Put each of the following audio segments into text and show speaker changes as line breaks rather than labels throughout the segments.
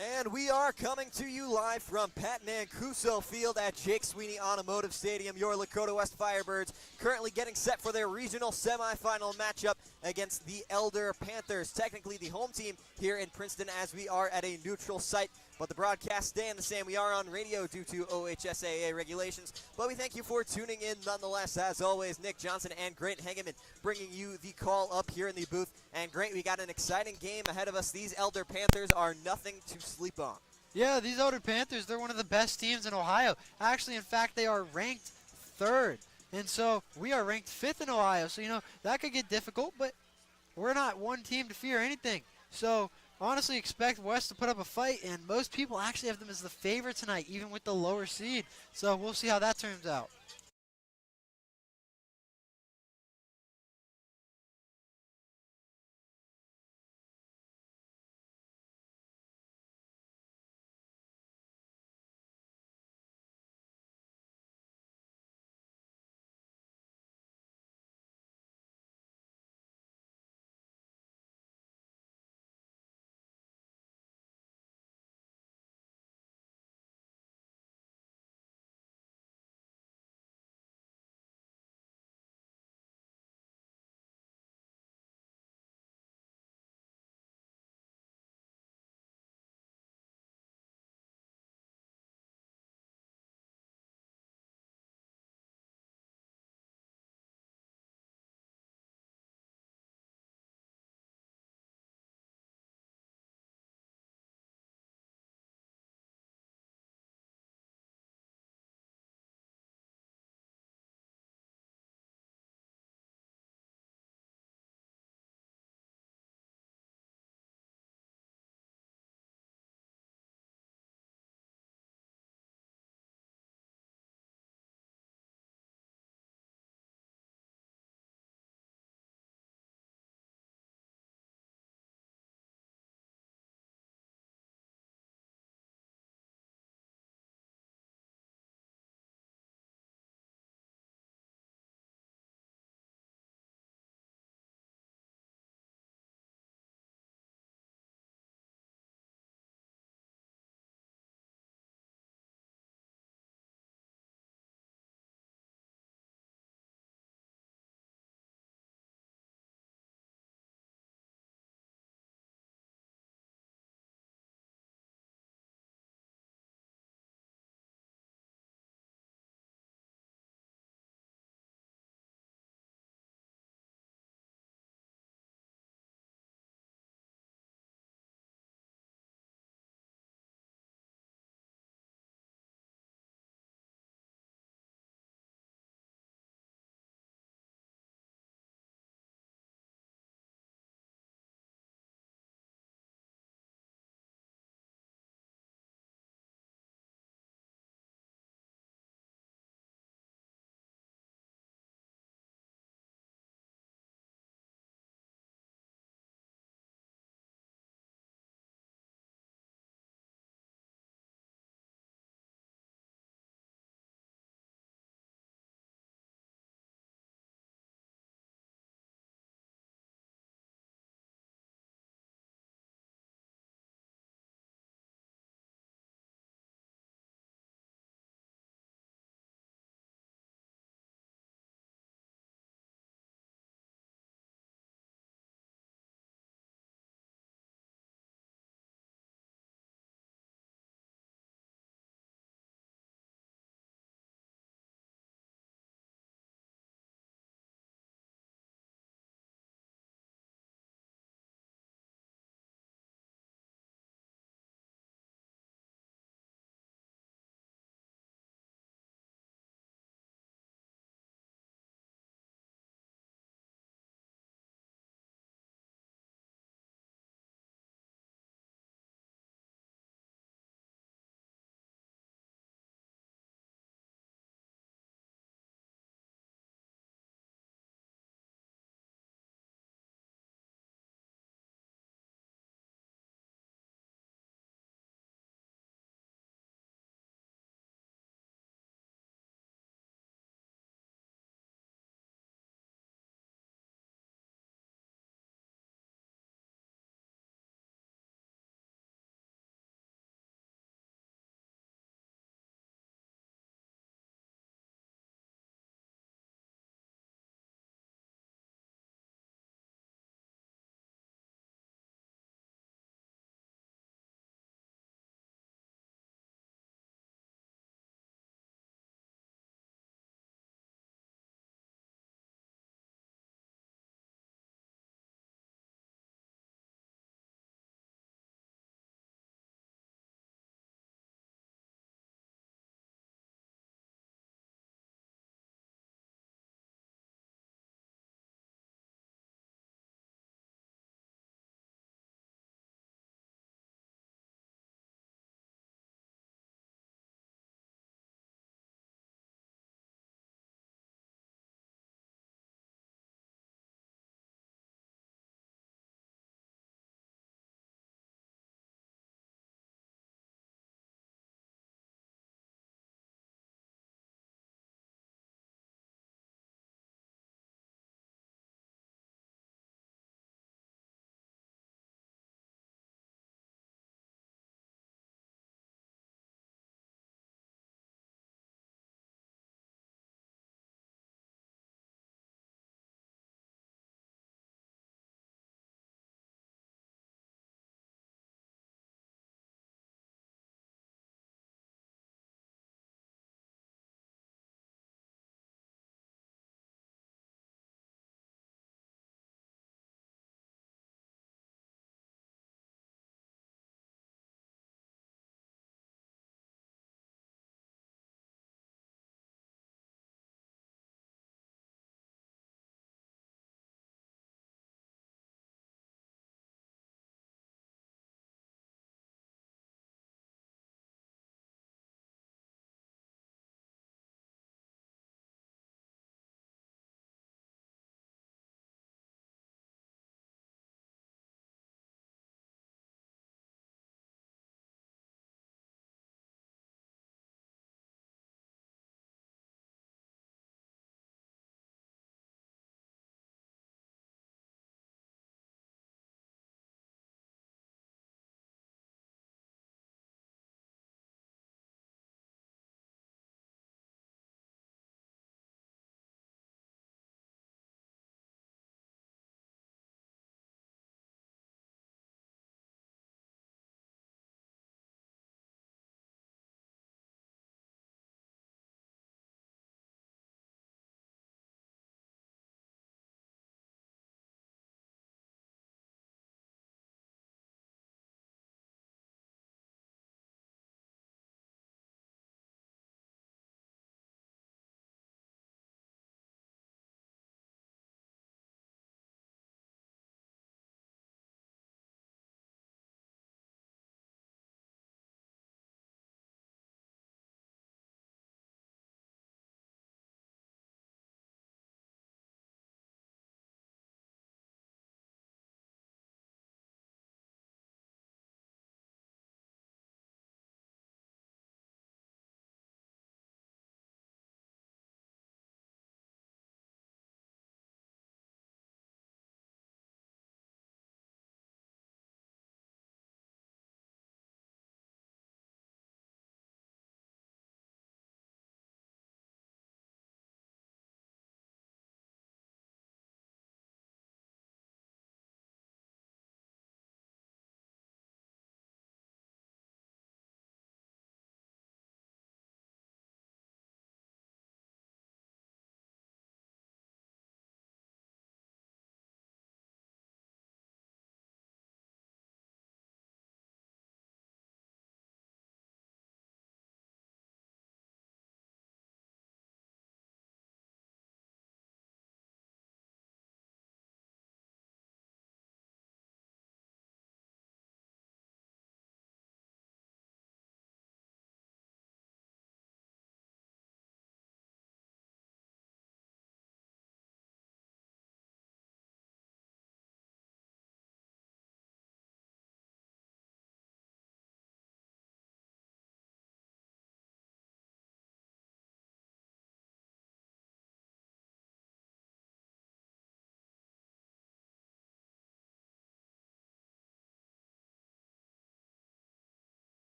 And we are coming to you live from Pat Mancuso Field at Jake Sweeney Automotive Stadium. Your Lakota West Firebirds currently getting set for their regional semifinal matchup against the Elder Panthers. Technically the home team here in Princeton, as we are at a neutral site, but the broadcast staying the same. We are on radio due to OHSAA regulations, but we thank you for tuning in nonetheless. As always, Nick Johnson and Grant Hageman bringing you the call up here in the booth. And Grant, we got an exciting game ahead of us. These Elder Panthers are nothing to sleep on.
Yeah, these Elder Panthers, they're one of the best teams in Ohio. Actually, in fact, they are ranked third. And so we are ranked fifth in Ohio. So, that could get difficult, but we're not one team to fear anything. So, honestly, expect West to put up a fight, and most people actually have them as the favorite tonight, even with the lower seed. So we'll see how that turns out.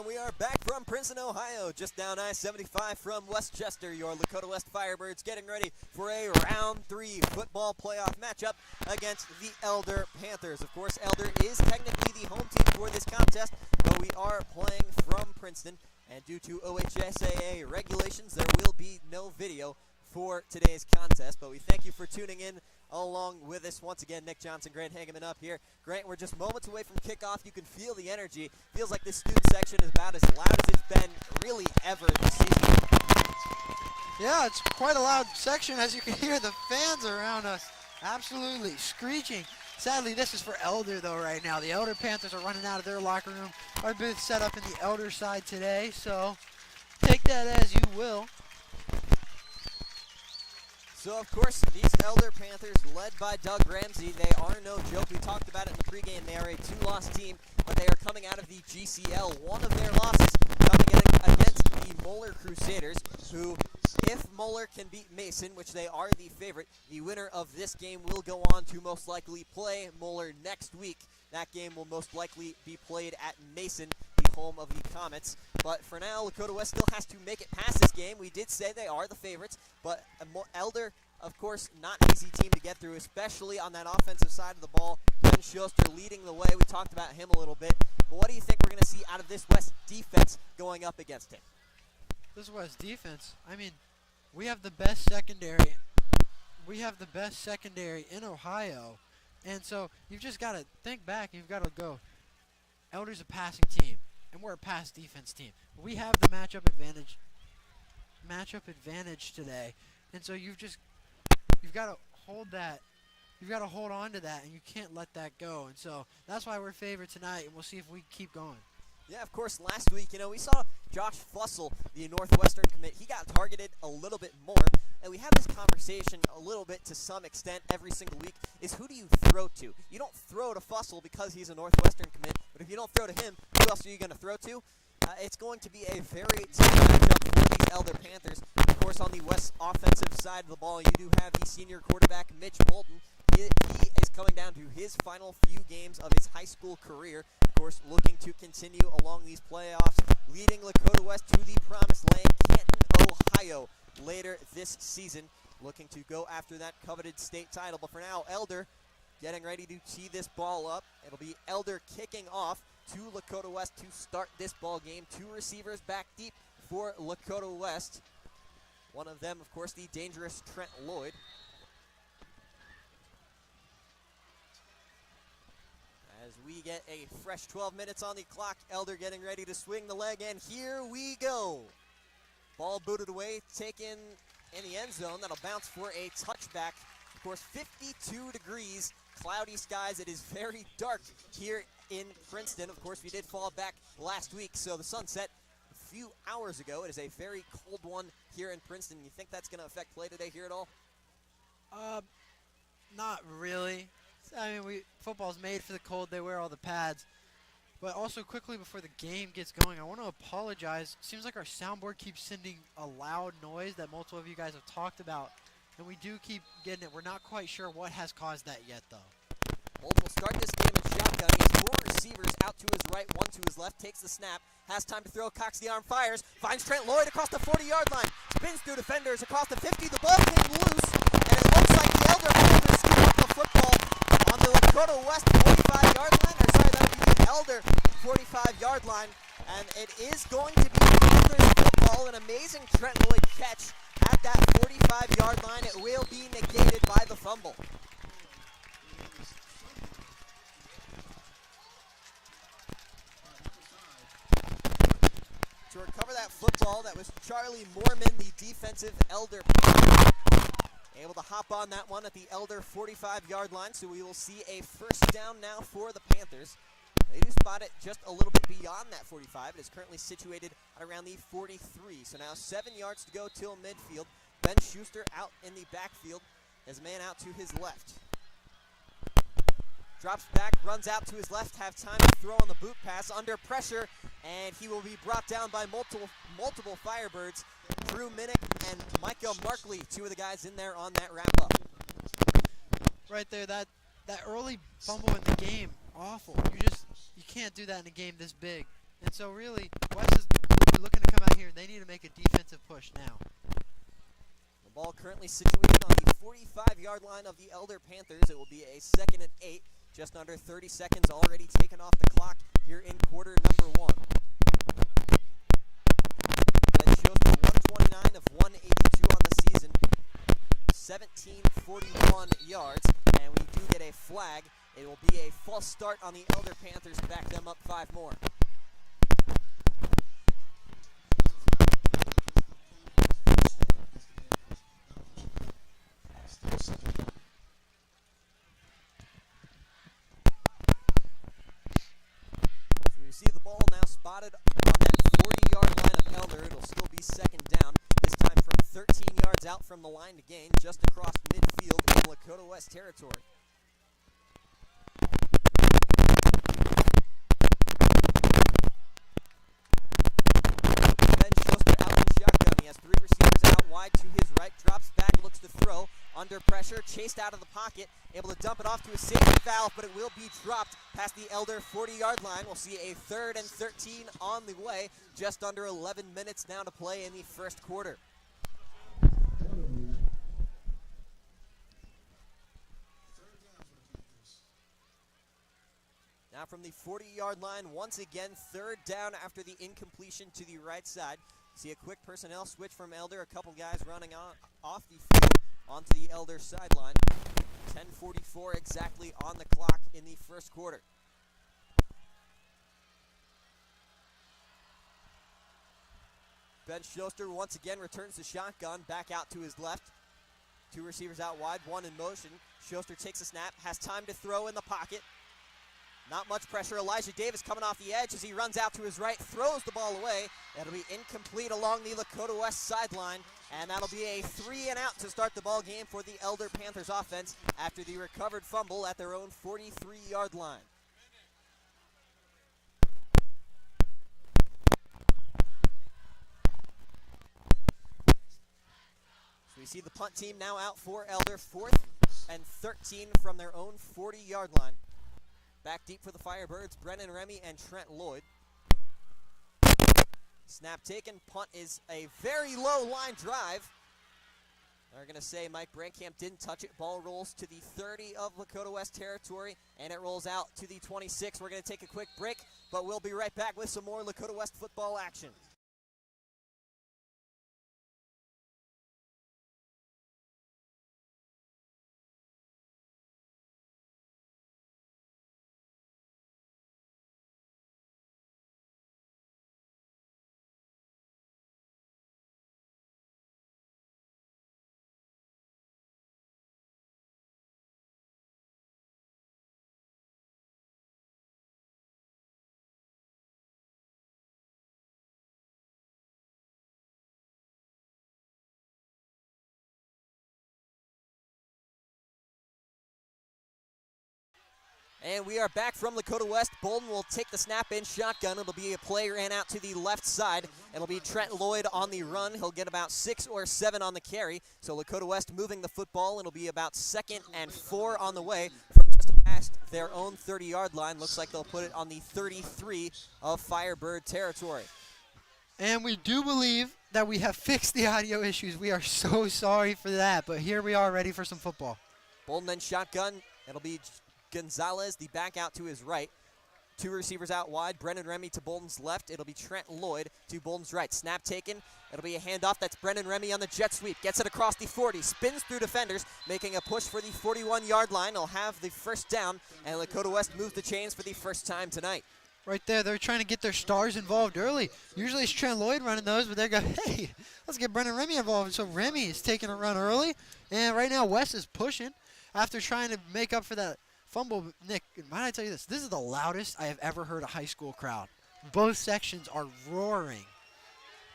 And we are back from Princeton, Ohio, just down I-75 from Westchester. Your Lakota West Firebirds getting ready for a round 3 football playoff matchup against the Elder Panthers. Of course, Elder is technically the home team for this contest, but we are playing from Princeton. And due to OHSAA regulations, there will be no video for today's contest. But we thank you for tuning in along with us. Once again, Nick Johnson, Grant Hageman up here. Grant, we're just moments away from kickoff. You can feel the energy. Feels like this student section is about as loud as it's been really ever this season.
Yeah, it's quite a loud section. As you can hear, the fans around us absolutely screeching. Sadly, this is for Elder, though, right now. The Elder Panthers are running out of their locker room. Our booth set up in the Elder side today, so take that as you will.
So, of course, these Elder Panthers, led by Doug Ramsey, they are no joke. We talked about it in the pregame. They are a 2-loss team, but they are coming out of the GCL. One of their losses coming in against the Moeller Crusaders, who, if Moeller can beat Mason, which they are the favorite, the winner of this game will go on to most likely play Moeller next week. That game will most likely be played at Mason, the home of the Comets. But for now, Lakota West still has to make it past this game. We did say they are the favorites, but Elder, of course, not an easy team to get through, especially on that offensive side of the ball. Ben Schuster leading the way. We talked about him a little bit. But what do you think we're going to see out of this West defense going up against him?
This West defense, I mean, we have the best secondary. We have the best secondary in Ohio. And so you've just got to think back. You've got to go, Elder's a passing team, and we're a pass defense team. We have the matchup advantage today. And so you've got to hold that. You've got to hold on to that, and you can't let that go. And so that's why we're favored tonight, and we'll see if we keep going.
Yeah, of course, last week, we saw Josh Fussell, the Northwestern commit. He got targeted a little bit more, and we have this conversation a little bit to some extent every single week, is who do you throw to? You don't throw to Fussell because he's a Northwestern commit, but if you don't throw to him, who else are you going to throw to? It's going to be a very tough matchup for these Elder Panthers. Of course, on the West offensive side of the ball, you do have the senior quarterback, Mitch Bolton. He is coming down to his final few games of his high school career. Of course, looking to continue along these playoffs, leading Lakota West to the promised land, Canton, Ohio, later this season, looking to go after that coveted state title. But for now, Elder getting ready to tee this ball up. It'll be Elder kicking off to Lakota West to start this ball game. 2 receivers back deep for Lakota West. One of them, of course, the dangerous Trent Lloyd. As we get a fresh 12 minutes on the clock, Elder getting ready to swing the leg, and here we go. Ball booted away, taken in the end zone. That'll bounce for a touchback. Of course, 52 degrees, cloudy skies. It is very dark here in Princeton. Of course, we did fall back last week, so the sun set a few hours ago. It is a very cold one here in Princeton. You think that's going to affect play today here at all?
Not really. I mean, football's made for the cold. They wear all the pads. But also, quickly before the game gets going, I want to apologize. Seems like our soundboard keeps sending a loud noise that multiple of you guys have talked about. And we do keep getting it. We're not quite sure what has caused that yet, though.
Bolton will start this game in shotgun. He has 4 receivers out to his right, 1 to his left. Takes the snap. Has time to throw. Cocks the arm. Fires. Finds Trent Lloyd across the 40-yard line. Spins through defenders across the 50. The ball came loose. And it looks like the Elder Panthers scoop up the football on the Lakota West 45-yard line. Or sorry, that would be the Elder 45-yard line. And it is going to be Panthers football. An amazing Trent Lloyd catch at that 45-yard line. It will be negated by the fumble. To recover that football, that was Charlie Moorman, the defensive Elder. Able to hop on that one at the Elder 45-yard line, so we will see a first down now for the Panthers. They do spot it just a little bit beyond that 45. It is currently situated at around the 43. So now 7 yards to go till midfield. Ben Schuster out in the backfield. His man out to his left. Drops back, runs out to his left, have time to throw on the boot pass under pressure, and he will be brought down by multiple Firebirds. Drew Minnick and Micah Markley, 2 of the guys in there on that wrap-up.
Right there, that early fumble in the game, awful. You can't do that in a game this big. And so really, West is looking to come out here, and they need to make a defensive push now.
The ball currently situated on the 45-yard line of the Elder Panthers. It will be a 2nd and 8. Just under 30 seconds already taken off the clock here in quarter number 1. That shows the 129 of 182 on the season. 1741 yards, and we do get a flag. It will be a false start on the Elder Panthers, back them up 5 more. So we see the ball now spotted on that 40-yard line of Elder. It'll still be 2nd down, this time from 13 yards out from the line to gain, just across midfield in Lakota West territory. Ben Schuster out in shotgun. He has 3 receivers out wide to his right, drops back, looks to throw, under pressure, chased out of the pocket, able to dump it off to a safety valve, but it will be dropped past the Elder 40-yard line. We'll see a 3rd and 13 on the way, just under 11 minutes now to play in the first quarter. Now from the 40-yard line, once again, 3rd down after the incompletion to the right side. See a quick personnel switch from Elder, a couple guys running off the field onto the Elder sideline. 10:44 exactly on the clock in the first quarter. Ben Schuster once again returns the shotgun, back out to his left. 2 receivers out wide, 1 in motion. Schuster takes a snap, has time to throw in the pocket. Not much pressure. Elijah Davis coming off the edge as he runs out to his right, throws the ball away. That'll be incomplete along the Lakota West sideline, and that'll be a 3 and out to start the ball game for the Elder Panthers offense after the recovered fumble at their own 43-yard line. So we see the punt team now out for Elder, 4th and 13 from their own 40-yard line. Back deep for the Firebirds, Brennan Remy and Trent Lloyd. Snap taken, punt is a very low line drive. They're going to say Mike Brankamp didn't touch it. Ball rolls to the 30 of Lakota West territory, and it rolls out to the 26. We're going to take a quick break, but we'll be right back with some more Lakota West football action. And we are back from Lakota West. Bolden will take the snap in shotgun. It'll be a play ran out to the left side. It'll be Trent Lloyd on the run. He'll get about 6 or 7 on the carry. So Lakota West moving the football. It'll be about 2nd and 4 on the way from just past their own 30-yard line. Looks like they'll put it on the 33 of Firebird territory.
And we do believe that we have fixed the audio issues. We are so sorry for that, but here we are ready for some football.
Bolden then shotgun. It'll be Gonzalez, the back out to his right. 2 receivers out wide. Brennan Remy to Bolden's left. It'll be Trent Lloyd to Bolden's right. Snap taken. It'll be a handoff. That's Brennan Remy on the jet sweep. Gets it across the 40. Spins through defenders, making a push for the 41-yard line. He'll have the first down, and Lakota West moves the chains for the first time tonight.
Right there, they're trying to get their stars involved early. Usually it's Trent Lloyd running those, but they're going, hey, let's get Brennan Remy involved. So Remy is taking a run early, and right now West is pushing after trying to make up for that fumble. Nick, might I tell you this? This is the loudest I have ever heard a high school crowd. Both sections are roaring.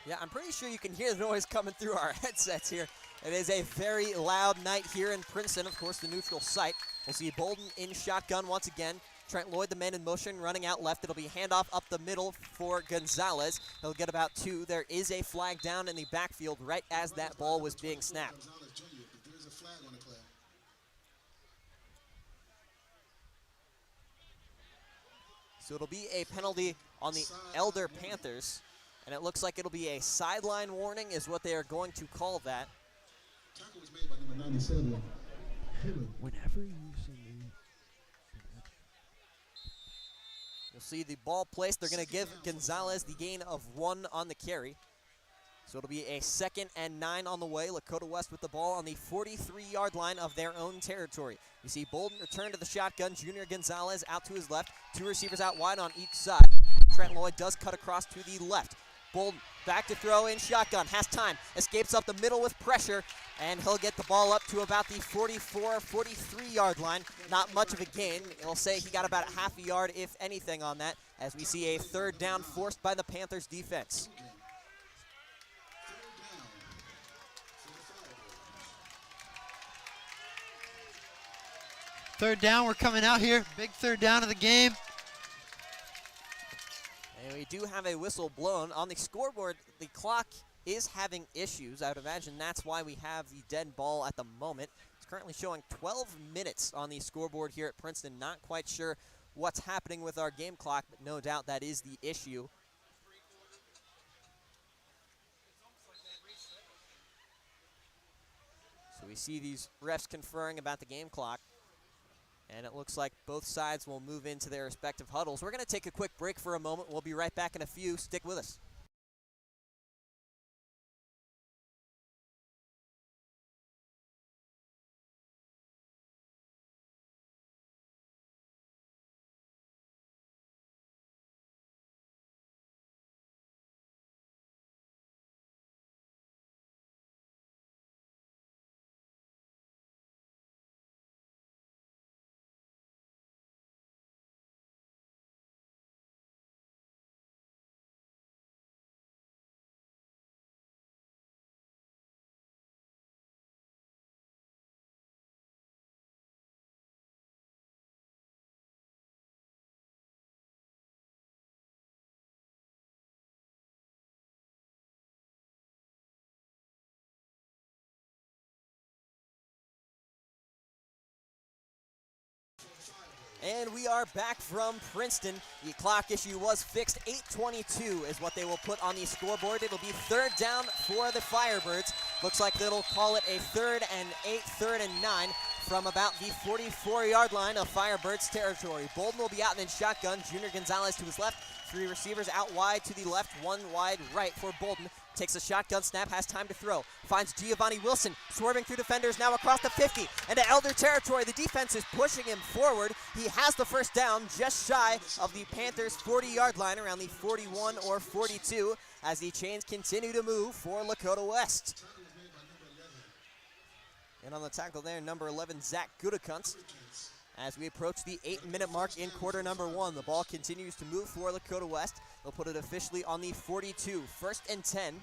Yeah, I'm pretty sure you can hear the noise coming through our headsets here. It is a very loud night here in Princeton, of course, the neutral site. We'll see Bolden in shotgun once again. Trent Lloyd, the man in motion, running out left. It'll be handoff up the middle for Gonzalez. He'll get about 2. There is a flag down in the backfield right as that ball was being snapped. So it'll be a penalty on the Elder Panthers, and it looks like it'll be a sideline warning is what they are going to call that.
Tackle was made by number 97.
Whenever you see me,
You'll see the ball placed. They're going to give Gonzalez the gain of 1 on the carry. So it'll be a 2nd and 9 on the way. Lakota West with the ball on the 43-yard line of their own territory. You see Bolden return to the shotgun. Junior Gonzalez out to his left. 2 receivers out wide on each side. Trent Lloyd does cut across to the left. Bolden back to throw in shotgun. Has time. Escapes up the middle with pressure. And he'll get the ball up to about the 44, 43-yard line. Not much of a gain. He'll say he got about a half a yard, if anything, on that, as we see a 3rd down forced by the Panthers defense.
Third down, we're coming out here. Big 3rd down of the game.
And we do have a whistle blown. On the scoreboard, the clock is having issues. I would imagine that's why we have the dead ball at the moment. It's currently showing 12 minutes on the scoreboard here at Princeton. Not quite sure what's happening with our game clock, but no doubt that is the issue. So we see these refs conferring about the game clock. And it looks like both sides will move into their respective huddles. We're going to take a quick break for a moment. We'll be right back in a few. Stick with us. And we are back from Princeton. The clock issue was fixed. 8:22 is what they will put on the scoreboard. It'll be 3rd down for the Firebirds. Looks like they'll call it a 3rd and 8, 3rd and 9 from about the 44-yard line of Firebirds territory. Bolden will be out in shotgun. Junior Gonzalez to his left. 3 receivers out wide to the left, 1 wide right for Bolden. Takes a shotgun snap, has time to throw. Finds Giovanni Wilson, swerving through defenders, now across the 50. Into Elder territory, the defense is pushing him forward. He has the 1st down, just shy of the Panthers' 40-yard line, around the 41 or 42, as the chains continue to move for Lakota West. And on the tackle there, number 11, Zach Gutekunst. As we approach the 8-minute mark in quarter number 1, the ball continues to move for Lakota West. They'll put it officially on the 42, 1st and 10.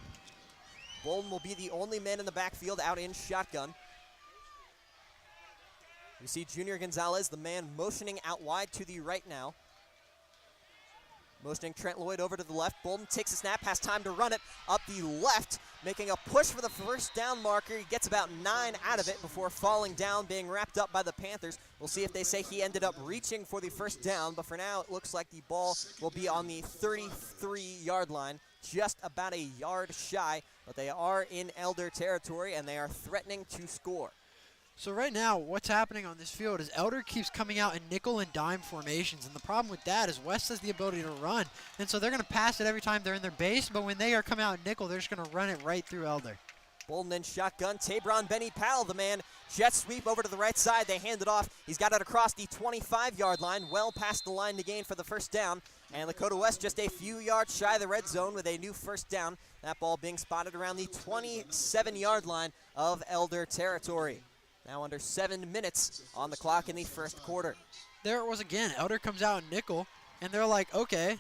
Bolden will be the only man in the backfield out in shotgun. We see Junior Gonzalez, the man motioning out wide to the right now. Motioning Trent Lloyd over to the left. Bolden takes a snap, has time to run it up the left, making a push for the 1st down marker. He gets about 9 out of it before falling down, being wrapped up by the Panthers. We'll see if they say he ended up reaching for the 1st down, but for now it looks like the ball will be on the 33-yard line, just about a yard shy, but they are in Elder territory and they are threatening to score.
So right now, what's happening on this field is Elder keeps coming out in nickel and dime formations, and the problem with that is West has the ability to run, and so they're going to pass it every time they're in their base, but when they are coming out in nickel, they're just going to run it right through Elder.
Bolden in shotgun. Tabron Benny Powell, the man, jet sweep over to the right side. They hand it off. He's got it across the 25-yard line, well past the line to gain for the 1st down. And Lakota West just a few yards shy of the red zone with a new 1st down. That ball being spotted around the 27-yard line of Elder territory. Now under 7 minutes on the clock in the 1st quarter.
There it was again. Elder comes out in nickel, and they're like, okay,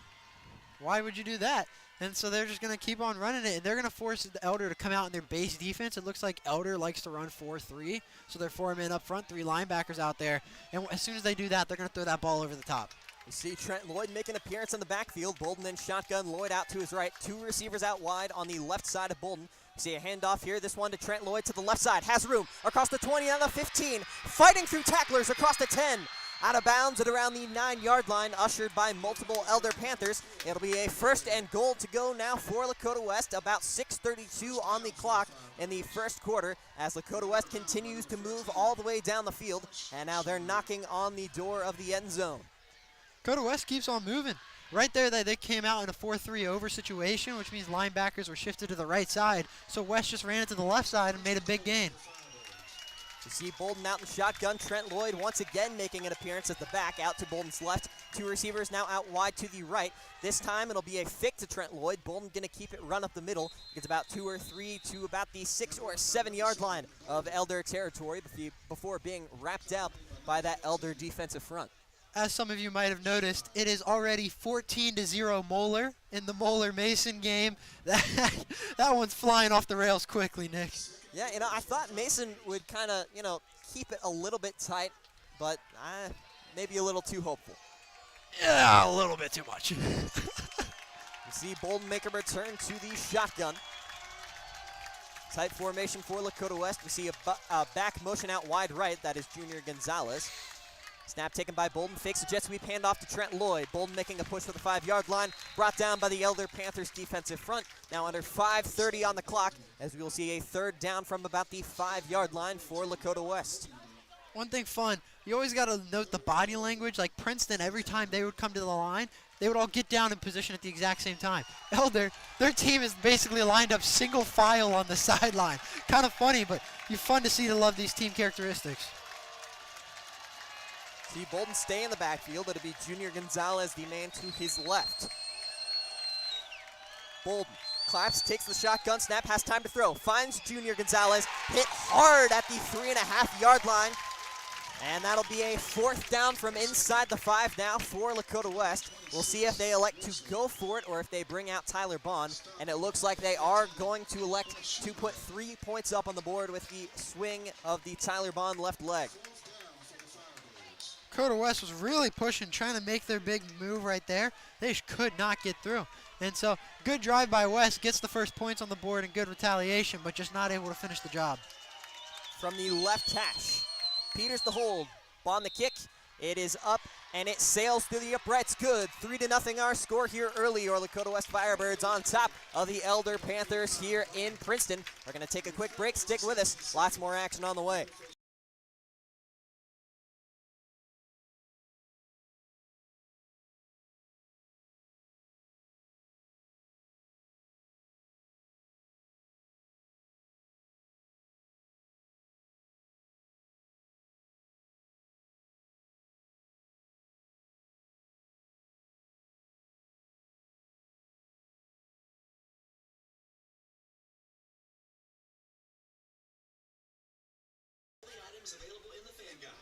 why would you do that? And so they're just going to keep on running it, and they're going to force the Elder to come out in their base defense. It looks like Elder likes to run 4-3, so they're 4 men up front, 3 linebackers out there. And as soon as they do that, they're going to throw that ball over the top.
You see Trent Lloyd make an appearance in the backfield. Bolden in shotgun. Lloyd out to his right. 2 receivers out wide on the left side of Bolden. See a handoff here. This one to Trent Lloyd to the left side. Has room across the 20 and the 15. Fighting through tacklers across the 10. Out of bounds at around the 9-yard line, ushered by multiple Elder Panthers. It'll be a first and goal to go now for Lakota West. About 6:32 on the clock in the first quarter as Lakota West continues to move all the way down the field. And now they're knocking on the door of the end zone.
Lakota West keeps on moving. Right there, they came out in a 4-3 over situation, which means linebackers were shifted to the right side. So West just ran it to the left side and made a big gain.
You see Bolden out in shotgun. Trent Lloyd once again making an appearance at the back, out to Bolden's left. Two receivers now out wide to the right. This time it'll be a fake to Trent Lloyd. Bolden gonna keep it run up the middle. Gets about 2 or 3 to about the 6 or 7 yard line of Elder territory before being wrapped up by that Elder defensive front.
As some of you might have noticed, it is already 14-0 Moeller in the Moeller-Mason game. That one's flying off the rails quickly, Nick.
Yeah, I thought Mason would kind of, keep it a little bit tight, but maybe a little too hopeful.
Yeah, a little bit too much.
You see Bolden make a return to the shotgun. Tight formation for Lakota West. We see a back motion out wide right. That is Junior Gonzalez. Snap taken by Bolden, fakes a jet sweep, handoff to Trent Lloyd. Bolden making a push for the 5-yard line, brought down by the Elder Panthers defensive front. Now under 5:30 on the clock, as we will see a third down from about the 5-yard line for Lakota West.
One thing fun, you always got to note the body language. Like Princeton, every time they would come to the line, they would all get down in position at the exact same time. Elder, their team is basically lined up single file on the sideline. Kind of funny, but you're fun to see to love these team characteristics.
See Bolden stay in the backfield. It'll be Junior Gonzalez, the man to his left. Bolden claps, takes the shotgun snap, has time to throw. Finds Junior Gonzalez, hit hard at the 3.5-yard line. And that'll be a fourth down from inside the 5 now for Lakota West. We'll see if they elect to go for it or if they bring out Tyler Bond. And it looks like they are going to elect to put 3 points up on the board with the swing of the Tyler Bond left leg.
Lakota West was really pushing, trying to make their big move right there. They just could not get through. And so, good drive by West, gets the first points on the board and good retaliation, but just not able to finish the job.
From the left hash, Peters the hold, Bond the kick. It is up and it sails through the uprights. Good. 3-0 our score here early. Your Lakota West Firebirds on top of the Elder Panthers here in Princeton. We're going to take a quick break. Stick with us. Lots more action on the way.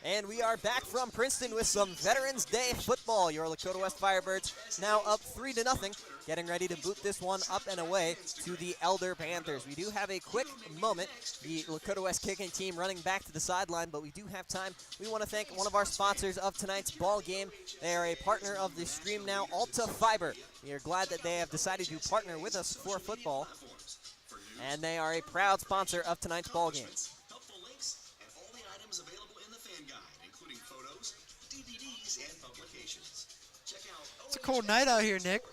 And we are back from Princeton with some Veterans Day football. Your Lakota West Firebirds now up 3-0, getting ready to boot this one up and away to the Elder Panthers. We do have a quick moment. The Lakota West kicking team running back to the sideline, but we do have time. We want to thank one of our sponsors of tonight's ball game. They are a partner of the stream now, Alta Fiber. We are glad that they have decided to partner with us for football, and they are a proud sponsor of tonight's ball game.
It's a cold night out here, Nick.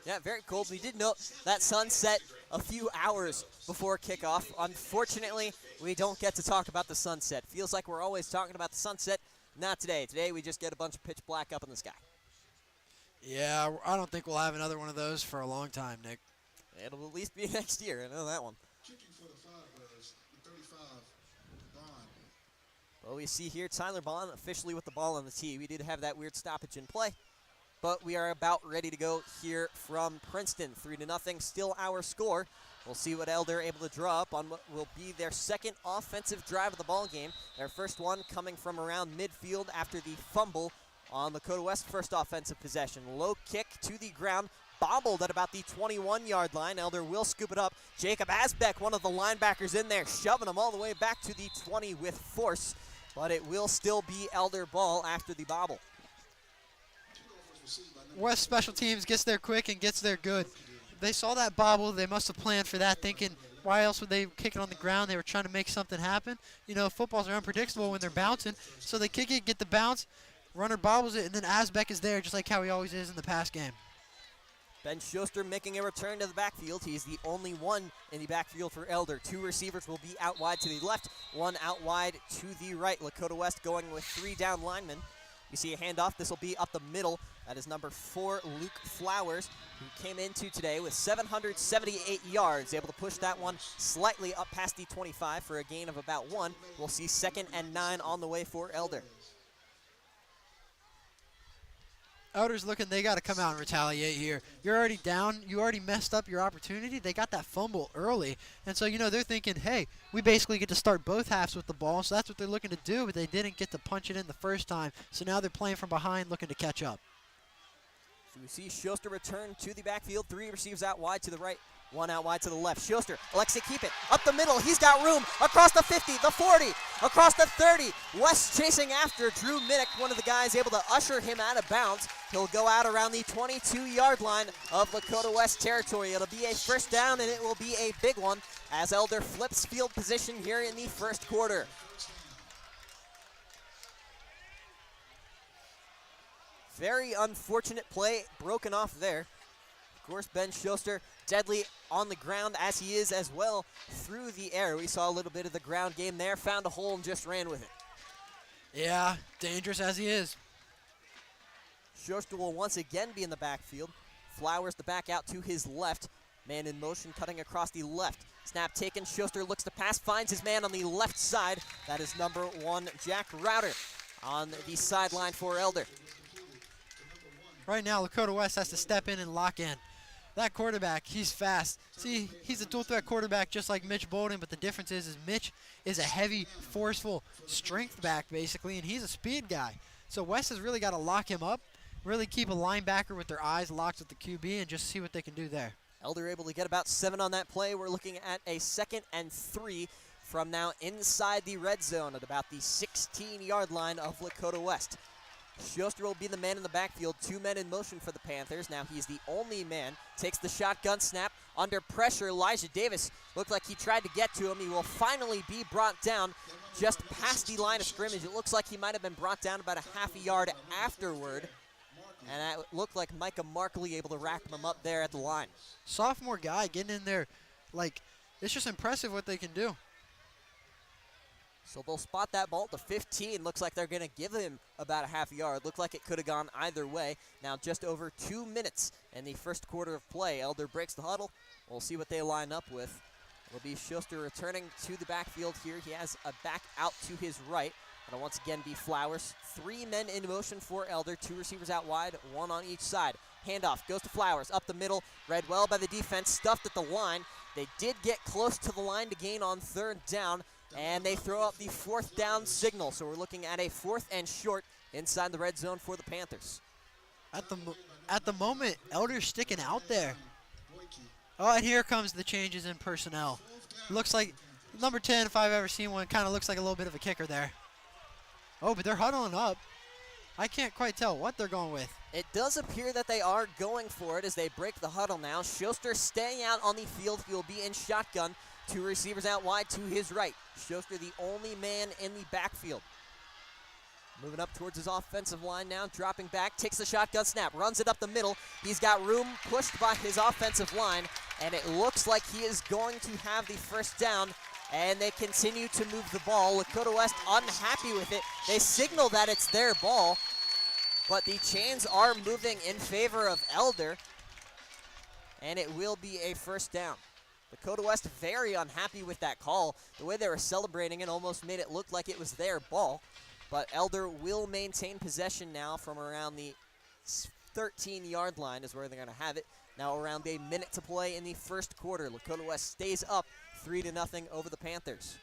Yeah, very cold. We did note that sunset a few hours before kickoff. Unfortunately, we don't get to talk about the sunset. Feels like we're always talking about the sunset. Not today. Today we just get a bunch of pitch black up in the sky.
Yeah, I don't think we'll have another one of those for a long time, Nick.
It'll at least be next year. I know that one.
Kicking for the Firebirds, the 35, Bond.
Well, we see here Tyler Bond officially with the ball on the tee. We did have that weird stoppage in play, but we are about ready to go here from Princeton. 3-0, still our score. We'll see what Elder are able to draw up on what will be their second offensive drive of the ball game. Their first one coming from around midfield after the fumble on Lakota West first offensive possession. Low kick to the ground, bobbled at about the 21-yard line. Elder will scoop it up. Jacob Asbeck, one of the linebackers in there, shoving him all the way back to the 20 with force, but it will still be Elder ball after the bobble.
West Special Teams gets there quick and gets there good. They saw that bobble. They must have planned for that, thinking, why else would they kick it on the ground? They were trying to make something happen. You know, footballs are unpredictable when they're bouncing. So they kick it, get the bounce. Runner bobbles it, and then Asbeck is there just like how he always is in the past game.
Ben Schuster making a return to the backfield. He's the only one in the backfield for Elder. 2 receivers will be out wide to the left, 1 out wide to the right. Lakota West going with 3 down linemen. You see a handoff. This will be up the middle. That is number 4, Luke Flowers, who came into today with 778 yards, able to push that one slightly up past the 25 for a gain of about 1. We'll see 2nd and 9 on the way for Elder.
Elder's looking, they got to come out and retaliate here. You're already down. You already messed up your opportunity. They got that fumble early. And so, you know, they're thinking, hey, we basically get to start both halves with the ball. So that's what they're looking to do, but they didn't get to punch it in the first time. So now they're playing from behind, looking to catch up.
So we see Schuster return to the backfield. 3 receivers out wide to the right, 1 out wide to the left. Schuster elects to keep it up the middle. He's got room across the 50, the 40, across the 30. West chasing after Drew Minnick, one of the guys able to usher him out of bounds. He'll go out around the 22-yard line of Lakota West territory. It'll be a first down, and it will be a big one as Elder flips field position here in the first quarter. Very unfortunate play broken off there. Of course, Ben Schuster deadly on the ground as he is as well through the air. We saw a little bit of the ground game there, found a hole and just ran with it.
Yeah, dangerous as he is.
Schuster will once again be in the backfield. Flowers the back out to his left. Man in motion cutting across the left. Snap taken, Schuster looks to pass, finds his man on the left side. That is number 1, Jack Router on the sideline for Elder.
Right now, Lakota West has to step in and lock in. That quarterback, he's fast. See, he's a dual threat quarterback just like Mitch Bolden, but the difference is Mitch is a heavy, forceful strength back basically, and he's a speed guy. So West has really got to lock him up, really keep a linebacker with their eyes locked at the QB and just see what they can do there.
Elder able to get about 7 on that play. We're looking at a 2nd and 3 from now inside the red zone at about the 16-yard line of Lakota West. Schuster will be the man in the backfield, 2 men in motion for the Panthers. Now he's the only man, takes the shotgun snap, under pressure. Elijah Davis looked like he tried to get to him. He will finally be brought down just past the line of scrimmage. It looks like he might have been brought down about a half a yard afterward. And that looked like Micah Markley able to rack him up there at the line.
Sophomore guy getting in there, like, it's just impressive what they can do.
So they'll spot that ball at the 15. Looks like they're going to give him about a half yard. Looked like it could have gone either way. Now just over 2 minutes in the first quarter of play. Elder breaks the huddle. We'll see what they line up with. It'll be Schuster returning to the backfield here. He has a back out to his right. It'll once again be Flowers. 3 men in motion for Elder. 2 receivers out wide, 1 on each side. Handoff goes to Flowers up the middle. Read well by the defense, stuffed at the line. They did get close to the line to gain on 3rd down. And they throw up the 4th down signal. So we're looking at a 4th and short inside the red zone for the Panthers.
At the moment, Elder's sticking out there. Oh, and here comes the changes in personnel. Looks like number 10, if I've ever seen one, kind of looks like a little bit of a kicker there. Oh, but they're huddling up. I can't quite tell what they're going with.
It does appear that they are going for it as they break the huddle now. Schuster staying out on the field. He will be in shotgun. 2 receivers out wide to his right. Schuster the only man in the backfield. Moving up towards his offensive line now, dropping back, takes the shotgun snap, runs it up the middle. He's got room pushed by his offensive line, and it looks like he is going to have the first down, and they continue to move the ball. Lakota West unhappy with it. They signal that it's their ball, but the chains are moving in favor of Elder, and it will be a first down. Lakota West very unhappy with that call. The way they were celebrating it almost made it look like it was their ball. But Elder will maintain possession now from around the 13-yard line is where they're going to have it. Now around a minute to play in the first quarter. Lakota West stays up 3-0 over the Panthers.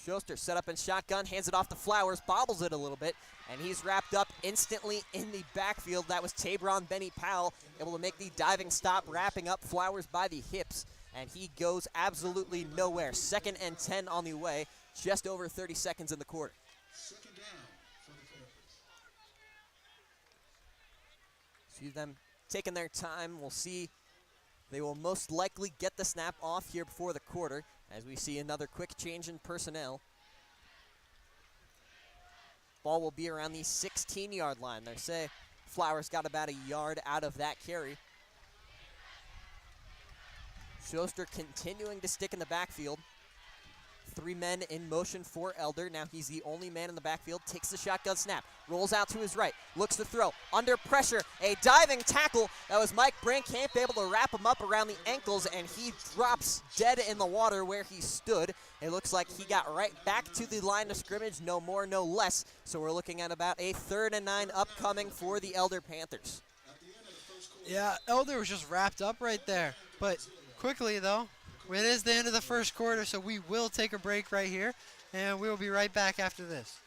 Schuster set up in shotgun, hands it off to Flowers, bobbles it a little bit, and he's wrapped up instantly in the backfield. That was Tabron Benny Powell, able to make the diving stop, wrapping up Flowers by the hips, and he goes absolutely nowhere. 2nd and 10 on the way, just over 30 seconds in the quarter.
2nd down for the Panthers.
See them taking their time. We'll see. They will most likely get the snap off here before the quarter, as we see another quick change in personnel. Ball will be around the 16-yard line. They say Flowers got about a yard out of that carry. Schuster continuing to stick in the backfield. 3 men in motion for Elder. Now he's the only man in the backfield. Takes the shotgun snap. Rolls out to his right. Looks to throw. Under pressure. A diving tackle. That was Mike Brankamp able to wrap him up around the ankles, and he drops dead in the water where he stood. It looks like he got right back to the line of scrimmage. No more, no less. So we're looking at about a 3rd and 9 upcoming for the Elder Panthers.
Yeah, Elder was just wrapped up right there. But quickly, though, it is the end of the first quarter, so we will take a break right here, and we will be right back after this.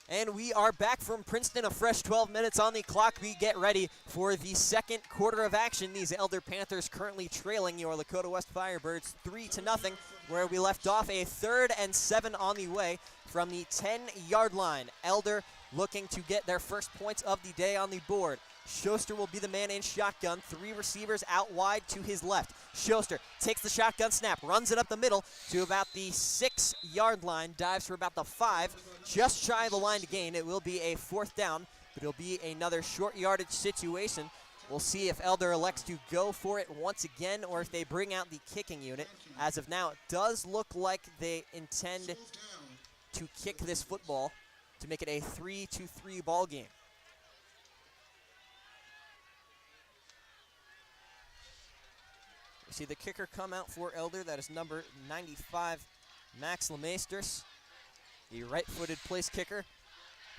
And we are back from Princeton, a fresh 12 minutes on the clock. We get ready for the second quarter of action. These Elder Panthers currently trailing your Lakota West Firebirds 3-0, where we left off. A 3rd and 7 on the way from the 10-yard line. Elder looking to get their first points of the day on the board. Schuster will be the man in shotgun. 3 receivers out wide to his left. Schuster takes the shotgun snap, runs it up the middle to about the 6-yard line, dives for about the 5, just shy of the line to gain. It will be a 4th down, but it'll be another short yardage situation. We'll see if Elder elects to go for it once again or if they bring out the kicking unit. As of now, it does look like they intend to kick this football to make it a 3-3 ball game. See the kicker come out for Elder. That is number 95, Max Lemaesters, the right-footed place kicker.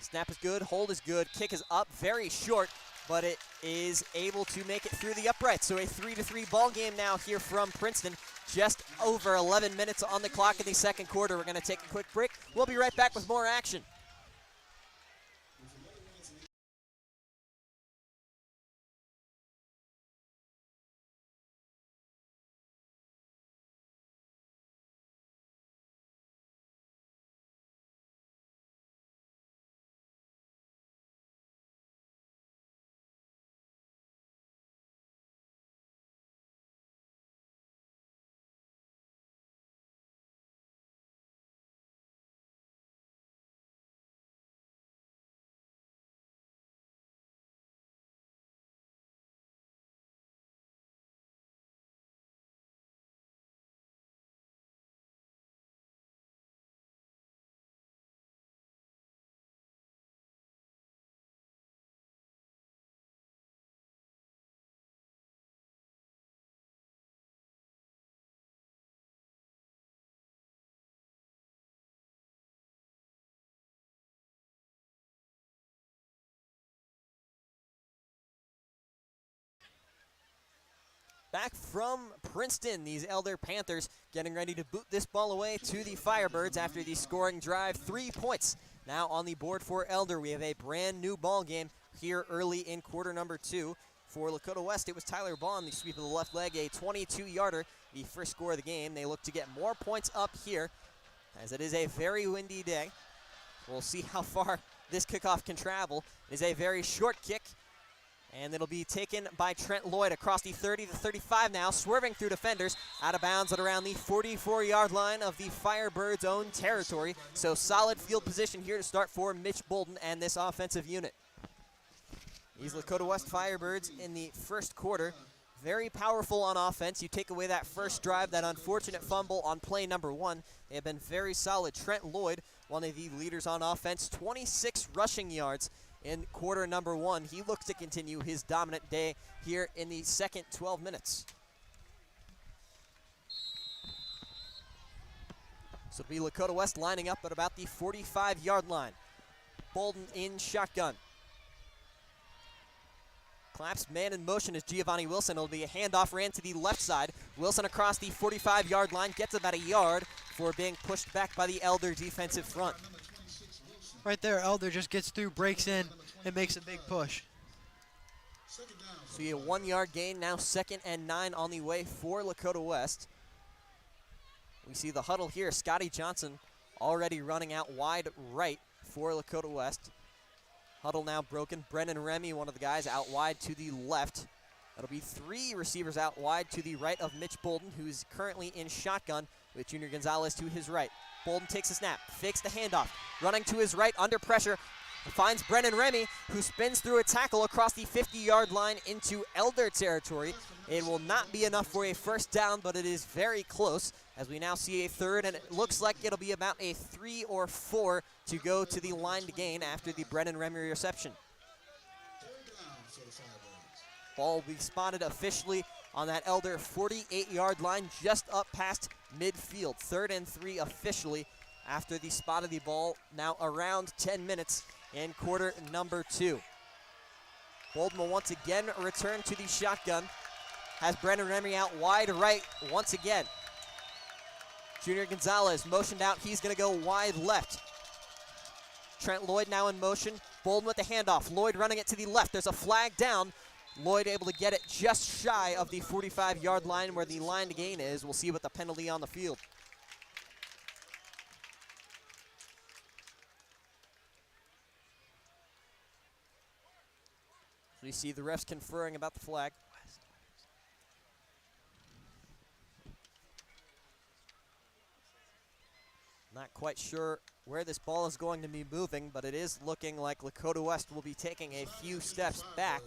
Snap is good, hold is good, kick is up, very short, but it is able to make it through the uprights. So a 3-3 ball game now here from Princeton. Just over 11 minutes on the clock in the second quarter. We're going to take a quick break. We'll be right back with more action. Back from Princeton, these Elder Panthers getting ready to boot this ball away to the Firebirds after the scoring drive. 3 points now on the board for Elder. We have a brand new ball game here early in quarter number 2. For Lakota West, it was Tyler Bond, the sweep of the left leg, a 22-yarder, the first score of the game. They look to get more points up here, as it is a very windy day. We'll see how far this kickoff can travel. It is a very short kick, and it'll be taken by Trent Lloyd across the 30 to 35 now, swerving through defenders, out of bounds at around the 44-yard line of the Firebirds' own territory. So solid field position here to start for Mitch Bolden and this offensive unit. These Lakota West Firebirds in the first quarter, very powerful on offense. You take away that first drive, that unfortunate fumble on play number 1. They have been very solid. Trent Lloyd, one of the leaders on offense, 26 rushing yards in quarter number 1. He looks to continue his dominant day here in the second 12 minutes. So it'll be Lakota West lining up at about the 45-yard line. Bolden in shotgun. Claps man in motion is Giovanni Wilson. It'll be a handoff, ran to the left side. Wilson across the 45-yard line, gets about a yard for being pushed back by the Elder defensive front.
Right there, Elder just gets through, breaks in, and makes a big push.
So you get a 1-yard gain, now 2nd and 9 on the way for Lakota West. We see the huddle here. Scotty Johnson already running out wide right for Lakota West. Huddle now broken. Brennan Remy, one of the guys, out wide to the left. That'll be 3 receivers out wide to the right of Mitch Bolden, who's currently in shotgun with Junior Gonzalez to his right. Bolden takes a snap, fakes the handoff, running to his right under pressure, finds Brennan Remy, who spins through a tackle across the 50-yard line into Elder territory. It will not be enough for a first down, but it is very close, as we now see a third, and it looks like it'll be about a 3 or 4 to go to the line to gain after the Brennan Remy reception. Ball will be spotted officially on that Elder 48-yard line, just up past midfield. 3rd and 3 officially after the spot of the ball, now around 10 minutes in quarter number 2. Bolden will once again return to the shotgun. Has Brennan Remy out wide right once again. Junior Gonzalez motioned out. He's going to go wide left. Trent Lloyd now in motion. Bolden with the handoff. Lloyd running it to the left. There's a flag down. Lloyd able to get it just shy of the 45-yard line where the line to gain is. We'll see what the penalty on the field. We see the refs conferring about the flag. Not quite sure where this ball is going to be moving, but it is looking like Lakota West will be taking a few steps back.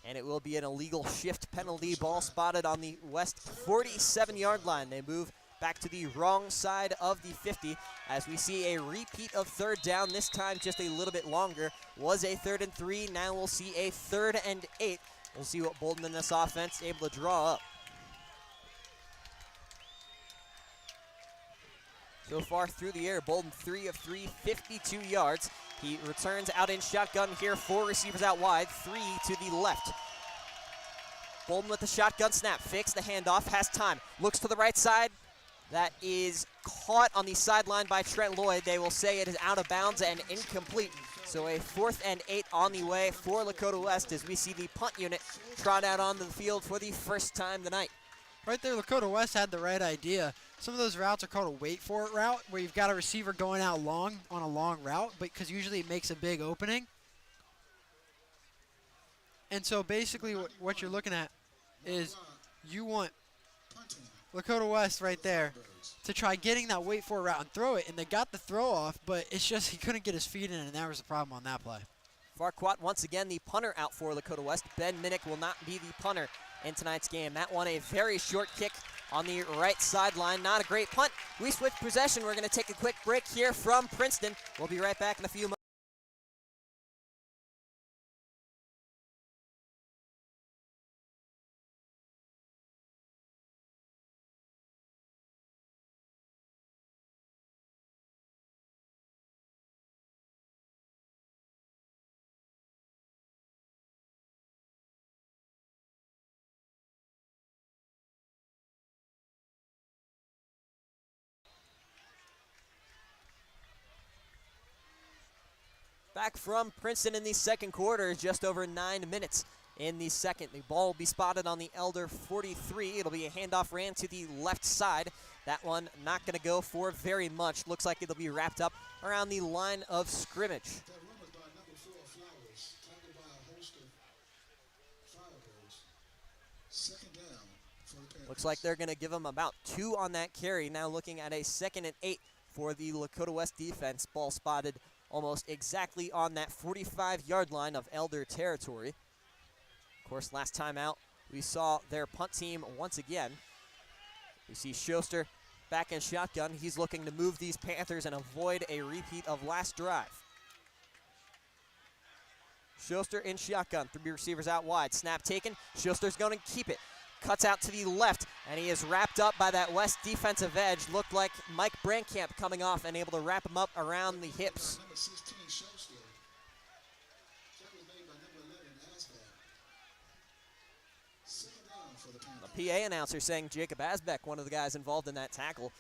And it will be an illegal shift penalty. Ball spotted on the West 47-yard line. They move back to the wrong side of the 50 as we see a repeat of 3rd down, this time just a little bit longer. Was a 3rd and 3, now we'll see a 3rd and 8. We'll see what Bolden in this offense able to draw up. So far through the air, Bolden 3 of 3, 52 yards. He returns out in shotgun here, 4 receivers out wide, 3 to the left. Bolden with the shotgun snap, fakes the handoff, has time, looks to the right side. That is caught on the sideline by Trent Lloyd. They will say it is out of bounds and incomplete. So a 4th and 8 on the way for Lakota West as we see the punt unit trot out onto the field for the first time tonight.
Right there, Lakota West had the right idea. Some of those routes are called a wait for it route, where you've got a receiver going out long on a long route, but because usually it makes a big opening. And so basically what you're looking at is you want Lakota West right there to try getting that wait for it route and throw it, and they got the throw off, but it's just he couldn't get his feet in, and that was the problem on that play.
Farquaad once again the punter out for Lakota West. Ben Minnick will not be the punter in tonight's game. That one a very short kick on the right sideline. Not a great punt. We switch possession. We're going to take a quick break here from Princeton. We'll be right back in a few moments. Back from Princeton in the second quarter, just over 9 minutes in the second. The ball will be spotted on the Elder 43. It'll be a handoff ran to the left side. That one not going to go for very much. Looks like it'll be wrapped up around the line of scrimmage.
That run was by number 4, Flowers, tackled by a host of Firebirds. Second down for the Panthers.
Looks like they're going to give them about 2 on that carry. Now looking at a 2nd and 8 for the Lakota West defense. Ball spotted almost exactly on that 45-yard line of Elder territory. Of course, last time out, we saw their punt team once again. We see Schuster back in shotgun. He's looking to move these Panthers and avoid a repeat of last drive. Schuster in shotgun. 3 receivers out wide. Snap taken. Schuster's going to keep it. Cuts out to the left, and he is wrapped up by that West defensive edge. Looked like Mike Brankamp coming off and able to wrap him up around the hips.
Number 16, Schuster. That was made by number 11, Asback. Second down for the Panthers.
The PA announcer saying Jacob Asbeck, one of the guys involved in that tackle.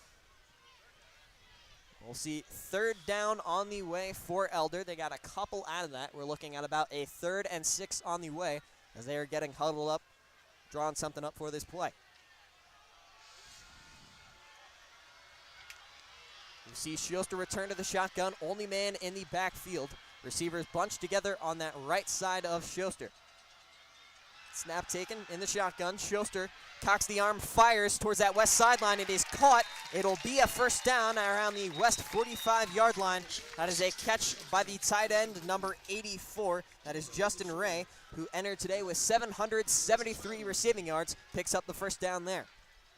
We'll see 3rd down on the way for Elder. They got a couple out of that. We're looking at about a 3rd and 6 on the way as they are getting huddled up, drawing something up for this play. You see Schuster return to the shotgun, only man in the backfield. Receivers bunched together on that right side of Schuster. Snap taken in the shotgun. Schuster cocks the arm, fires towards that west sideline. It is caught. It'll be a first down around the west 45-yard line. That is a catch by the tight end, number 84. That is Justin Ray, who entered today with 773 receiving yards. Picks up the first down there.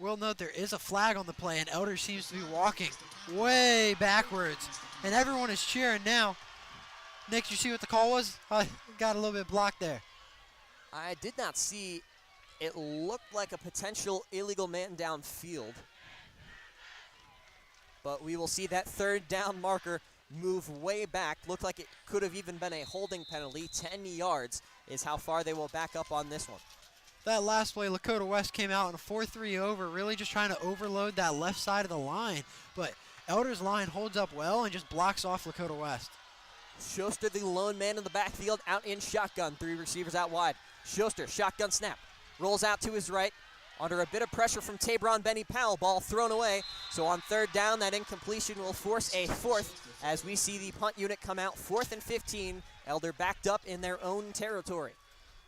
We'll note there is a flag on the play, and Elder seems to be walking way backwards, and everyone is cheering now. Nick, you see what the call was? Got a little bit blocked there.
I did not see. It looked like a potential illegal man downfield. But we will see that 3rd down marker move way back. Looked like it could have even been a holding penalty. 10 yards is how far they will back up on this one.
That last play, Lakota West came out in a 4-3 over, really just trying to overload that left side of the line. But Elder's line holds up well and just blocks off Lakota West.
Schuster, the lone man in the backfield, out in shotgun. 3 receivers out wide. Schuster, shotgun snap. Rolls out to his right. Under a bit of pressure from Tabron Benny Powell. Ball thrown away. So on 3rd down, that incompletion will force a 4th as we see the punt unit come out 4th and 15. Elder backed up in their own territory.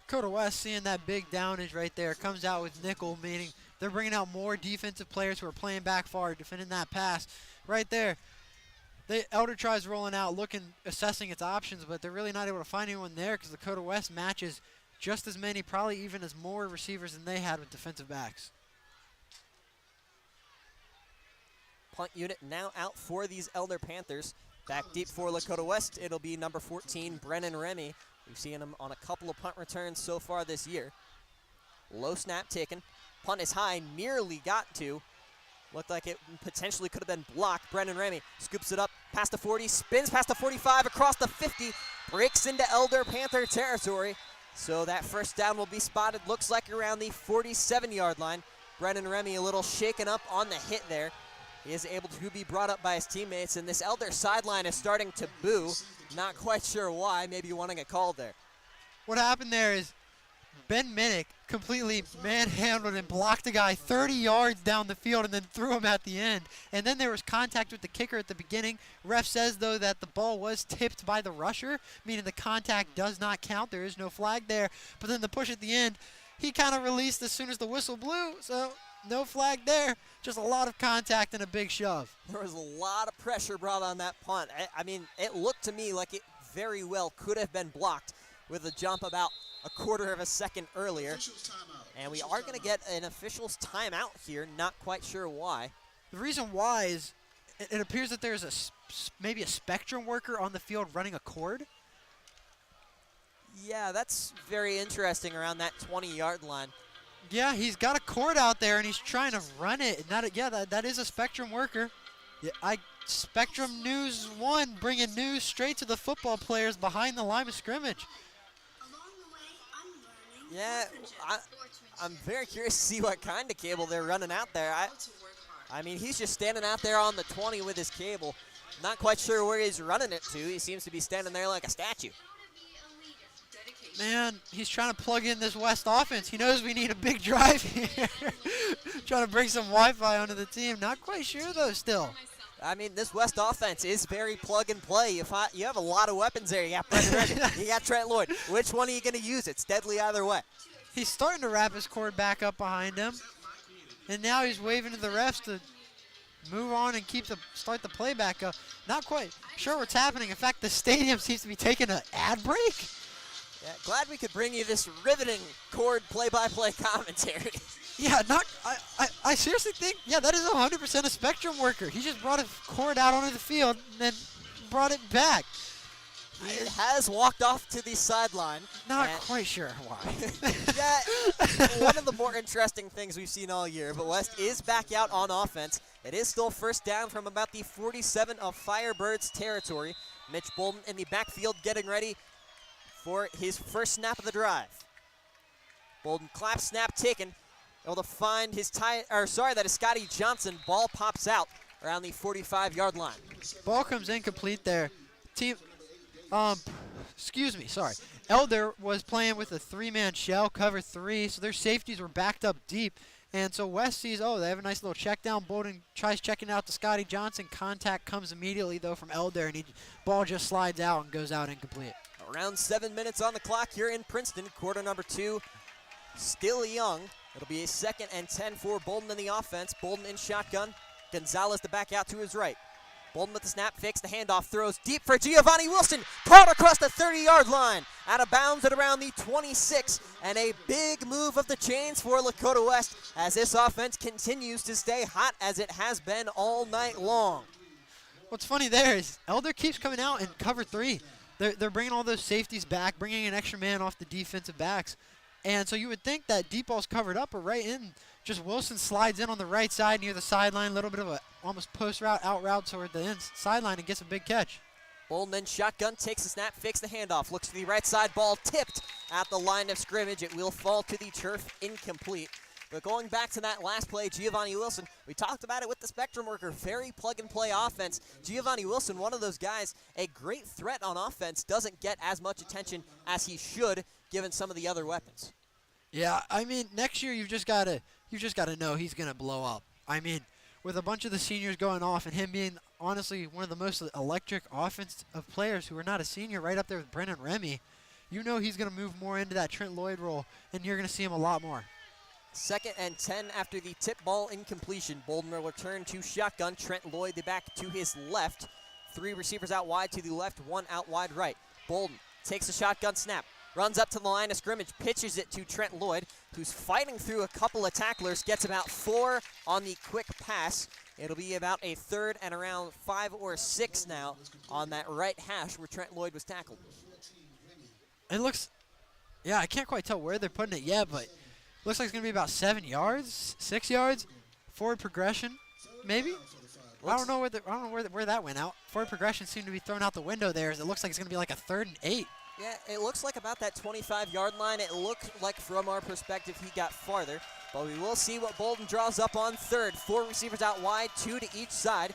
Lakota West seeing that big downage right there. Comes out with nickel, meaning they're bringing out more defensive players who are playing back far, defending that pass. Right there. Elder tries rolling out, assessing its options, but they're really not able to find anyone there because Lakota West matches just as many, probably even as more receivers than they had with defensive backs.
Punt unit now out for these Elder Panthers. Back deep for Lakota West, it'll be number 14, Brennan Remy. We've seen him on a couple of punt returns so far this year. Low snap taken. Punt is high, nearly got to. Looked like it potentially could have been blocked. Brennan Remy scoops it up past the 40, spins past the 45, across the 50, breaks into Elder Panther territory. So that first down will be spotted, looks like around the 47-yard line. Brennan Remy a little shaken up on the hit there. He is able to be brought up by his teammates, and this Elder sideline is starting to boo. Not quite sure why, maybe wanting a call there.
What happened there is Ben Minnick completely manhandled and blocked a guy 30 yards down the field and then threw him at the end. And then there was contact with the kicker at the beginning. Ref says, though, that the ball was tipped by the rusher, meaning the contact does not count. There is no flag there. But then the push at the end, he kind of released as soon as the whistle blew. So no flag there. Just a lot of contact and a big shove.
There was a lot of pressure brought on that punt. I mean, it looked to me like it very well could have been blocked with a jump about a quarter of a second earlier. And we are going to get an official's timeout here. Not quite sure why.
The reason why is it appears that there's maybe a spectrum worker on the field running a cord.
Yeah, that's very interesting around that 20-yard line.
Yeah, he's got a cord out there, and he's trying to run it. And that is a spectrum worker. Yeah, Spectrum News 1 bringing news straight to the football players behind the line of scrimmage.
Yeah, I'm very curious to see what kind of cable they're running out there. I mean, he's just standing out there on the 20 with his cable. Not quite sure where he's running it to. He seems to be standing there like a statue.
Man, he's trying to plug in this West offense. He knows we need a big drive here. Trying to bring some Wi-Fi onto the team. Not quite sure, though, still.
I mean, this West offense is very plug and play. You have a lot of weapons there. You got Brendan Redden, you got Trent Lloyd. Which one are you going to use? It's deadly either way.
He's starting to wrap his cord back up behind him. And now he's waving to the refs to move on and start the play back up. Not quite sure what's happening. In fact, the stadium seems to be taking an ad break.
Yeah, glad we could bring you this riveting cord play-by-play commentary.
Yeah, I seriously think, yeah, that is 100% a Spectrum worker. He just brought a cord out onto the field and then brought it back.
He has walked off to the sideline.
Not quite sure why.
Yeah, one of the more interesting things we've seen all year, but West is back out on offense. It is still first down from about the 47 of Firebirds territory. Mitch Bolden in the backfield getting ready for his first snap of the drive. Bolden clap, snap taken. Able to find his that is Scotty Johnson. Ball pops out around the 45-yard line.
Ball comes incomplete there. Excuse me, sorry. Elder was playing with a three-man shell, cover three, so their safeties were backed up deep. And so West sees, oh, they have a nice little check down. Bolden tries checking out to Scotty Johnson. Contact comes immediately, though, from Elder, and ball just slides out and goes out incomplete.
Around 7 minutes on the clock here in Princeton. Quarter number 2, still young. It'll be a 2nd and 10 for Bolden in the offense. Bolden in shotgun. Gonzalez to back out to his right. Bolden with the snap, fakes the handoff, throws deep for Giovanni Wilson. Caught across the 30-yard line. Out of bounds at around the 26. And a big move of the chains for Lakota West as this offense continues to stay hot as it has been all night long.
What's funny there is Elder keeps coming out in cover three. They're bringing all those safeties back, bringing an extra man off the defensive backs. And so you would think that deep ball's covered up or right in. Just Wilson slides in on the right side near the sideline, a little bit of a almost post route, out route toward the sideline and gets a big catch.
Bolden then shotgun, takes the snap, fakes the handoff, looks to the right side, ball tipped at the line of scrimmage. It will fall to the turf, incomplete. But going back to that last play, Giovanni Wilson, we talked about it with the Spectrum worker, very plug-and-play offense. Giovanni Wilson, one of those guys, a great threat on offense, doesn't get as much attention as he should, given some of the other weapons.
Yeah, I mean, next year you've just got to know he's going to blow up. I mean, with a bunch of the seniors going off and him being, honestly, one of the most electric offensive players who are not a senior right up there with Brennan Remy, you know he's going to move more into that Trent Lloyd role, and you're going to see him a lot more.
2nd and 10 after the tip ball incompletion. Bolden will return to shotgun. Trent Lloyd the back to his left. 3 receivers out wide to the left, 1 out wide right. Bolden takes a shotgun snap, runs up to the line of scrimmage, pitches it to Trent Lloyd, who's fighting through a couple of tacklers, gets about 4 on the quick pass. It'll be about a 3rd and around 5 or 6 now on that right hash where Trent Lloyd was tackled.
It looks, yeah, I can't quite tell where they're putting it yet, but looks like it's going to be about 7 yards, 6 yards. Forward progression, maybe? I don't know where that went out. Forward progression seemed to be thrown out the window there, as it looks like it's going to be like a 3rd and 8.
Yeah, it looks like about that 25-yard line. It looked like from our perspective he got farther, but we will see what Bolden draws up on 3rd. 4 receivers out wide, 2 to each side.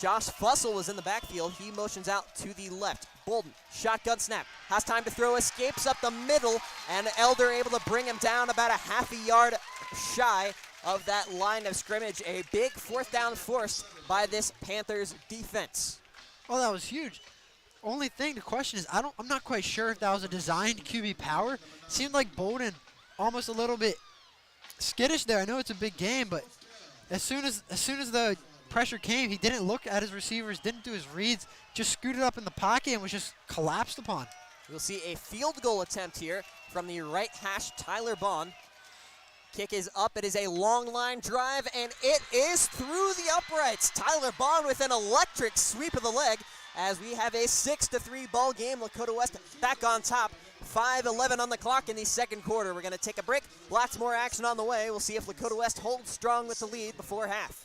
Josh Fussell was in the backfield. He motions out to the left. Bolden, shotgun snap, has time to throw, escapes up the middle, and Elder able to bring him down about a half a yard shy of that line of scrimmage. A big 4th down forced by this Panthers defense.
Oh, that was huge. Only thing to question is I'm not quite sure if that was a designed QB power. Seemed like Bolden almost a little bit skittish there. I know it's a big game, but as soon as the pressure came, he didn't look at his receivers, didn't do his reads, just scooted up in the pocket and was just collapsed upon.
We'll see a field goal attempt here from the right hash, Tyler Bond. Kick is up. It is a long line drive, and it is through the uprights. Tyler Bond with an electric sweep of the leg as we have a 6-3 ball game. Lakota West back on top. 5:11 on the clock in the 2nd quarter. We're going to take a break. Lots more action on the way. We'll see if Lakota West holds strong with the lead before half.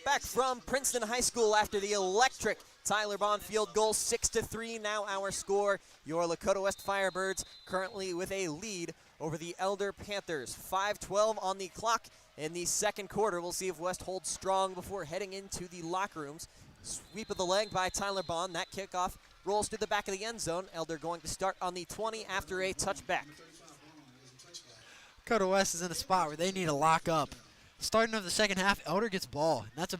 Back from Princeton High School after the electric Tyler Bond field goal, 6-3. Now our score, your Lakota West Firebirds currently with a lead over the Elder Panthers. 5:12 on the clock in the second quarter. We'll see if West holds strong before heading into the locker rooms. Sweep of the leg by Tyler Bond. That kickoff rolls to the back of the end zone. Elder going to start on the 20 after a touchback.
Lakota West is in a spot where they need to lock up. Starting of the second half, Elder gets ball. And that's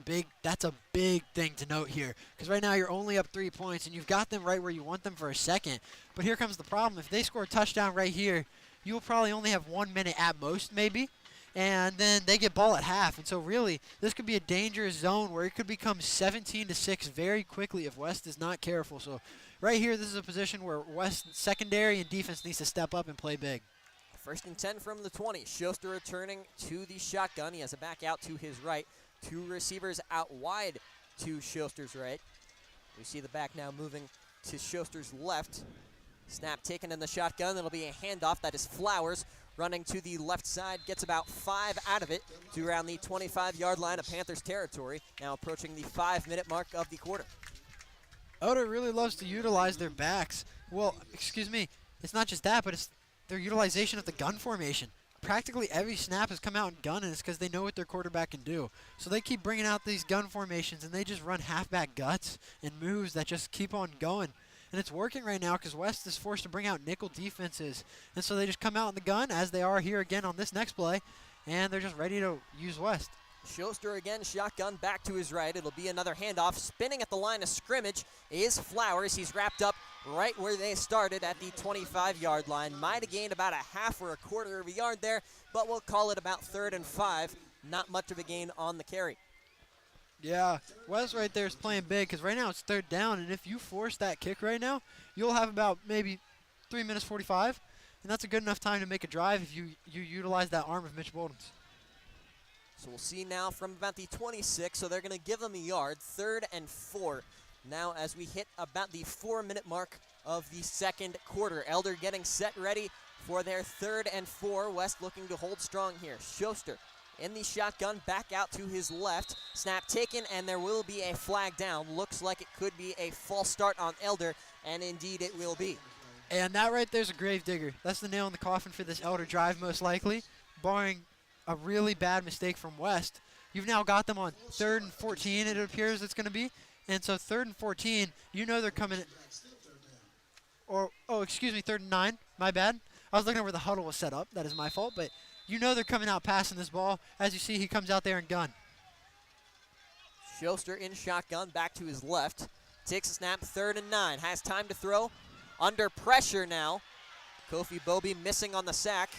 a big thing to note here, because right now you're only up 3 points, and you've got them right where you want them for a second. But here comes the problem. If they score a touchdown right here, you'll probably only have 1 minute at most, maybe, and then they get ball at half. And so really, this could be a dangerous zone where it could become 17-6 very quickly if West is not careful. So right here, this is a position where West secondary and defense needs to step up and play big.
1st and 10 from the 20. Schuster returning to the shotgun. He has a back out to his right. 2 receivers out wide to Schuster's right. We see the back now moving to Schuster's left. Snap taken in the shotgun. It'll be a handoff. That is Flowers running to the left side. Gets about 5 out of it to around the 25-yard line of Panthers territory. Now approaching the 5-minute mark of the quarter.
Elder really loves to utilize their backs. Well, excuse me, it's not just that, but it's their utilization of the gun formation. Practically every snap has come out in gun, and it's because they know what their quarterback can do. So they keep bringing out these gun formations, and they just run halfback guts and moves that just keep on going. And it's working right now because West is forced to bring out nickel defenses. And so they just come out in the gun, as they are here again on this next play, and they're just ready to use West.
Schuster again, shotgun back to his right. It'll be another handoff. Spinning at the line of scrimmage is Flowers. He's wrapped up right where they started at the 25-yard line. Might have gained about a half or a quarter of a yard there, but we'll call it about 3rd and 5. Not much of a gain on the carry.
Yeah, West right there is playing big because right now it's 3rd down, and if you force that kick right now, you'll have about maybe 3 minutes 45, and that's a good enough time to make a drive if you utilize that arm of Mitch Bolden's.
So we'll see now from about the 26, so they're going to give them a yard, 3rd and 4. Now as we hit about the 4-minute mark of the second quarter. Elder getting set ready for their 3rd and 4. West looking to hold strong here. Schuster in the shotgun, back out to his left. Snap taken, and there will be a flag down. Looks like it could be a false start on Elder, and indeed it will be.
And that right there's a grave digger. That's the nail in the coffin for this Elder drive most likely, barring a really bad mistake from West. You've now got them on 3rd and 14, it appears it's going to be. And so 3rd and 14, you know they're coming, or, oh, excuse me, 3rd and 9, my bad. I was looking at where the huddle was set up. That is my fault, but you know they're coming out passing this ball. As you see, he comes out there and gun.
Schuster in shotgun, back to his left. Takes a snap, 3rd and 9. Has time to throw. Under pressure now. Kofi Bobby missing on the sack.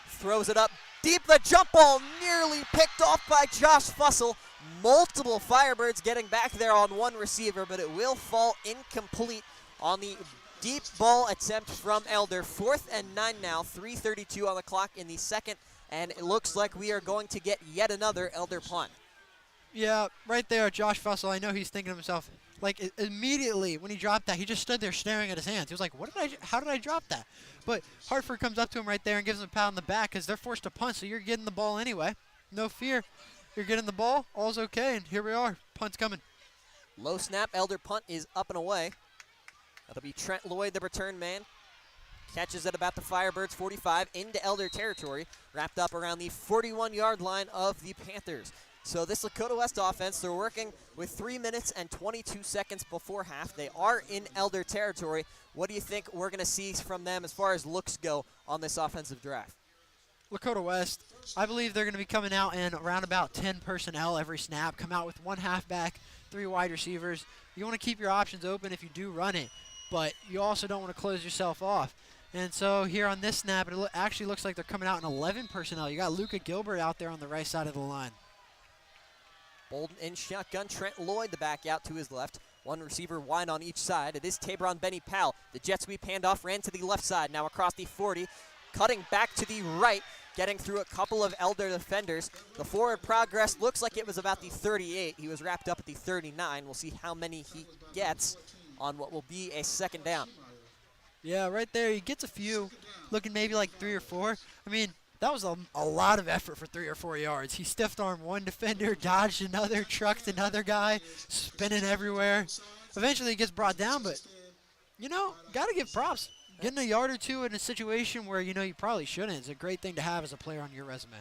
Throws it up deep. The jump ball nearly picked off by Josh Fussell. Multiple Firebirds getting back there on one receiver, but it will fall incomplete on the deep ball attempt from Elder. 4th and 9 now, 3:32 on the clock in the second, and it looks like we are going to get yet another Elder punt.
Yeah, right there, Josh Fussell. I know he's thinking to himself, like immediately when he dropped that, he just stood there staring at his hands. He was like, how did I drop that? But Hartford comes up to him right there and gives him a pat on the back because they're forced to punt, so you're getting the ball anyway. No fear. You're getting the ball, all's okay, and here we are. Punt's coming.
Low snap, Elder punt is up and away. That'll be Trent Lloyd, the return man. Catches at about the Firebirds 45 into Elder territory, wrapped up around the 41-yard line of the Panthers. So this Lakota West offense, they're working with 3 minutes and 22 seconds before half. They are in Elder territory. What do you think we're going to see from them as far as looks go on this offensive drive?
Lakota West, I believe they're going to be coming out in around about 10 personnel every snap, come out with 1 halfback, 3 wide receivers. You want to keep your options open if you do run it, but you also don't want to close yourself off. And so here on this snap, it actually looks like they're coming out in 11 personnel. You got Luca Gilbert out there on the right side of the line.
Bolden in shotgun, Trent Lloyd the back out to his left. 1 receiver wide on each side. It is Tabron Benny Powell. The jet sweep handoff ran to the left side, now across the 40. Cutting back to the right, getting through a couple of Elder defenders. The forward progress looks like it was about the 38. He was wrapped up at the 39. We'll see how many he gets on what will be a 2nd down.
Yeah, right there, he gets a few, looking maybe like 3 or 4. I mean, That was a lot of effort for 3 or 4 yards. He stiffed armed one defender, dodged another, trucked another guy, spinning everywhere. Eventually he gets brought down, but, you know, got to give props. Getting a yard or two in a situation where, you know, you probably shouldn't is a great thing to have as a player on your resume.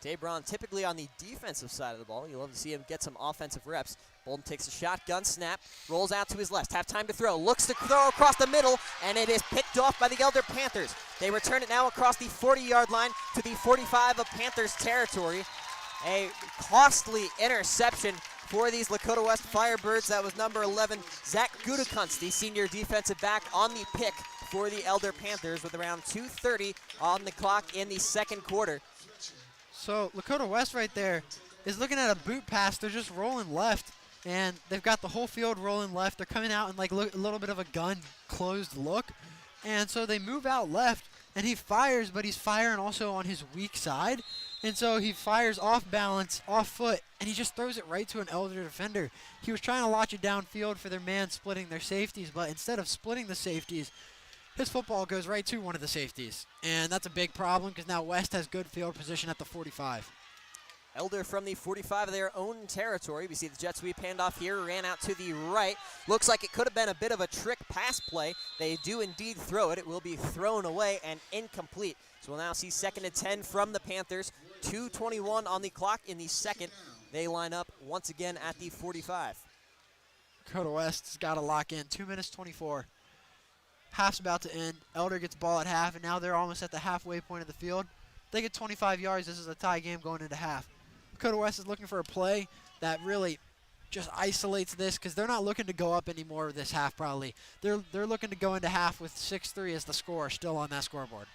Dave Braun typically on the defensive side of the ball. You love to see him get some offensive reps. Bolden takes a shotgun snap, rolls out to his left, have time to throw, looks to throw across the middle, and it is picked off by the Elder Panthers. They return it now across the 40-yard line to the 45 of Panthers territory. A costly interception for these Lakota West Firebirds. That was number 11, Zach Gutekunst, the senior defensive back, on the pick for the Elder Panthers with around 2:30 on the clock in the second quarter.
So Lakota West right there is looking at a boot pass. They're just rolling left, and they've got the whole field rolling left. They're coming out in like a little bit of a gun closed look, and so they move out left, and he fires, but he's firing also on his weak side, and so he fires off balance, off foot, and he just throws it right to an Elder defender. He was trying to launch it downfield for their man splitting their safeties, but instead of splitting the safeties, his football goes right to one of the safeties, and that's a big problem because now West has good field position at the 45.
Elder from the 45 of their own territory. We see the jet sweep handoff here, ran out to the right. Looks like it could have been a bit of a trick pass play. They do indeed throw it. It will be thrown away and incomplete. So we'll now see 2nd and 10 from the Panthers. 2:21 on the clock in the second. They line up once again at the 45.
Dakota West's got to lock in. 2 minutes 24. Half's about to end. Elder gets ball at half, and now they're almost at the halfway point of the field. They get 25 yards. This is a tie game going into half. Dakota West is looking for a play that really just isolates this because they're not looking to go up anymore this half probably. They're looking to go into half with 6-3 as the score still on that scoreboard.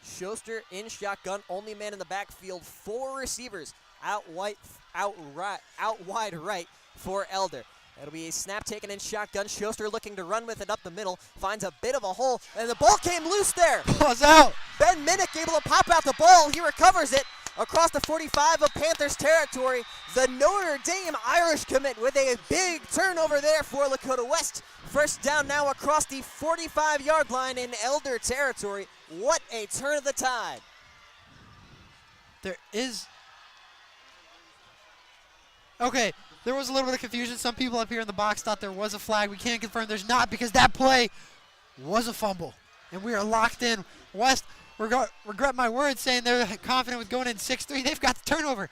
Schuster in shotgun, only man in the backfield, 4 receivers out wide right for Elder. It'll be a snap taken in shotgun. Schuster looking to run with it up the middle, finds a bit of a hole, and the ball came loose there.
Ball's out.
Ben Minnick able to pop out the ball. He recovers it across the 45 of Panthers territory. The Notre Dame Irish commit with a big turnover there for Lakota West. First down now across the 45-yard line in Elder territory. What a turn of the tide.
There is... Okay, there was a little bit of confusion. Some people up here in the box thought there was a flag. We can't confirm there's not because that play was a fumble. And we are locked in. West, regret my words saying they're confident with going in 6-3. They've got the turnover.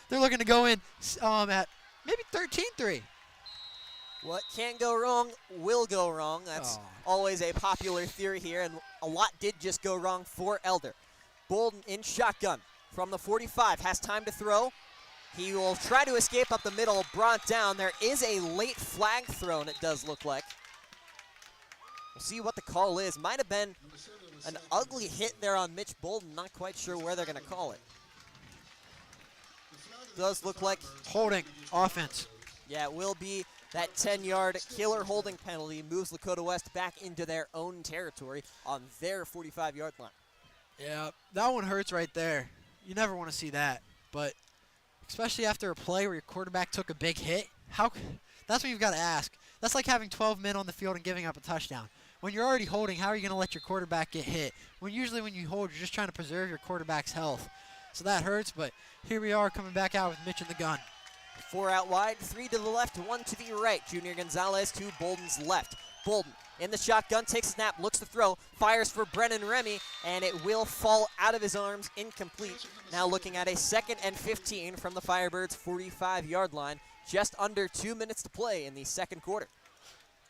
They're looking to go in at maybe 13-3.
What can go wrong will go wrong. That's always a popular theory here, and a lot did just go wrong for Elder. Bolden in shotgun from the 45, has time to throw. He will try to escape up the middle, brought down. There is a late flag thrown, it does look like. We'll see what the call is. Might have been an ugly hit there on Mitch Bolden. Not quite sure where they're going to call it. Does look like
holding offense.
Yeah, it will be that 10-yard killer holding penalty. Moves Lakota West back into their own territory on their 45-yard line.
Yeah, that one hurts right there. You never want to see that, but especially after a play where your quarterback took a big hit, that's what you've got to ask. That's like having 12 men on the field and giving up a touchdown. When you're already holding, how are you going to let your quarterback get hit? Usually when you hold, you're just trying to preserve your quarterback's health. So that hurts, but here we are coming back out with Mitch in the gun.
4 out wide, 3 to the left, 1 to the right. Junior Gonzalez to Bolden's left. Bolden in the shotgun, takes a snap, looks to throw, fires for Brennan Remy, and it will fall out of his arms, incomplete. Now looking at a 2nd and 15 from the Firebirds' 45-yard line. Just under 2 minutes to play in the second quarter.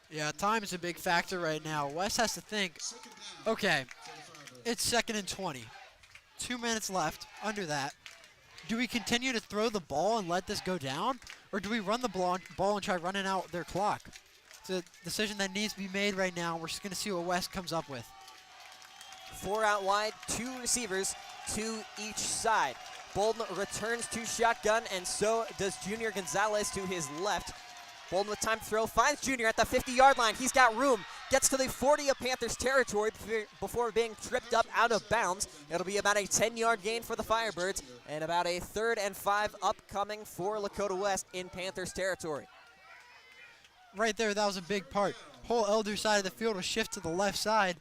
Yeah, time is a big factor right now. West has to think, okay, it's 2nd and 20. 2 minutes left, under that. Do we continue to throw the ball and let this go down? Or do we run the ball and try running out their clock? It's a decision that needs to be made right now. We're just going to see what West comes up with.
4 out wide, 2 receivers to each side. Bolden returns to shotgun, and so does Junior Gonzalez to his left. Bolden with time to throw, finds Junior at the 50-yard line. He's got room, gets to the 40 of Panthers territory before being tripped up out of bounds. It'll be about a 10-yard gain for the Firebirds, and about a 3rd and 5 upcoming for Lakota West in Panthers territory.
Right there, that was a big part. Whole Elder side of the field was shift to the left side.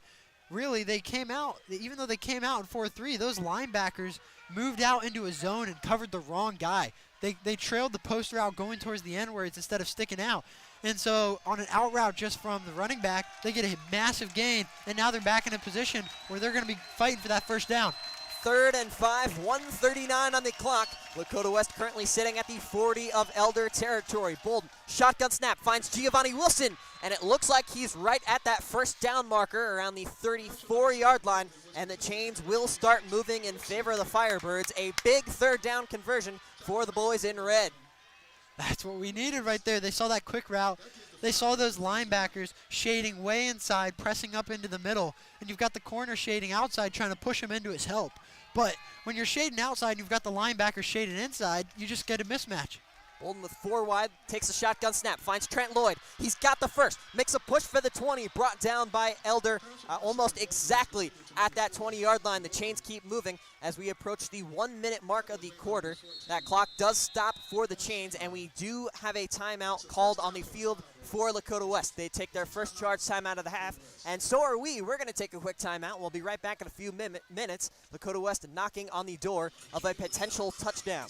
really they came out, even though they came out in 4-3, those linebackers moved out into a zone and covered the wrong guy. They trailed the post route going towards the end words instead of sticking out. And so on an out route just from the running back, they get a massive gain, and now they're back in a position where they're going to be fighting for that first down.
3rd and 5, 1:39 on the clock. Lakota West currently sitting at the 40 of Elder territory. Bolden, shotgun snap, finds Giovanni Wilson, and it looks like he's right at that first down marker around the 34-yard line, and the chains will start moving in favor of the Firebirds. A big 3rd down conversion for the boys in red.
That's what we needed right there. They saw that quick route. They saw those linebackers shading way inside, pressing up into the middle, and you've got the corner shading outside trying to push him into his help. But when you're shading outside and you've got the linebacker shaded inside, you just get a mismatch.
Bolden with 4 wide, takes a shotgun snap, finds Trent Lloyd. He's got the first, makes a push for the 20, brought down by Elder almost exactly at that 20-yard line. The chains keep moving as we approach the 1-minute mark of the quarter. That clock does stop for the chains, and we do have a timeout called on the field for Lakota West. They take their first charge timeout of the half, and so are we. We're going to take a quick timeout. We'll be right back in a few minutes. Lakota West knocking on the door of a potential touchdown.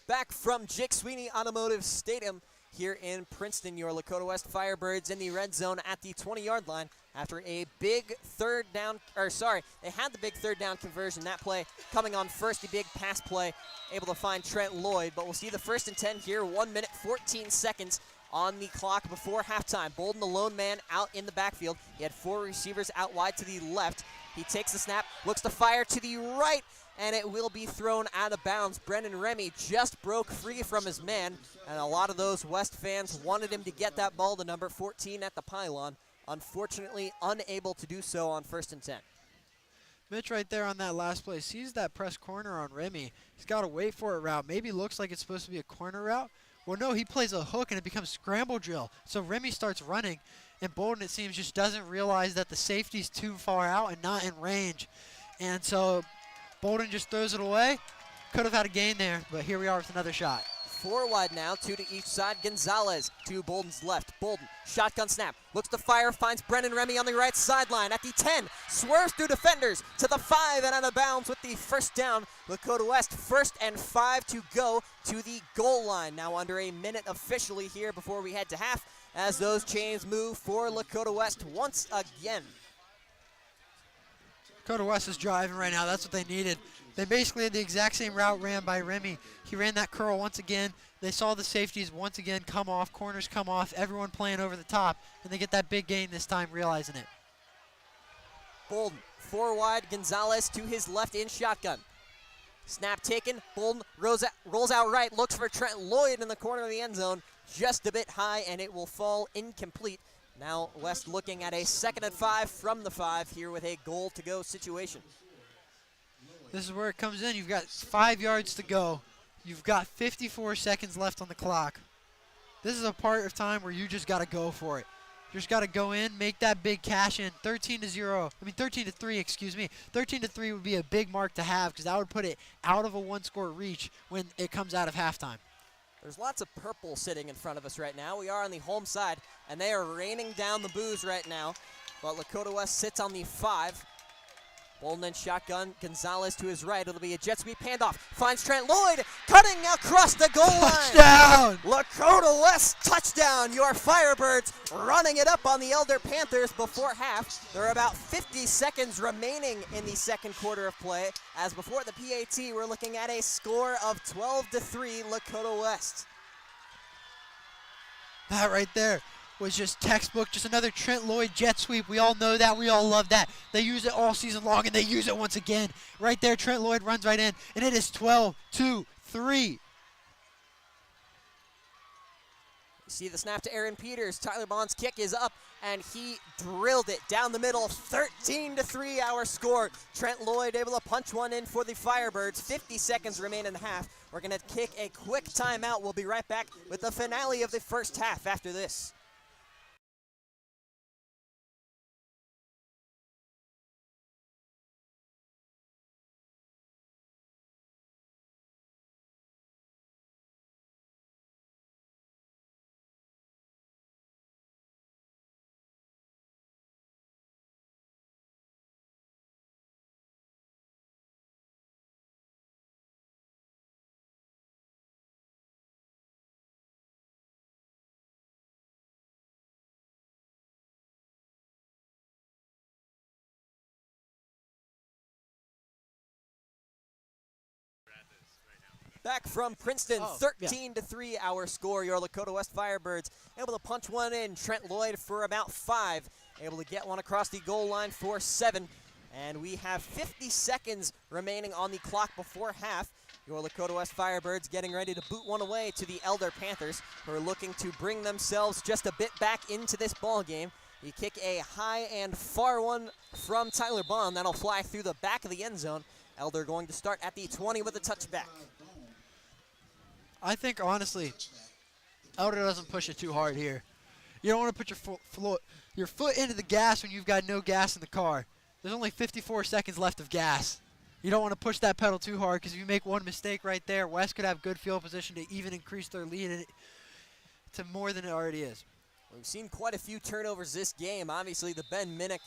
Back from Jake Sweeney Automotive Stadium here in Princeton, your Lakota West Firebirds in the red zone at the 20-yard line after a big they had the big 3rd down conversion. That play coming on first, the big pass play, able to find Trent Lloyd. But we'll see the 1st and 10 here, 1 minute, 14 seconds on the clock before halftime. Bolden, the lone man, out in the backfield. He had 4 receivers out wide to the left. He takes the snap, looks to fire to the right, and it will be thrown out of bounds. Brendan Remy just broke free from his man, and a lot of those West fans wanted him to get that ball to number 14 at the pylon. Unfortunately, unable to do so on 1st and 10.
Mitch right there on that last play sees that press corner on Remy. He's got to wait for a route. Maybe looks like it's supposed to be a corner route. Well, no, he plays a hook, and it becomes scramble drill. So Remy starts running, and Bolden, it seems, just doesn't realize that the safety's too far out and not in range. And so Bolden just throws it away. Could have had a gain there, but here we are with another shot.
4 wide now, 2 to each side. Gonzalez to Bolden's left. Bolden, shotgun snap, looks to fire, finds Brendan Remy on the right sideline at the 10, swerves through defenders to the 5 and out of bounds with the first down. Lakota West 1st and 5 to go to the goal line. Now under a minute officially here before we head to half as those chains move for Lakota West once again.
Lakota West is driving right now. That's what they needed. They basically had the exact same route ran by Remy. He ran that curl once again. They saw the safeties once again come off, corners come off, everyone playing over the top, and they get that big gain this time, realizing it.
Bolden, 4 wide, Gonzalez to his left in shotgun. Snap taken, Bolden rolls out right, looks for Trent Lloyd in the corner of the end zone, just a bit high, and it will fall incomplete. Now West looking at a 2nd and 5 from the 5 here with a goal to go situation.
This is where it comes in. You've got 5 yards to go. You've got 54 seconds left on the clock. This is a part of time where you just got to go for it. You just got to go in, make that big cash in. 13 to 3, excuse me. 13 to 3 would be a big mark to have because that would put it out of a 1-score reach when it comes out of halftime.
There's lots of purple sitting in front of us right now. We are on the home side, and they are raining down the boos right now. But Lakota West sits on the 5. Bolden and shotgun, Gonzalez to his right. It'll be a jet sweep handoff. Finds Trent Lloyd, cutting across the goal line.
Touchdown!
Lakota West touchdown. Your Firebirds running it up on the Elder Panthers before half. There are about 50 seconds remaining in the 2nd quarter of play. As before the PAT, we're looking at a score of 12 to 3 Lakota West.
That right there was just textbook, just another Trent Lloyd jet sweep. We all know that. We all love that. They use it all season long, and they use it once again. Right there, Trent Lloyd runs right in, and it is 12-2-3.
See the snap to Aaron Peters. Tyler Bond's kick is up, and he drilled it down the middle. 13-3 our score. Trent Lloyd able to punch one in for the Firebirds. 50 seconds remain in the half. We're going to kick a quick timeout. We'll be right back with the finale of the first half after this. Back from Princeton, 13-3 our score. Your Lakota West Firebirds able to punch one in. Trent Lloyd for about 5, able to get one across the goal line for 7. And we have 50 seconds remaining on the clock before half. Your Lakota West Firebirds getting ready to boot one away to the Elder Panthers, who are looking to bring themselves just a bit back into this ball game. You kick a high and far one from Tyler Bond. That'll fly through the back of the end zone. Elder going to start at the 20 with a touchback.
I think, honestly, Elder doesn't push it too hard here. You don't want to put your foot into the gas when you've got no gas in the car. There's only 54 seconds left of gas. You don't want to push that pedal too hard, because if you make one mistake right there, West could have good field position to even increase their lead to more than it already is.
We've seen quite a few turnovers this game. Obviously, the Ben Minnick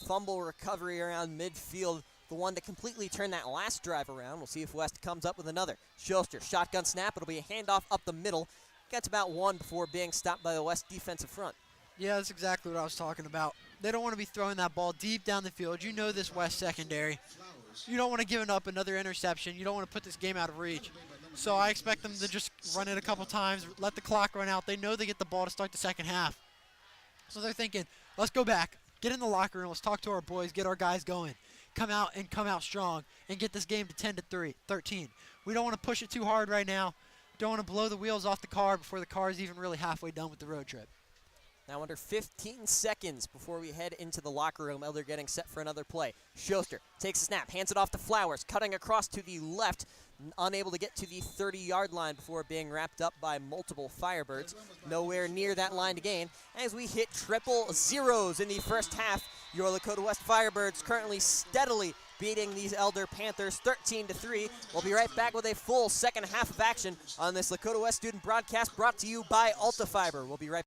fumble recovery around midfield, the one to completely turn that last drive around. We'll see if West comes up with another. Schuster, shotgun snap. It'll be a handoff up the middle. Gets about 1 before being stopped by the West defensive front.
Yeah, that's exactly what I was talking about. They don't want to be throwing that ball deep down the field. You know this West secondary. You don't want to give up another interception. You don't want to put this game out of reach. So I expect them to just run it a couple times, let the clock run out. They know they get the ball to start the second half. So they're thinking, let's go back, get in the locker room, let's talk to our boys, get our guys going. Come out strong and get this game to 10-13. We don't want to push it too hard right now. Don't want to blow the wheels off the car before the car is even really halfway done with the road trip.
Now under 15 seconds before we head into the locker room, Elder getting set for another play. Schuster takes a snap, hands it off to Flowers, cutting across to the left, unable to get to the 30-yard line before being wrapped up by multiple Firebirds. Nowhere near that line to gain. As we hit triple zeros in the first half, your Lakota West Firebirds currently steadily beating these Elder Panthers 13-3. We'll be right back with a full second half of action on this Lakota West student broadcast brought to you by Alta Fiber. We'll be right back.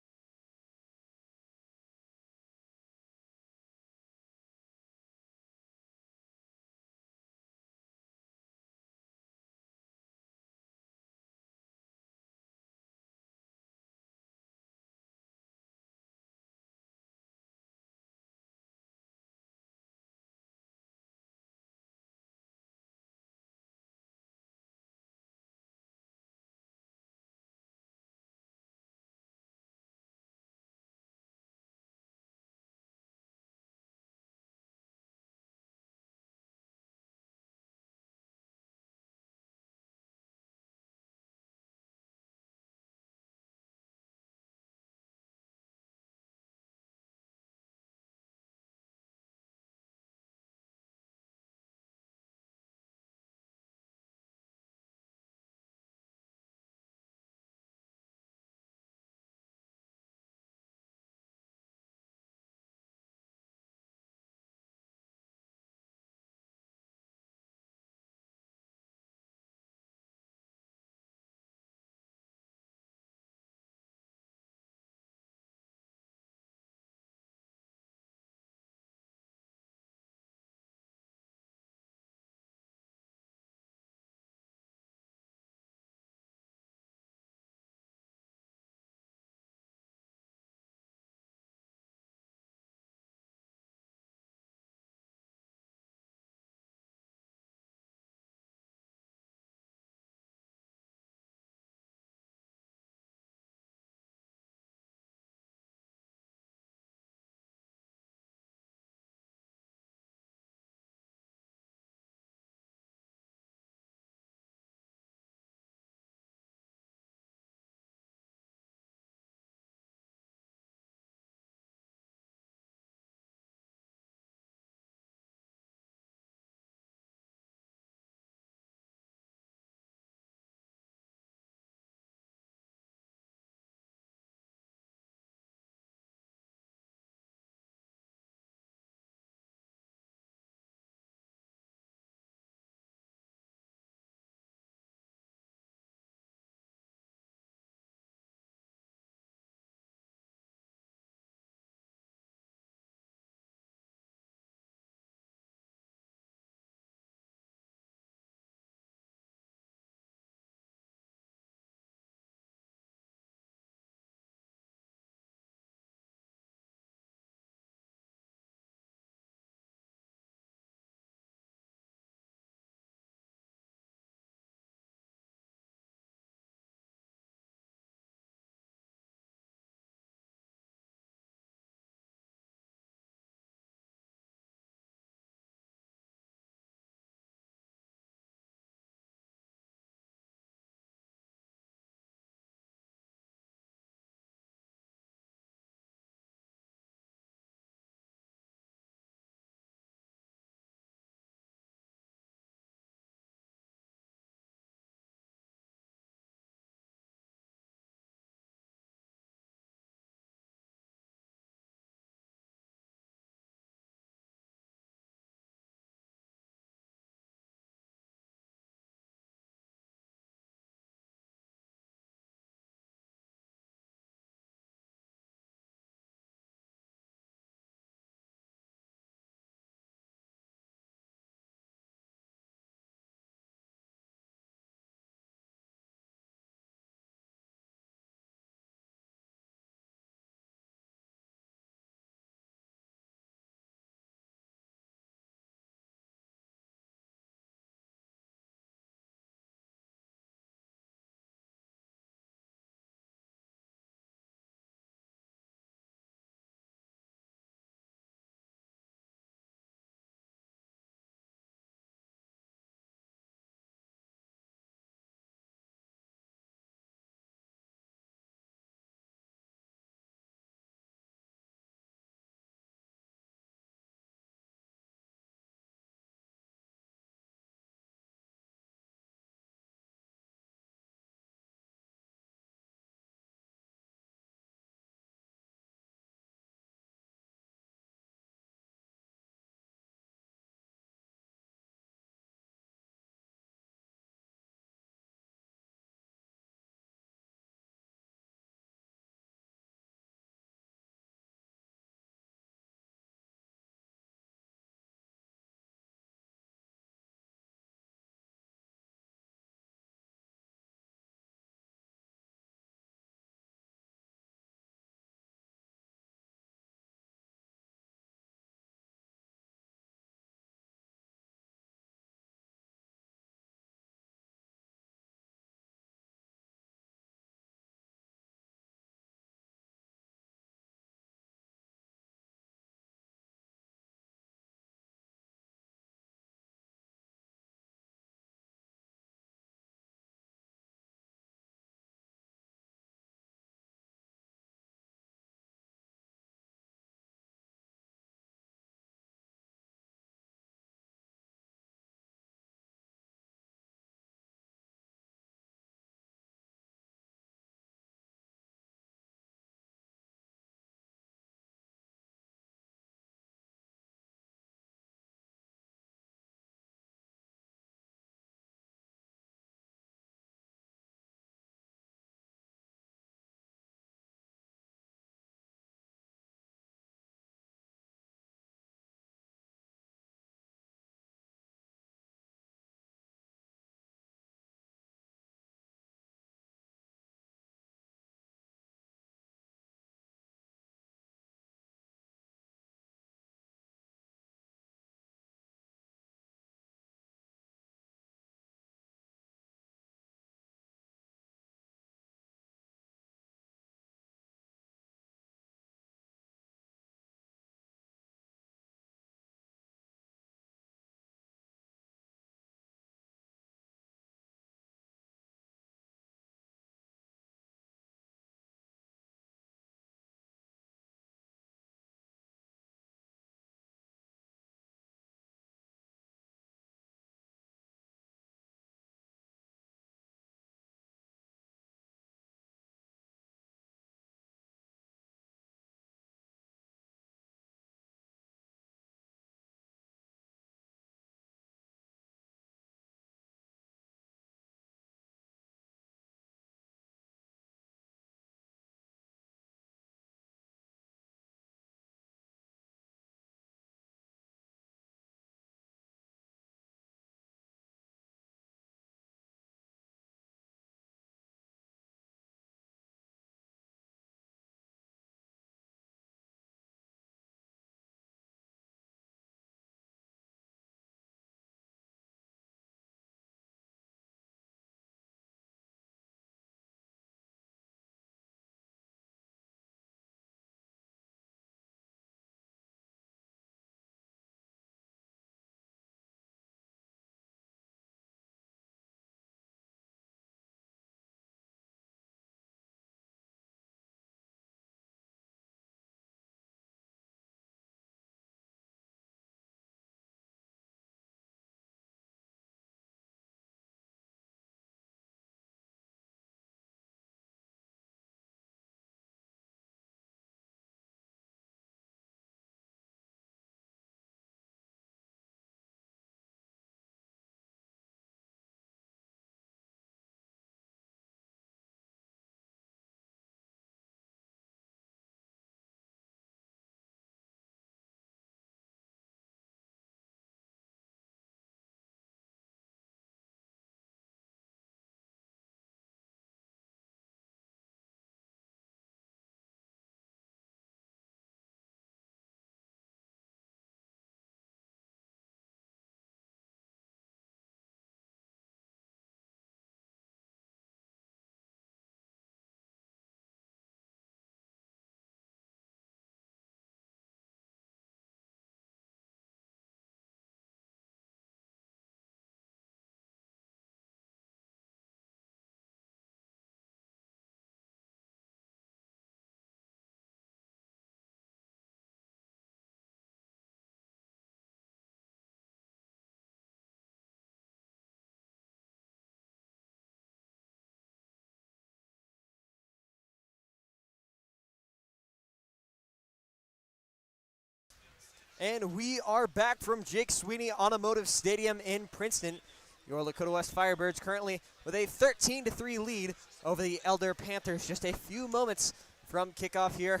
And we are back from Jake Sweeney Automotive Stadium in Princeton. Your Lakota West Firebirds currently with a 13-3 lead over the Elder Panthers. Just a few moments from kickoff here.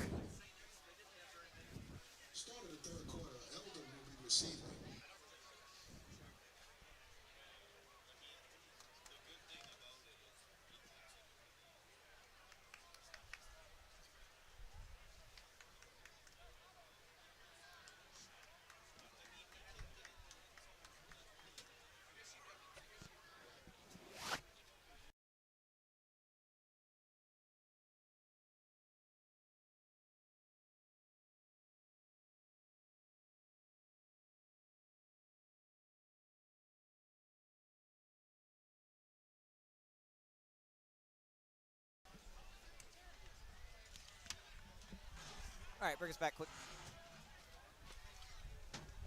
Start of the third quarter, Elder will be receiving.
All right, bring us back quick.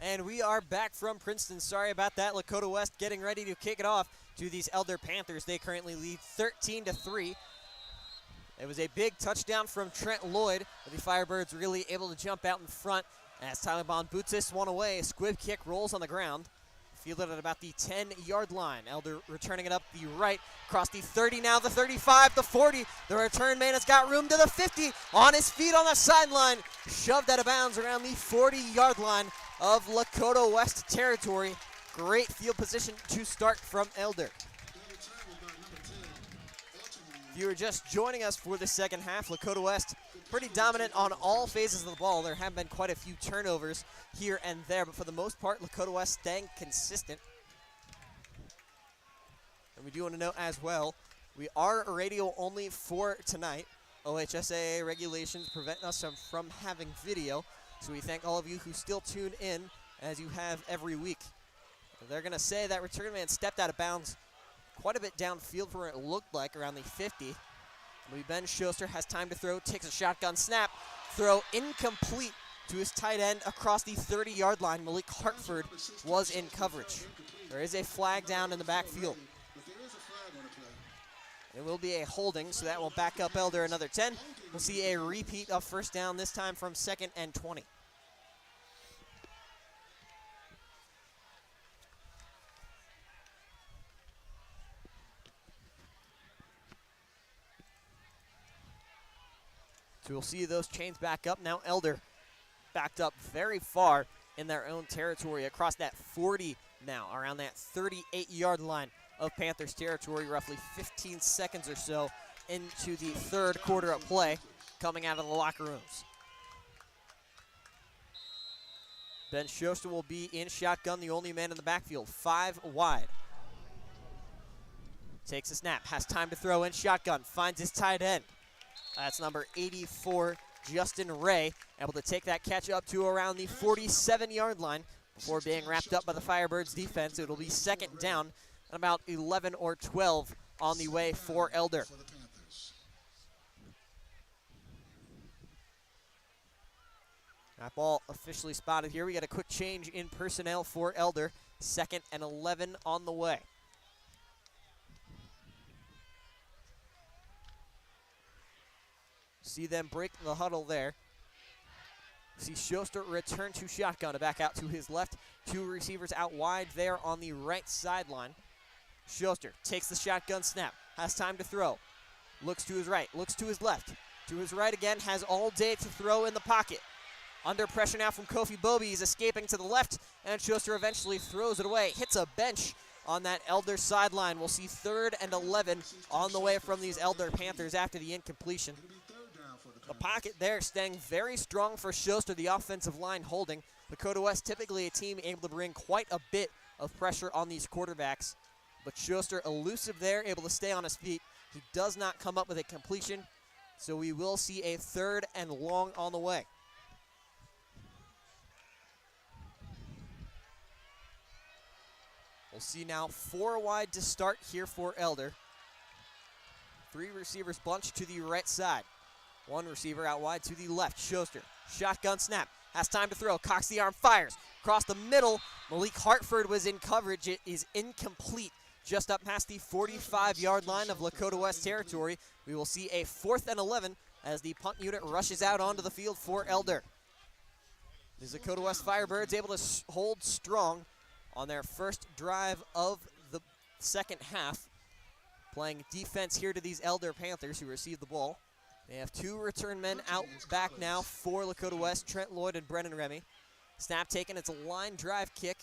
And we are back from Princeton. Sorry about that. Lakota West getting ready to kick it off to these Elder Panthers. They currently lead 13-3. It was a big touchdown from Trent Lloyd, but the Firebirds really able to jump out in front as Taliban boots this one away. A squib kick rolls on the ground. Fielded at about the 10-yard line. Elder returning it up the right, across the 30 now, the 35, the 40. The return man has got room to the 50. On his feet on the sideline, shoved out of bounds around the 40-yard line of Lakota West territory. Great field position to start from Elder. If you were just joining us for the second half, Lakota West pretty dominant on all phases of the ball. There have been quite a few turnovers here and there, but for the most part, Lakota West staying consistent. And we do want to note as well, we are radio only for tonight. OHSAA regulations prevent us from having video, so we thank all of you who still tune in as you have every week. They're going to say that return man stepped out of bounds quite a bit downfield for what it looked like, around the 50. Ben Schuster has time to throw, takes a shotgun snap, throw incomplete to his tight end across the 30-yard line. Malik Hartford was in coverage. There is a flag down in the backfield. It will be a holding, so that will back up Elder another 10. We'll see a repeat of first down, this time from 2nd and 20. So we'll see those chains back up. Now Elder backed up very far in their own territory across that 40 now, around that 38-yard line of Panthers territory, roughly 15 seconds or so into the third quarter of play coming out of the locker rooms. Ben Schuster will be in shotgun, the only man in the backfield, 5 wide. Takes a snap, has time to throw in shotgun, finds his tight end. That's number 84, Justin Ray, able to take that catch up to around the 47-yard line before being wrapped up by the Firebirds defense. It'll be second down and about 11 or 12 on the way for Elder. That ball officially spotted here. We got a quick change in personnel for Elder. 2nd and 11 on the way. See them break the huddle there. See Schuster return to shotgun to back out to his left. 2 receivers out wide there on the right sideline. Schuster takes the shotgun snap, has time to throw. Looks to his right, looks to his left. To his right again, has all day to throw in the pocket. Under pressure now from Kofi Bobie, he's escaping to the left, and Schuster eventually throws it away. Hits a bench on that Elder sideline. We'll see 3rd and 11 on the way from these Elder Panthers after the incompletion. The pocket there staying very strong for Schuster, the offensive line holding. Lakota West typically a team able to bring quite a bit of pressure on these quarterbacks. But Schuster elusive there, able to stay on his feet. He does not come up with a completion, so we will see a 3rd and long on the way. We'll see now 4 wide to start here for Elder. 3 receivers bunched to the right side. 1 receiver out wide to the left. Schuster, shotgun snap, has time to throw, cocks the arm, fires. Across the middle, Malik Hartford was in coverage. It is incomplete. Just up past the 45-yard line of Lakota West territory. We will see a 4th and 11 as the punt unit rushes out onto the field for Elder. The Lakota West Firebirds able to hold strong on their first drive of the second half, playing defense here to these Elder Panthers who received the ball. They have two return men out back now for Lakota West, Trent Lloyd and Brennan Remy. Snap taken, it's a line drive kick.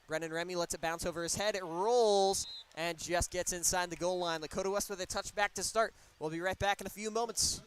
Brennan Remy lets it bounce over his head, it rolls, and just gets inside the goal line. Lakota West with a touchback to start. We'll be right back in a few moments.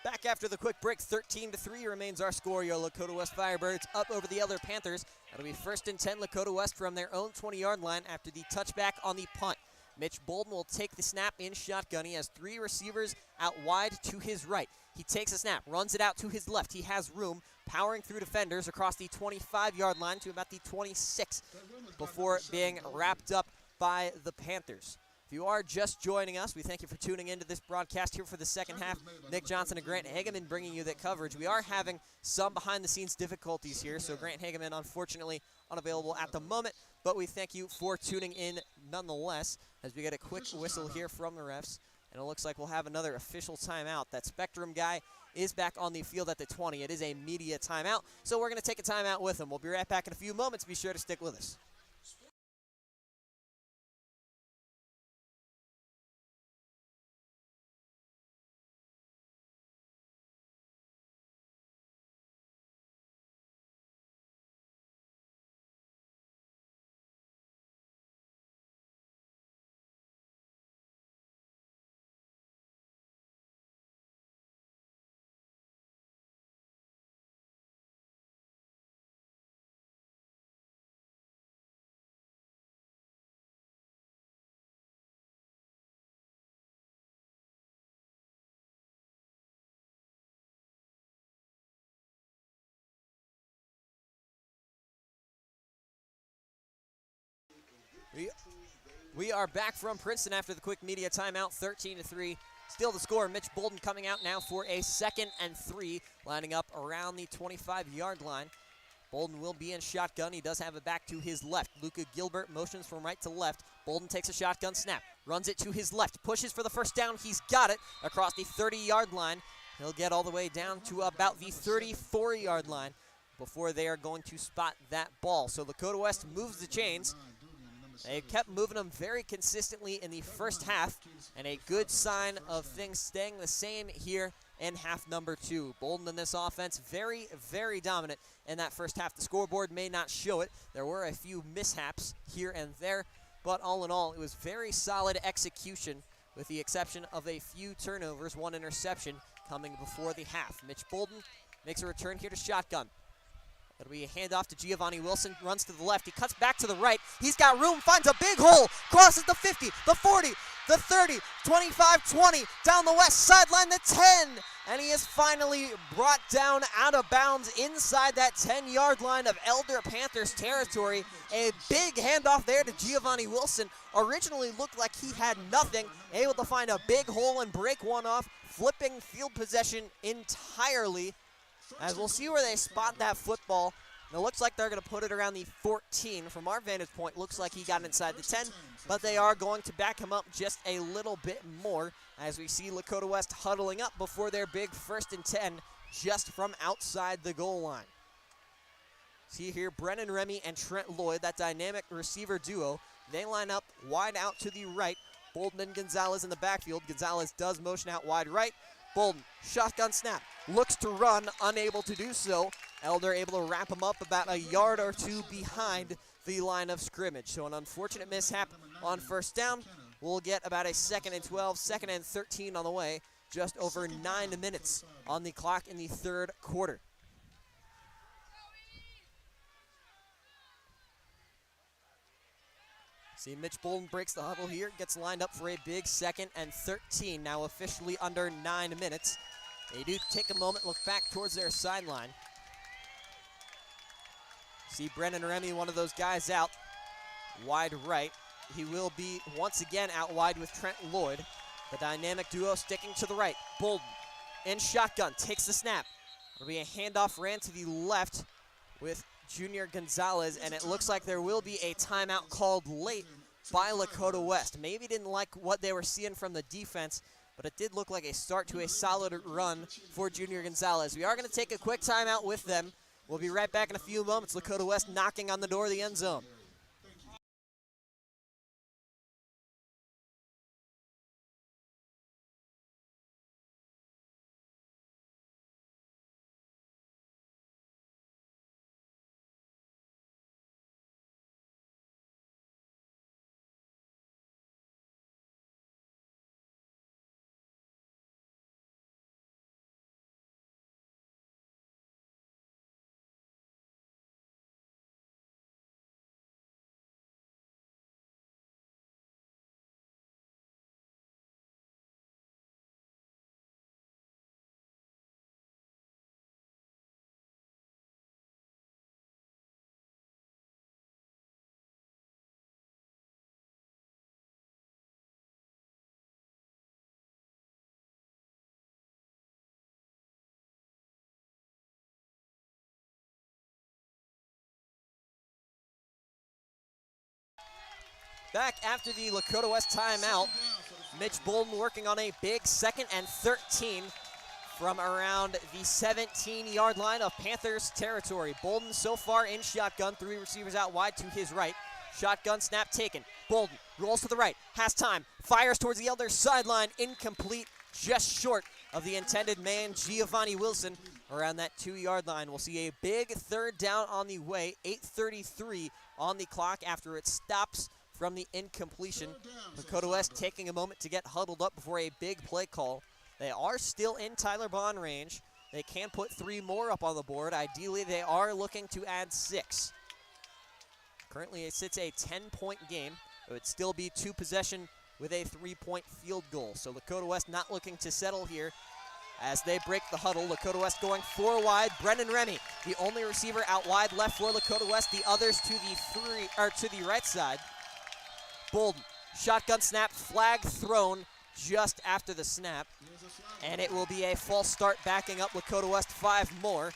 Back after the quick break, 13-3 remains our score. Your Lakota West Firebirds up over the Elder Panthers. That'll be 1st and 10 Lakota West from their own 20-yard line after the touchback on the punt. Mitch Bolden will take the snap in shotgun. He has three receivers out wide to his right. He takes a snap, runs it out to his left. He has room, powering through defenders across the 25-yard line to about the 26 before being wrapped up by the Panthers. If you are just joining us, we thank you for tuning into this broadcast here for the second half. Nick Johnson and Grant Hageman bringing you that coverage. We are having some behind-the-scenes difficulties here, so Grant Hageman unfortunately unavailable at the moment, but we thank you for tuning in nonetheless as we get a quick whistle here from the refs, and it looks like we'll have another official timeout. That Spectrum guy is back on the field at the 20. It is a media timeout, so we're going to take a timeout with him. We'll be right back in a few moments. Be sure to stick with us. We are back from Princeton after the quick media timeout, 13-3. Still the score, Mitch Bolden coming out now for a 2nd and 3, lining up around the 25-yard line. Bolden will be in shotgun. He does have it back to his left. Luca Gilbert motions from right to left. Bolden takes a shotgun snap, runs it to his left, pushes for the first down. He's got it across the 30-yard line. He'll get all the way down to about the 34-yard line before they are going to spot that ball. So Lakota West moves the chains. They kept moving them very consistently in the first half, and a good sign of things staying the same here in half number 2. Bolden in this offense, very, very dominant in that first half. The scoreboard may not show it. There were a few mishaps here and there, but all in all, it was very solid execution with the exception of a few turnovers, one interception coming before the half. Mitch Bolden makes a return here to shotgun. It'll be a handoff to Giovanni Wilson, runs to the left, he cuts back to the right, he's got room, finds a big hole, crosses the 50, the 40, the 30, 25, 20, down the west sideline, the 10, and he is finally brought down out of bounds inside that 10-yard line of Elder Panthers territory. A big handoff there to Giovanni Wilson. Originally looked like he had nothing, able to find a big hole and break one off, flipping field possession entirely. As we'll see where they spot that football. And it looks like they're going to put it around the 14. From our vantage point, looks like he got inside the 10, but they are going to back him up just a little bit more as we see Lakota West huddling up before their big 1st and 10 just from outside the goal line. See here, Brennan Remy and Trent Lloyd, that dynamic receiver duo. They line up wide out to the right. Bolden and Gonzalez in the backfield. Gonzalez does motion out wide right. Bolden, shotgun snap, looks to run, unable to do so. Elder able to wrap him up about a yard or two behind the line of scrimmage. So an unfortunate mishap on first down. We'll get about a 2nd and 12, 2nd and 13 on the way. Just over 9 minutes on the clock in the 3rd quarter. See, Mitch Bolden breaks the huddle here, gets lined up for a big 2nd and 13, now officially under 9 minutes. They do take a moment, look back towards their sideline. See Brennan Remy, one of those guys out wide right. He will be once again out wide with Trent Lloyd. The dynamic duo sticking to the right. Bolden in shotgun, takes the snap. It'll be a handoff, ran to the left with Junior Gonzalez, and it looks like there will be a timeout called late by Lakota West. Maybe didn't like what they were seeing from the defense, but it did look like a start to a solid run for Junior Gonzalez. We are going to take a quick timeout with them. We'll be right back in a few moments. Lakota West knocking on the door of the end zone. Back after the Lakota West timeout, Mitch Bolden working on a big 2nd and 13 from around the 17-yard line of Panthers territory. Bolden so far in shotgun, 3 receivers out wide to his right. Shotgun snap taken. Bolden rolls to the right, has time, fires towards the other sideline, incomplete, just short of the intended man, Giovanni Wilson, around that 2-yard line. We'll see a big 3rd down on the way, 8:33 on the clock after it stops from the incompletion. Lakota West taking a moment to get huddled up before a big play call. They are still in Tyler Bond range. They can put 3 more up on the board. Ideally, they are looking to add 6. Currently, it sits a 10-point game. It would still be 2 possession with a 3-point field goal. So Lakota West not looking to settle here as they break the huddle. Lakota West going 4 wide. Brennan Remy, the only receiver out wide left for Lakota West. The others to the right side. Bolden, shotgun snap, flag thrown just after the snap. And it will be a false start backing up Lakota West 5 more.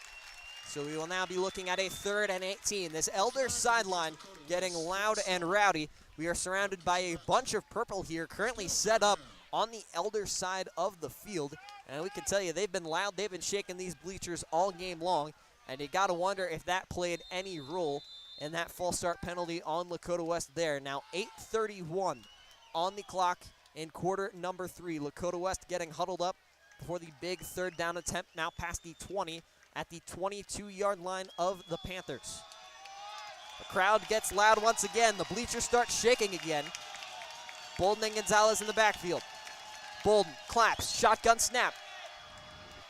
So we will now be looking at a 3rd and 18. This Elder sideline getting loud and rowdy. We are surrounded by a bunch of purple here, currently set up on the Elder side of the field. And we can tell you, they've been loud, they've been shaking these bleachers all game long. And you gotta wonder if that played any role in that false start penalty on Lakota West there. Now 8:31 on the clock in quarter number 3. Lakota West getting huddled up before the big 3rd down attempt, now past the 20 at the 22-yard line of the Panthers. The crowd gets loud once again. The bleachers start shaking again. Bolden and Gonzalez in the backfield. Bolden claps, shotgun snap.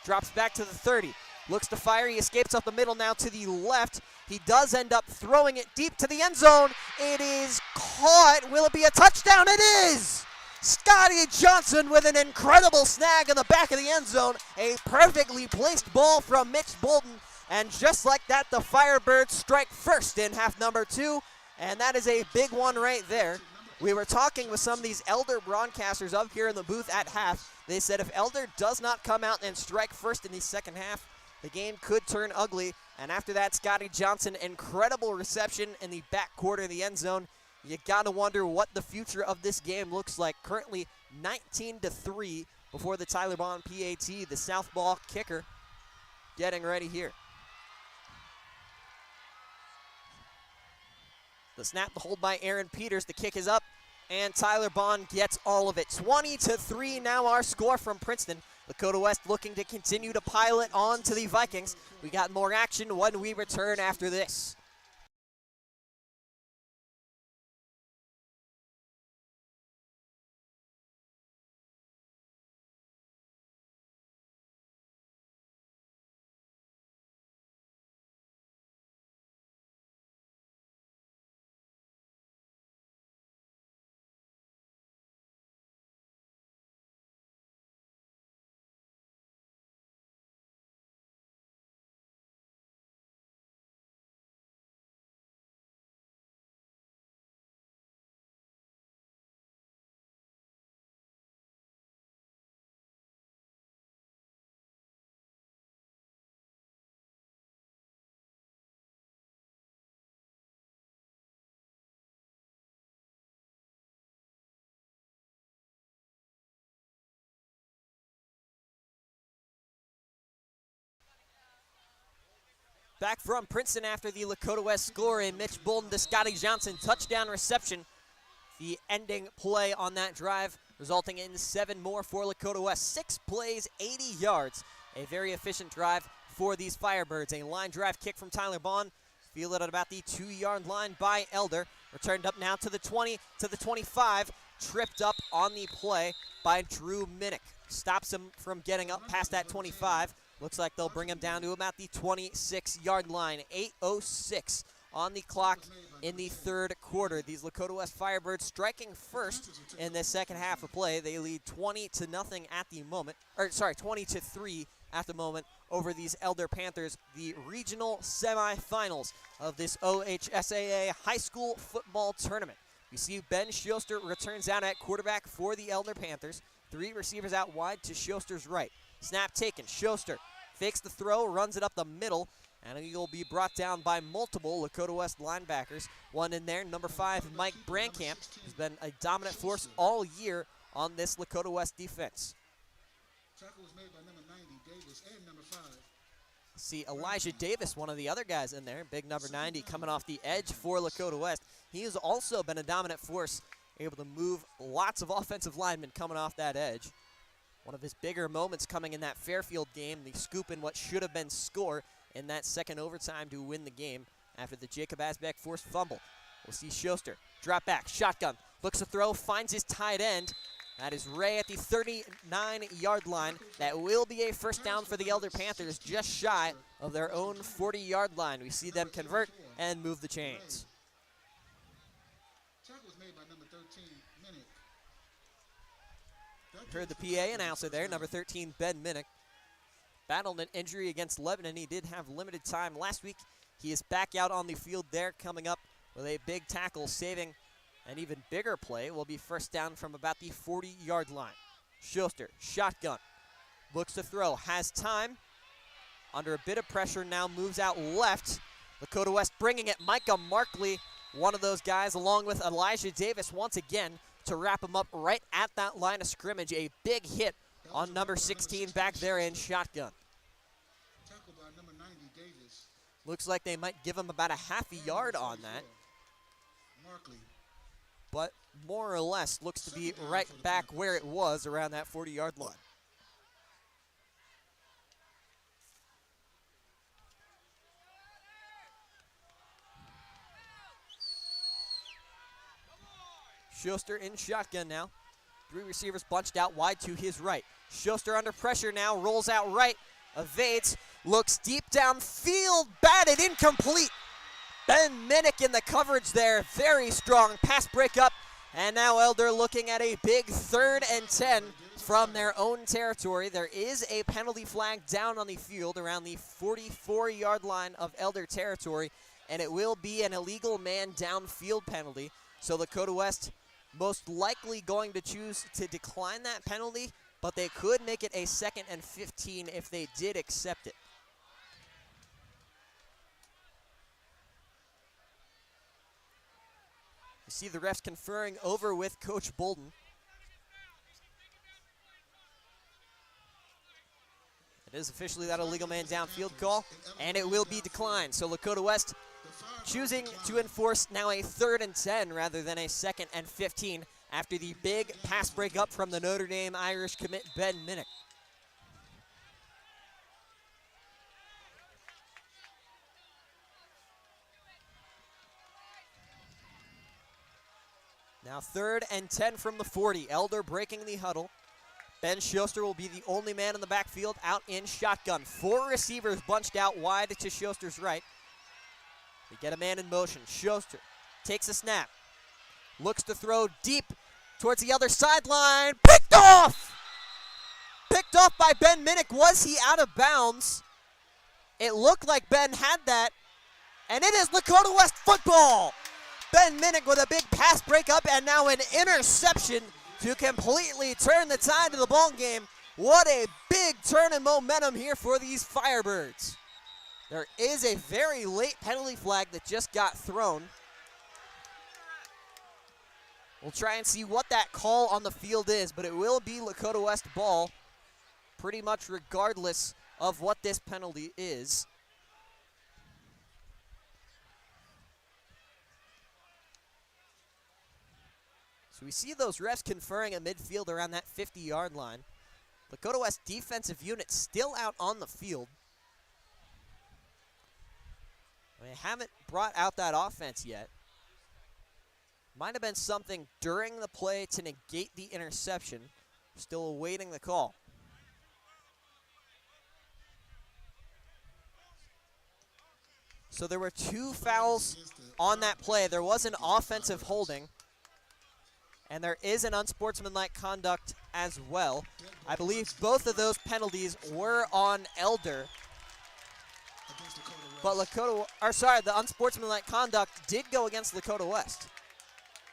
Drops back to the 30. Looks to fire, he escapes up the middle now to the left. He does end up throwing it deep to the end zone. It is caught. Will it be a touchdown? It is! Scotty Johnson with an incredible snag in the back of the end zone. A perfectly placed ball from Mitch Bolden. And just like that, the Firebirds strike first in half number 2. And that is a big one right there. We were talking with some of these Elder broadcasters up here in the booth at half. They said if Elder does not come out and strike first in the second half, the game could turn ugly. And after that, Scotty Johnson, incredible reception in the back quarter of the end zone. You got to wonder what the future of this game looks like. Currently 19-3 before the Tyler Bond PAT, the southpaw kicker, getting ready here. The snap, the hold by Aaron Peters. The kick is up, and Tyler Bond gets all of it. 20-3 now our score from Princeton. Lakota West looking to continue to pile it on to the Vikings. We got more action when we return after this. back from Princeton after the Lakota West score, a Mitch Bolden to Scotty Johnson touchdown reception. The ending play on that drive, resulting in 7 more for Lakota West. 6 plays, 80 yards. A very efficient drive for these Firebirds. A line drive kick from Tyler Bond, fielded at about the 2-yard line by Elder. Returned up now to the 20, to the 25. Tripped up on the play by Drew Minnick. Stops him from getting up past that 25. Looks like they'll bring him down to about the 26-yard line. 8:06 on the clock in the third quarter. These Lakota West Firebirds striking first in the second half of play. They lead 20-0 at the moment, or sorry, 20-3 at the moment over these Elder Panthers, the regional semifinals of this OHSAA high school football tournament. You see Ben Schuster returns out at quarterback for the Elder Panthers. 3 receivers out wide to Schuster's right. Snap taken. Schuster fakes the throw, runs it up the middle, and he will be brought down by multiple Lakota West linebackers. One in there, number 5, Mike Brankamp, who's been a dominant force all year on this Lakota West defense.
Tackle was made by number 90, Davis, and number 5.
See Elijah Davis, one of the other guys in there, big number 90, coming off the edge for Lakota West. He has also been a dominant force, able to move lots of offensive linemen coming off that edge. One of his bigger moments coming in that Fairfield game, the scoop in what should have been score in that second overtime to win the game after the Jacob Asbeck forced fumble. We'll see Schuster drop back, shotgun, looks to throw, finds his tight end. That is Ray at the 39-yard line. That will be a first down for the Elder Panthers, just shy of their own 40-yard line. We see them convert and move the chains.
Tackle was made by number 13, Minnick.
Heard the PA announcer there, number 13, Ben Minnick. Battled an injury against Lebanon. He did have limited time last week. He is back out on the field there, coming up with a big tackle, saving an even bigger play. Will be first down from about the 40-yard line. Schuster, shotgun, looks to throw, has time. Under a bit of pressure now, moves out left. Lakota West bringing it. Micah Markley, one of those guys, along with Elijah Davis once again, to wrap him up right at that line of scrimmage. A big hit on number 16 back there in shotgun.
Tackle by number 90, Davis.
Looks like they might give him about a half a yard on that,
Markley.
but more or less looks to be right back where it was around that 40-yard line. Schuster in shotgun now. 3 receivers bunched out wide to his right. Schuster under pressure now, rolls out right, evades, looks deep downfield, batted, incomplete. Ben Minnick in the coverage there, very strong pass breakup, and now Elder looking at a big 3rd and 10 from their own territory. There is a penalty flag down on the field around the 44-yard line of Elder territory, and it will be an illegal man downfield penalty. So Lakota West most likely going to choose to decline that penalty, but they could make it a 2nd and 15 if they did accept it. You see the refs conferring over with Coach Bolden. It is officially that illegal man downfield call, and it will be declined. So Lakota West choosing to enforce now a 3rd and 10 rather than a 2nd and 15 after the big pass breakup from the Notre Dame Irish commit Ben Minnick. Now 3rd and 10 from the 40. Elder breaking the huddle. Ben Schuster will be the only man in the backfield out in shotgun. 4 receivers bunched out wide to Schuster's right. They get a man in motion. Schuster takes a snap. Looks to throw deep towards the other sideline. Picked off! Picked off by Ben Minnick. Was he out of bounds? It looked like Ben had that. And it is Lakota West football. Ben Minnick with a big pass breakup and now an interception to completely turn the tide of the ball game. What a big turn in momentum here for these Firebirds. There is a very late penalty flag that just got thrown. We'll try and see what that call on the field is, but it will be Lakota West ball pretty much regardless of what this penalty is. So we see those refs conferring at midfield around that 50-yard line. Lakota West defensive unit still out on the field. They haven't brought out that offense yet. Might have been something during the play to negate the interception. Still awaiting the call. So there were 2 fouls on that play. There was an offensive holding, and there is an unsportsmanlike conduct as well. I believe both of those penalties were on Elder. But the unsportsmanlike conduct did go against Lakota West.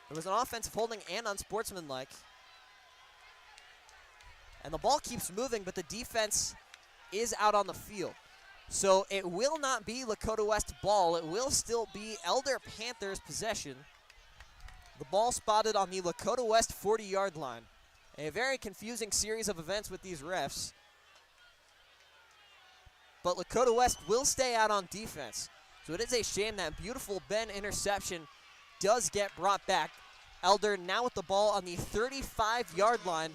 There was an offensive holding and unsportsmanlike. And the ball keeps moving, but the defense is out on the field. So it will not be Lakota West ball. It will still be Elder Panthers possession. The ball spotted on the Lakota West 40-yard line. A very confusing series of events with these refs. But Lakota West will stay out on defense. So it is a shame that beautiful Ben interception does get brought back. Elder now with the ball on the 35-yard line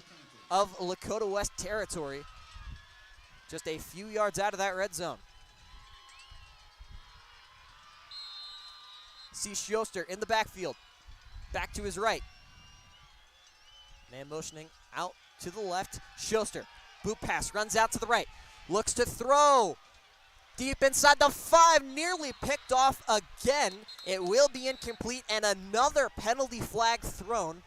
of Lakota West territory. Just a few yards out of that red zone. See Schuster in the backfield. Back to his right. Man motioning out to the left. Schuster, boot pass, runs out to the right. Looks to throw. Deep inside the 5, nearly picked off again. It will be incomplete, and another penalty flag thrown.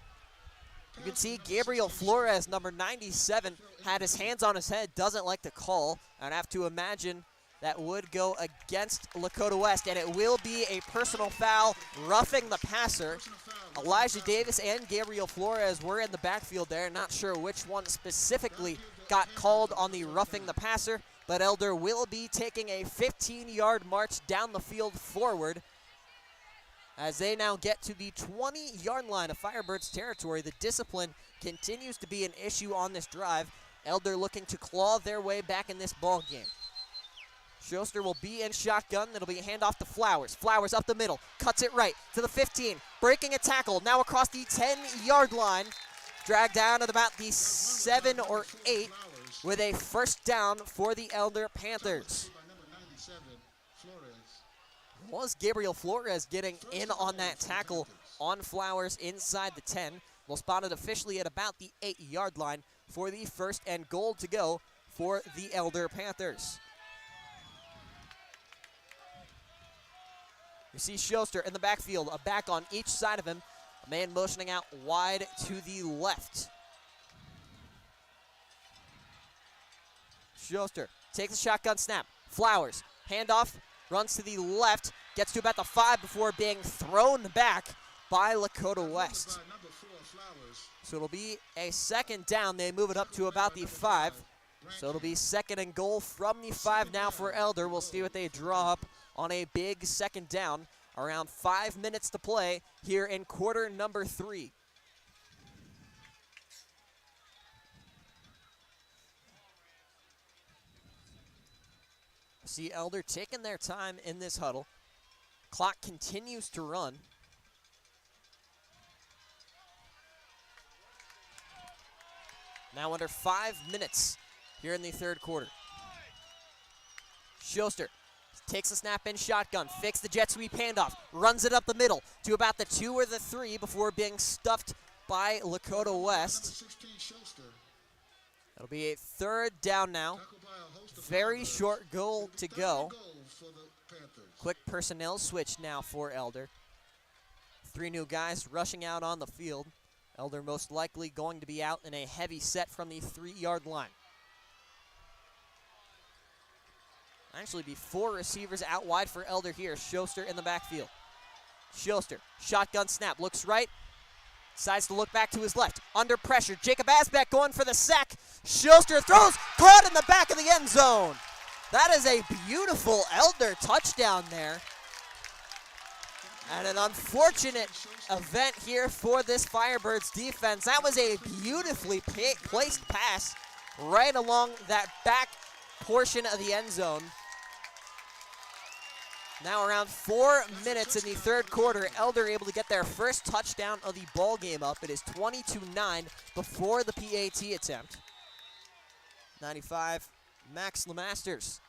You can see Gabriel Flores, number 97, had his hands on his head, doesn't like the call. I'd have to imagine that would go against Lakota West, and it will be a personal foul, roughing the passer. Elijah Davis and Gabriel Flores were in the backfield there. Not sure which one specifically got called on the roughing the passer, but Elder will be taking a 15-yard march down the field forward as they now get to the 20-yard line of Firebirds territory. The discipline continues to be an issue on this drive. Elder looking to claw their way back in this ball game. Schuster will be in shotgun. It'll be a handoff to Flowers. Flowers up the middle, cuts it right to the 15, breaking a tackle, now across the 10-yard line. Dragged down at about the 7 or 8 with a first down for the Elder Panthers. Was Gabriel Flores getting in on that tackle on Flowers inside the 10. We'll spot it officially at about the 8-yard line for the first and goal to go for the Elder Panthers. You see Schuster in the backfield, a back on each side of him. A man motioning out wide to the left. Schuster takes a shotgun snap. Flowers, handoff, runs to the left, gets to about the 5 before being thrown back by Lakota West. So it'll be a second down. They move it up to about the 5. So it'll be second and goal from the 5 now for Elder. We'll see what they draw up on a big second down. Around 5 minutes to play here in quarter number 3. See Elder taking their time in this huddle. Clock continues to run. Now under 5 minutes here in the third quarter. Schuster takes a snap in shotgun, fakes the jet sweep handoff, runs it up the middle to about the 2 or the 3 before being stuffed by Lakota West. It'll be a third down now. Very short goal to go. Quick personnel switch now for Elder. 3 new guys rushing out on the field. Elder most likely going to be out in a heavy set from the 3-yard line. Actually be 4 receivers out wide for Elder here. Schuster in the backfield. Schuster, shotgun snap, looks right, decides to look back to his left. Under pressure, Jacob Asbeck going for the sack. Schuster throws, caught in the back of the end zone. That is a beautiful Elder touchdown there. And an unfortunate event here for this Firebirds defense. That was a beautifully placed pass right along that back portion of the end zone. Now around 4 minutes in the third quarter, Elder able to get their first touchdown of the ball game up. It is 20-9 before the PAT attempt. 95, Max Lemasters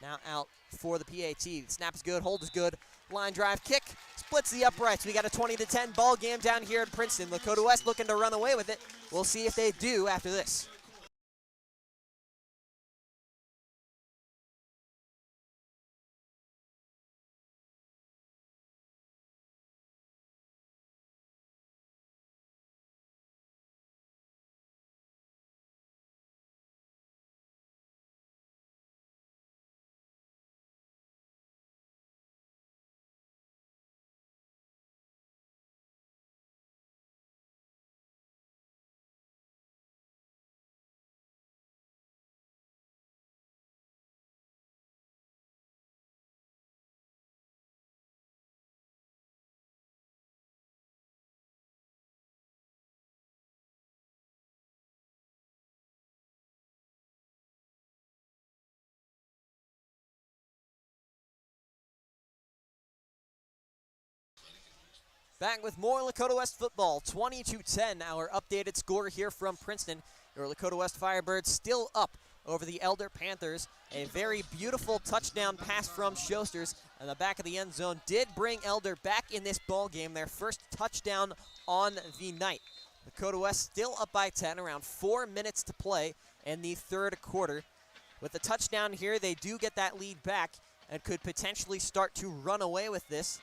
now out for the PAT. Snap is good, hold is good. Line drive kick, splits the uprights. We got a 20-10 ball game down here in Princeton. Lakota West looking to run away with it. We'll see if they do after this. Back with more Lakota West football, 20-10, our updated score here from Princeton. Your Lakota West Firebirds still up over the Elder Panthers. A very beautiful touchdown pass from Shosters in the back of the end zone did bring Elder back in this ball game, their first touchdown on the night. Lakota West still up by 10, around 4 minutes to play in the third quarter. With the touchdown here, they do get that lead back and could potentially start to run away with this.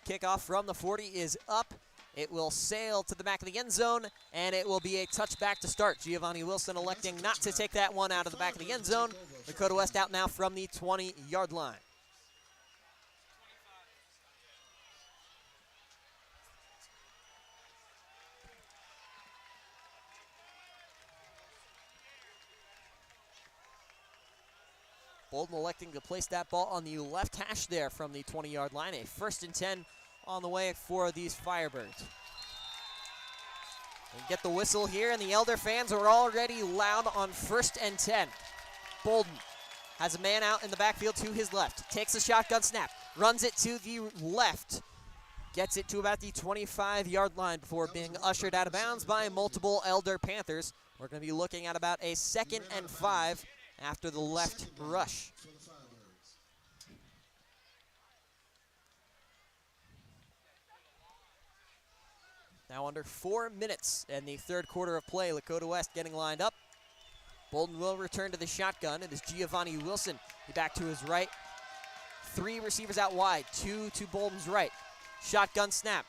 Kickoff from the 40 is up. It will sail to the back of the end zone, and it will be a touchback to start. Giovanni Wilson electing not to take that one out of the back of the end zone. Lakota West out now from the 20-yard line. Bolden electing to place that ball on the left hash there from the 20-yard line. A 1st and 10 on the way for these Firebirds. We get the whistle here, and the Elder fans are already loud on 1st and 10. Bolden has a man out in the backfield to his left. Takes a shotgun snap, runs it to the left. Gets it to about the 25-yard line before being ushered out of bounds by multiple Elder Panthers. We're going to be looking at about a 2nd and 5 after the left rush. Now under 4 minutes in the third quarter of play, Lakota West getting lined up. Bolden will return to the shotgun. It is Giovanni Wilson. Back to his right. 3 receivers out wide, 2 to Bolden's right. Shotgun snap.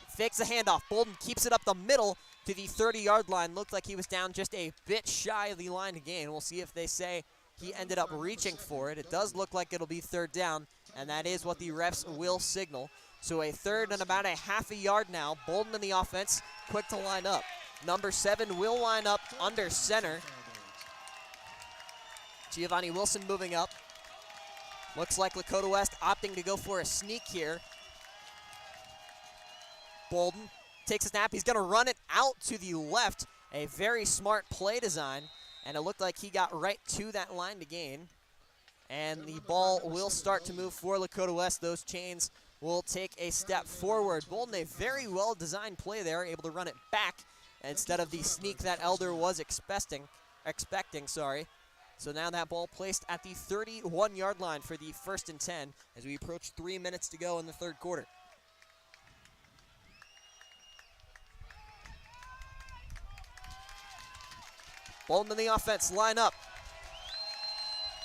Fakes the handoff. Bolden keeps it up the middle to the 30-yard line. Looked like he was down just a bit shy of the line to gain. We'll see if they say he ended up reaching for it. It does look like it'll be 3rd down, and that is what the refs will signal. So a 3rd and about a half a yard now. Bolden in the offense, quick to line up. Number 7 will line up under center. Giovanni Wilson moving up. Looks like Lakota West opting to go for a sneak here. Bolden takes a snap. He's going to run it out to the left. A very smart play design. And it looked like he got right to that line to gain. And the ball will start to move for Lakota West. Those chains will take a step forward. Bolden, a very well-designed play there, able to run it back instead of the sneak that Elder was expecting. So now that ball placed at the 31-yard line for the 1st and 10 as we approach 3 minutes to go in the third quarter. Bolden in the offense, line up.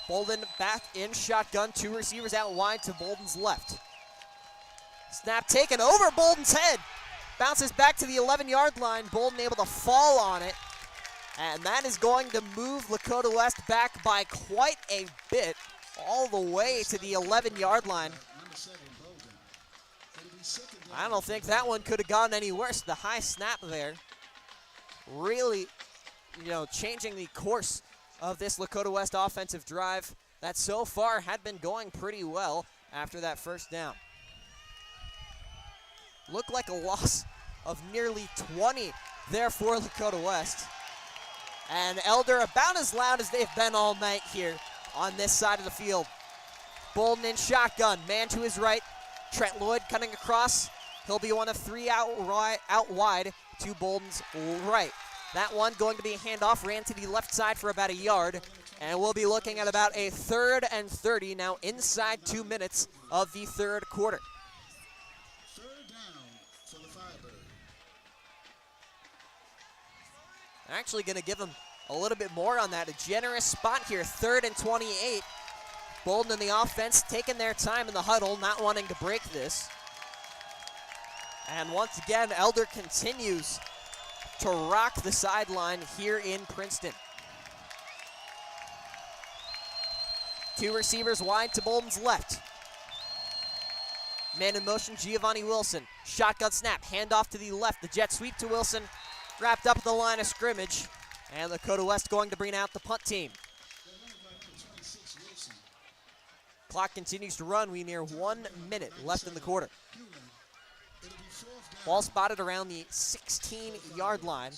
Bolden back in shotgun, 2 receivers out wide to Bolden's left. Snap taken over Bolden's head. Bounces back to the 11-yard line. Bolden able to fall on it. And that is going to move Lakota West back by quite a bit, all the way to the 11-yard line. I don't think that one could have gone any worse. The high snap there really, changing the course of this Lakota West offensive drive that so far had been going pretty well after that 1st down. Looked like a loss of nearly 20 there for Lakota West. And Elder about as loud as they've been all night here on this side of the field. Bolden in shotgun. Man to his right. Trent Lloyd cutting across. He'll be one of three out wide to Bolden's right. That one going to be a handoff, ran to the left side for about a yard, and we'll be looking at about a 3rd and 30 now inside 2 minutes of the third quarter.
Third down for the Firebirds.
They're actually going to give him a little bit more on that. A generous spot here, 3rd and 28. Bolden and the offense taking their time in the huddle, not wanting to break this. And once again, Elder continues to rock the sideline here in Princeton. 2 receivers wide to Bolden's left. Man in motion, Giovanni Wilson. Shotgun snap, handoff to the left. The jet sweep to Wilson, wrapped up at the line of scrimmage. And Lakota West going to bring out the punt team. Clock continues to run. We near 1 minute left in the quarter. Ball spotted around the 16-yard line.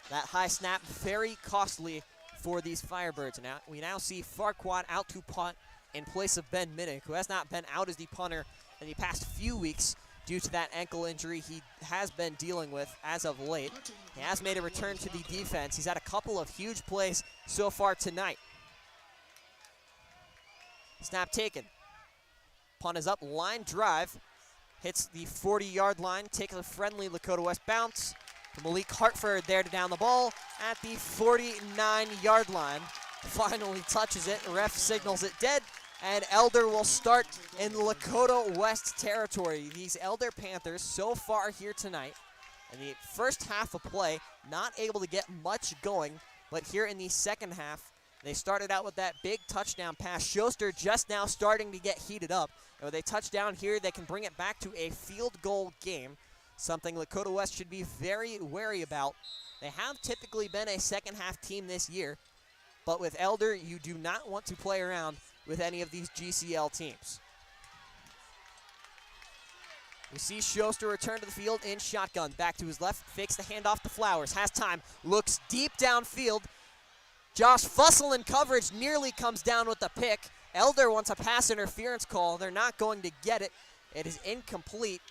That high snap, very costly for these Firebirds. Now we now see Farquaad out to punt in place of Ben Minnick, who has not been out as the punter in the past few weeks due to that ankle injury he has been dealing with as of late. He has made a return to the defense. He's had a couple of huge plays so far tonight. Snap taken. Punt is up, line drive. Hits the 40-yard line, takes a friendly Lakota West bounce. Malik Hartford there to down the ball at the 49-yard line. Finally touches it, ref signals it dead, and Elder will start in Lakota West territory. These Elder Panthers so far here tonight, in the first half of play, not able to get much going, but here in the second half, they started out with that big touchdown pass. Schuster just now starting to get heated up. And with a touchdown here, they can bring it back to a field goal game, something Lakota West should be very wary about. They have typically been a second half team this year, but with Elder, you do not want to play around with any of these GCL teams. We see Schuster return to the field in shotgun. Back to his left, fakes the handoff to Flowers, has time, looks deep downfield. Josh Fussell in coverage nearly comes down with the pick. Elder wants a pass interference call. They're not going to get it. It is incomplete.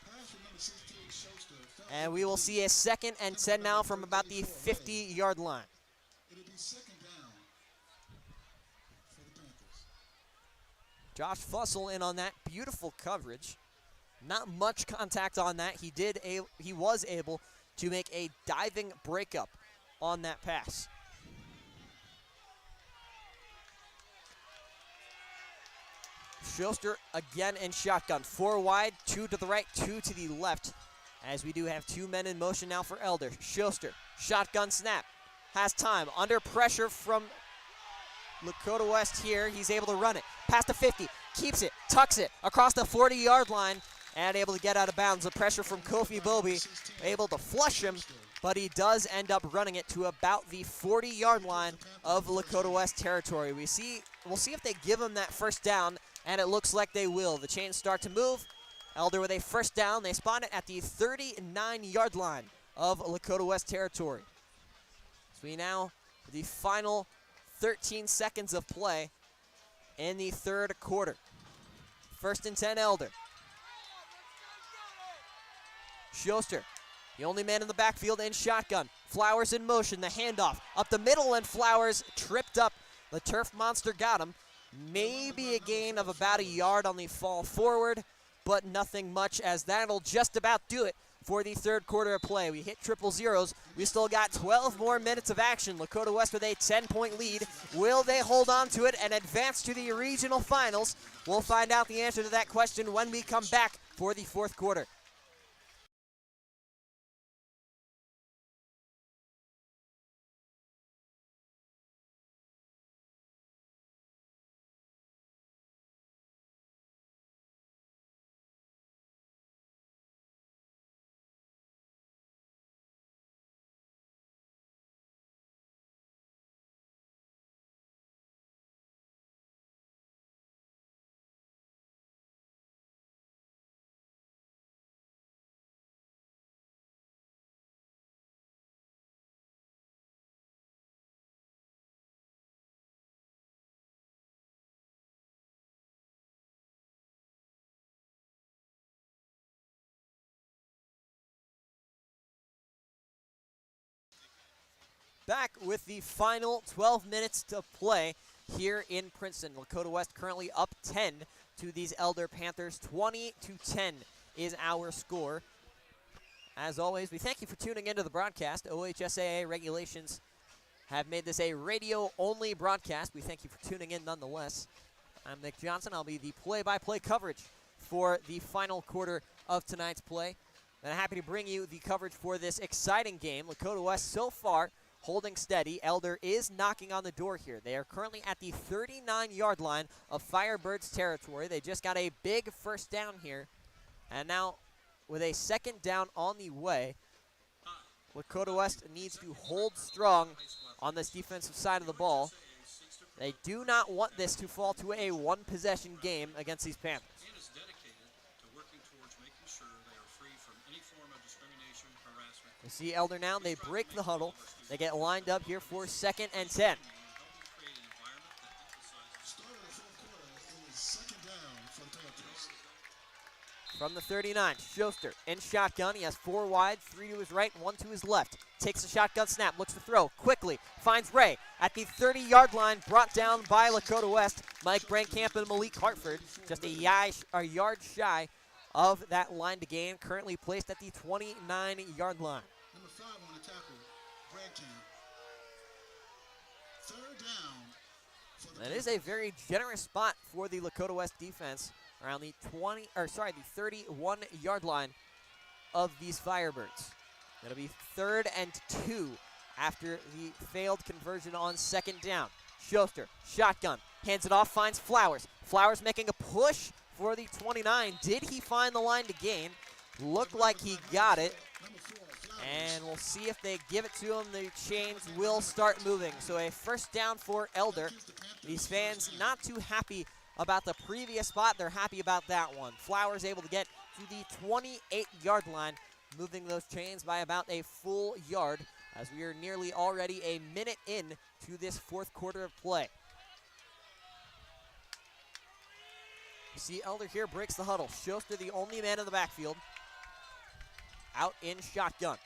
And we will see a 2nd and 10 now from about the 50-yard line.
It'll be 2nd down for the Panthers.
Josh Fussell in on that beautiful coverage. Not much contact on that. He was able to make a diving breakup on that pass. Schuster again in shotgun. 4 wide, 2 to the right, 2 to the left. As we do have 2 men in motion now for Elder. Schuster, shotgun snap. Has time, under pressure from Lakota West here. He's able to run it. Past the 50, keeps it, tucks it across the 40-yard line, and able to get out of bounds. The pressure from Kofi Bobby, able to flush him, but he does end up running it to about the 40-yard line of Lakota West territory. We'll see if they give him that first down, and it looks like they will. The chains start to move. Elder with a first down. They spot it at the 39-yard line of Lakota West territory. So we now, the final 13 seconds of play in the third quarter. 1st and 10, Elder. Schuster, the only man in the backfield in shotgun. Flowers in motion, the handoff up the middle, and Flowers tripped up. The turf monster got him. Maybe a gain of about a yard on the fall forward, but nothing much, as that'll just about do it for the third quarter of play. We hit triple zeros. We still got 12 more minutes of action. Lakota West with a 10-point lead. Will they hold on to it and advance to the regional finals? We'll find out the answer to that question when we come back for the fourth quarter. back with the final 12 minutes to play here in Princeton. Lakota West currently up 10 to these Elder Panthers. 20-10 is our score. As always, we thank you for tuning into the broadcast. OHSAA regulations have made this a radio-only broadcast. We thank you for tuning in nonetheless. I'm Nick Johnson. I'll be the play-by-play coverage for the final quarter of tonight's play. And I'm happy to bring you the coverage for this exciting game. Lakota West so far holding steady. Elder is knocking on the door here. They are currently at the 39-yard line of Firebirds territory. They just got a big first down here. And now with a second down on the way, Lakota West needs to hold strong on this defensive side of the ball. They do not want this to fall to a one-possession game against these Panthers. You see Elder now, they break the huddle. They get lined up here for 2nd and 10. From the 39, Schuster in shotgun. He has 4 wide, 3 to his right, and 1 to his left. Takes a shotgun snap, looks to throw, quickly finds Ray at the 30-yard line, brought down by Lakota West. Mike Brankamp and Malik Hartford just a yard shy of that line to gain, currently placed at the 29-yard line.
Number 5 on the tackle, Brankamp. 3rd down for the
That is a very generous spot for the Lakota West defense around the 31-yard line of these Firebirds. It'll be 3rd and 2 after the failed conversion on 2nd down. Schuster, shotgun, hands it off, finds Flowers. Flowers making a push for the 29. Did he find the line to gain? Looked like he got it. And we'll see if they give it to him. The chains will start moving. So a first down for Elder. These fans not too happy about the previous spot. They're happy about that one. Flowers able to get to the 28-yard line, moving those chains by about a full yard as we are nearly already a minute in to this 4th quarter of play. You see Elder here breaks the huddle. Schuster, the only man in the backfield, out in shotgun.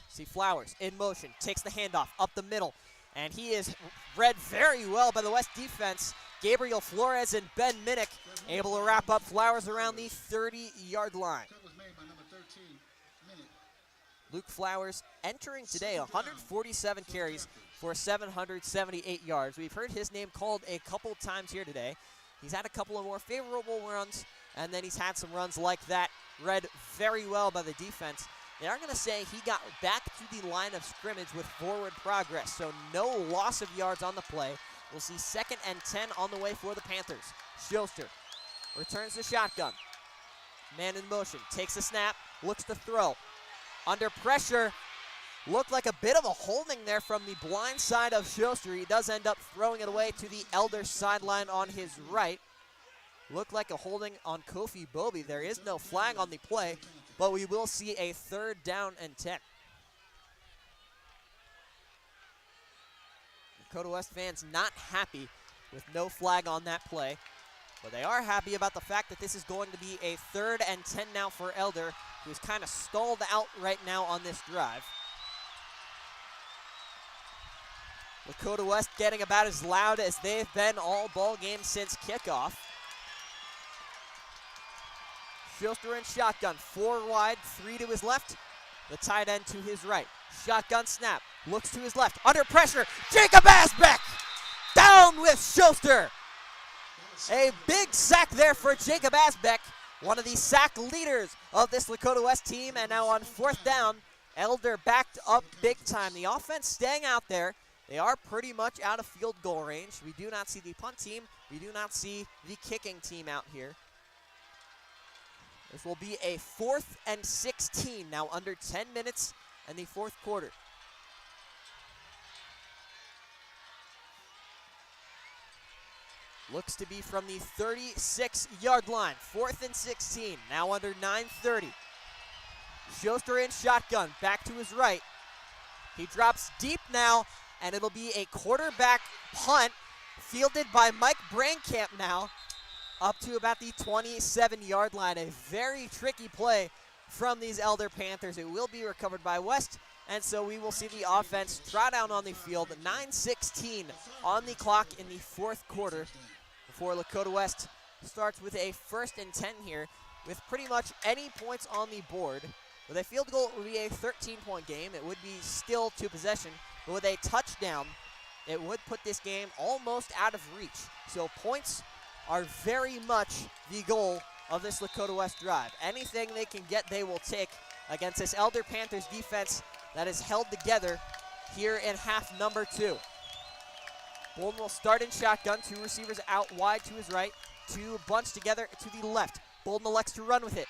See Flowers in motion, takes the handoff up the middle, and he is read very well by the West defense. Gabriel Flores and Ben Minnick able to wrap up Flowers around the 30-yard line.
cut was made by number 13, Minute.
Luke Flowers entering today 147 carries for 778 yards. We've heard his name called a couple times here today. He's had a couple of more favorable runs, and then he's had some runs like that read very well by the defense. They are going to say he got back to the line of scrimmage with forward progress, so no loss of yards on the play. We'll see 2nd and 10 on the way for the Panthers. Schuster returns the shotgun. Man in motion, takes a snap, looks to throw. Under pressure, looked like a bit of a holding there from the blind side of Schuster. He does end up throwing it away to the Elder sideline on his right. Looked like a holding on Kofi Bobby. There is no flag on the play, but we will see a 3rd down and 10. Lakota West fans not happy with no flag on that play, but they are happy about the fact that this is going to be a 3rd and 10 now for Elder, who's kind of stalled out right now on this drive. Lakota West getting about as loud as they've been all ball game since kickoff. Schuster in shotgun, 4 wide, 3 to his left, the tight end to his right. Shotgun snap, looks to his left, under pressure, Jacob Asbeck down with Schuster. A big sack there for Jacob Asbeck, one of the sack leaders of this Lakota West team, and now on 4th down, Elder backed up big time. The offense staying out there. They are pretty much out of field goal range. We do not see the punt team. We do not see the kicking team out here. This will be a 4th and 16, now under 10 minutes in the 4th quarter. Looks to be from the 36-yard line. 4th and 16, now under 9:30. Schuster in shotgun, back to his right. He drops deep now, and it'll be a quarterback punt fielded by Mike Brankamp now, up to about the 27-yard line. A very tricky play from these Elder Panthers. It will be recovered by West, And so we will see the offense trot out on the field. 9:16 on the clock in the fourth quarter before Lakota West starts with a 1st and 10 here with pretty much any points on the board. With a field goal, it would be a 13-point game. It would be still 2 possession, but with a touchdown, it would put this game almost out of reach. So points are very much the goal of this Lakota West drive. Anything they can get, they will take against this Elder Panthers defense that is held together here in half number 2. Bolden will start in shotgun. 2 receivers out wide to his right. 2 bunched together to the left. Bolden elects to run with it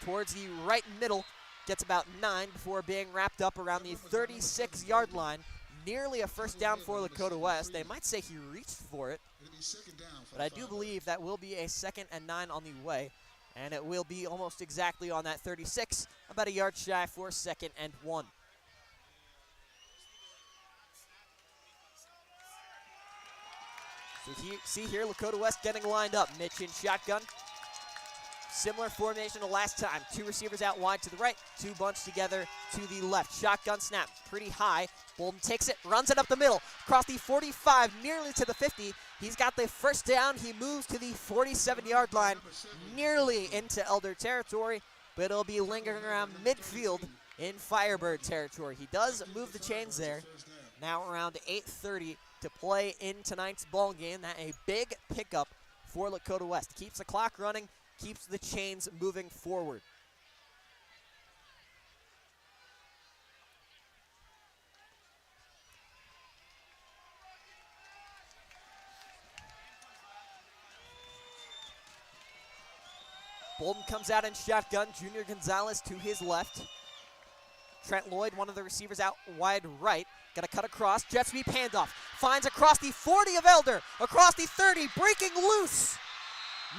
towards the right middle. Gets about 9 before being wrapped up around the 36-yard line. Nearly a 1st down for Lakota West. They might say he reached for it, but I do believe that will be a 2nd and 9 on the way, and it will be almost exactly on that 36, about a yard shy for 2nd and 1. So see here, Lakota West getting lined up. Mitch in shotgun. Similar formation to last time. 2 receivers out wide to the right, 2 bunched together to the left. Shotgun snap, pretty high. Bolden takes it, runs it up the middle, across the 45, nearly to the 50. He's got the 1st down. He moves to the 47-yard line, nearly into Elder territory, but it'll be lingering around midfield in Firebird territory. He does move the chains there. Now around 8:30 to play in tonight's ball game. That a big pickup for Lakota West. Keeps the clock running, keeps the chains moving forward. Bolden comes out in shotgun. Junior Gonzalez to his left. Trent Lloyd, one of the receivers out wide right. Got to cut across. Jet sweep handoff. Finds across the 40 of Elder. Across the 30. Breaking loose.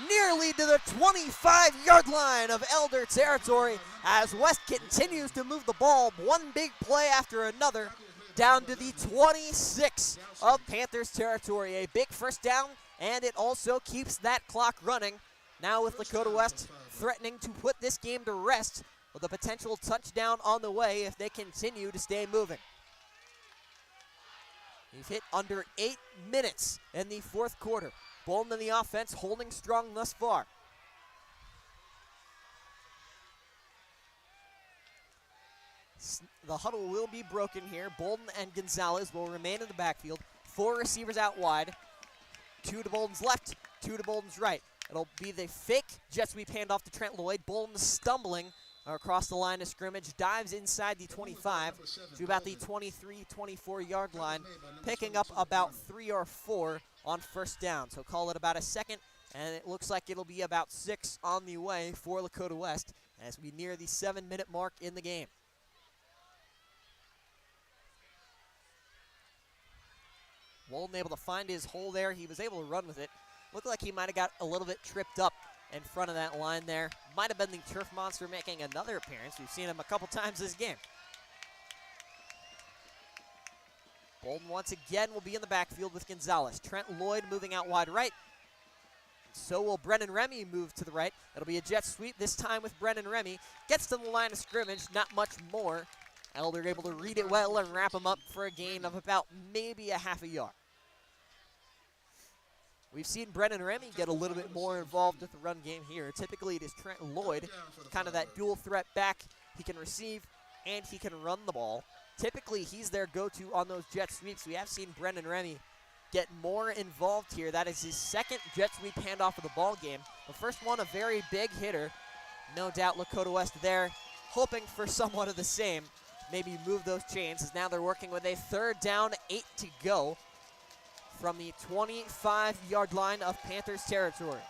Nearly to the 25-yard line of Elder territory as West continues to move the ball. One big play after another down to the 26 of Panthers territory. A big 1st down, and it also keeps that clock running. Now with Lakota West threatening to put this game to rest with a potential touchdown on the way if they continue to stay moving. We've hit under 8 minutes in the 4th quarter. Bolden in the offense holding strong thus far. The huddle will be broken here. Bolden and Gonzalez will remain in the backfield. 4 receivers out wide. 2 to Bolden's left, 2 to Bolden's right. It'll be the fake jet sweep handoff to Trent Lloyd. Bolden stumbling across the line of scrimmage, dives inside the 25 to about the 23, 24-yard line, picking up about 3 or 4 on 1st down. So call it about a 2nd, and it looks like it'll be about 6 on the way for Lakota West as we near the 7-minute mark in the game. Bolden able to find his hole there. He was able to run with it. Looked like he might have got a little bit tripped up in front of that line there. Might have been the Turf Monster making another appearance. We've seen him a couple times this game. Bolden once again will be in the backfield with Gonzalez. Trent Lloyd moving out wide right. So will Brennan Remy move to the right. It'll be a jet sweep this time with Brennan Remy. Gets to the line of scrimmage, not much more. Elder able to read it well and wrap him up for a gain of about maybe a half a yard. We've seen Brennan Remy get a little bit more involved with the run game here. Typically it is Trent Lloyd, kind of that dual threat back. He can receive and he can run the ball. Typically he's their go-to on those jet sweeps. We have seen Brennan Remy get more involved here. That is his 2nd jet sweep handoff of the ball game. The first one, a very big hitter. No doubt Lakota West there, hoping for somewhat of the same. Maybe move those chains, as now they're working with a 3rd down, 8 to go from the 25-yard line of Panthers territory.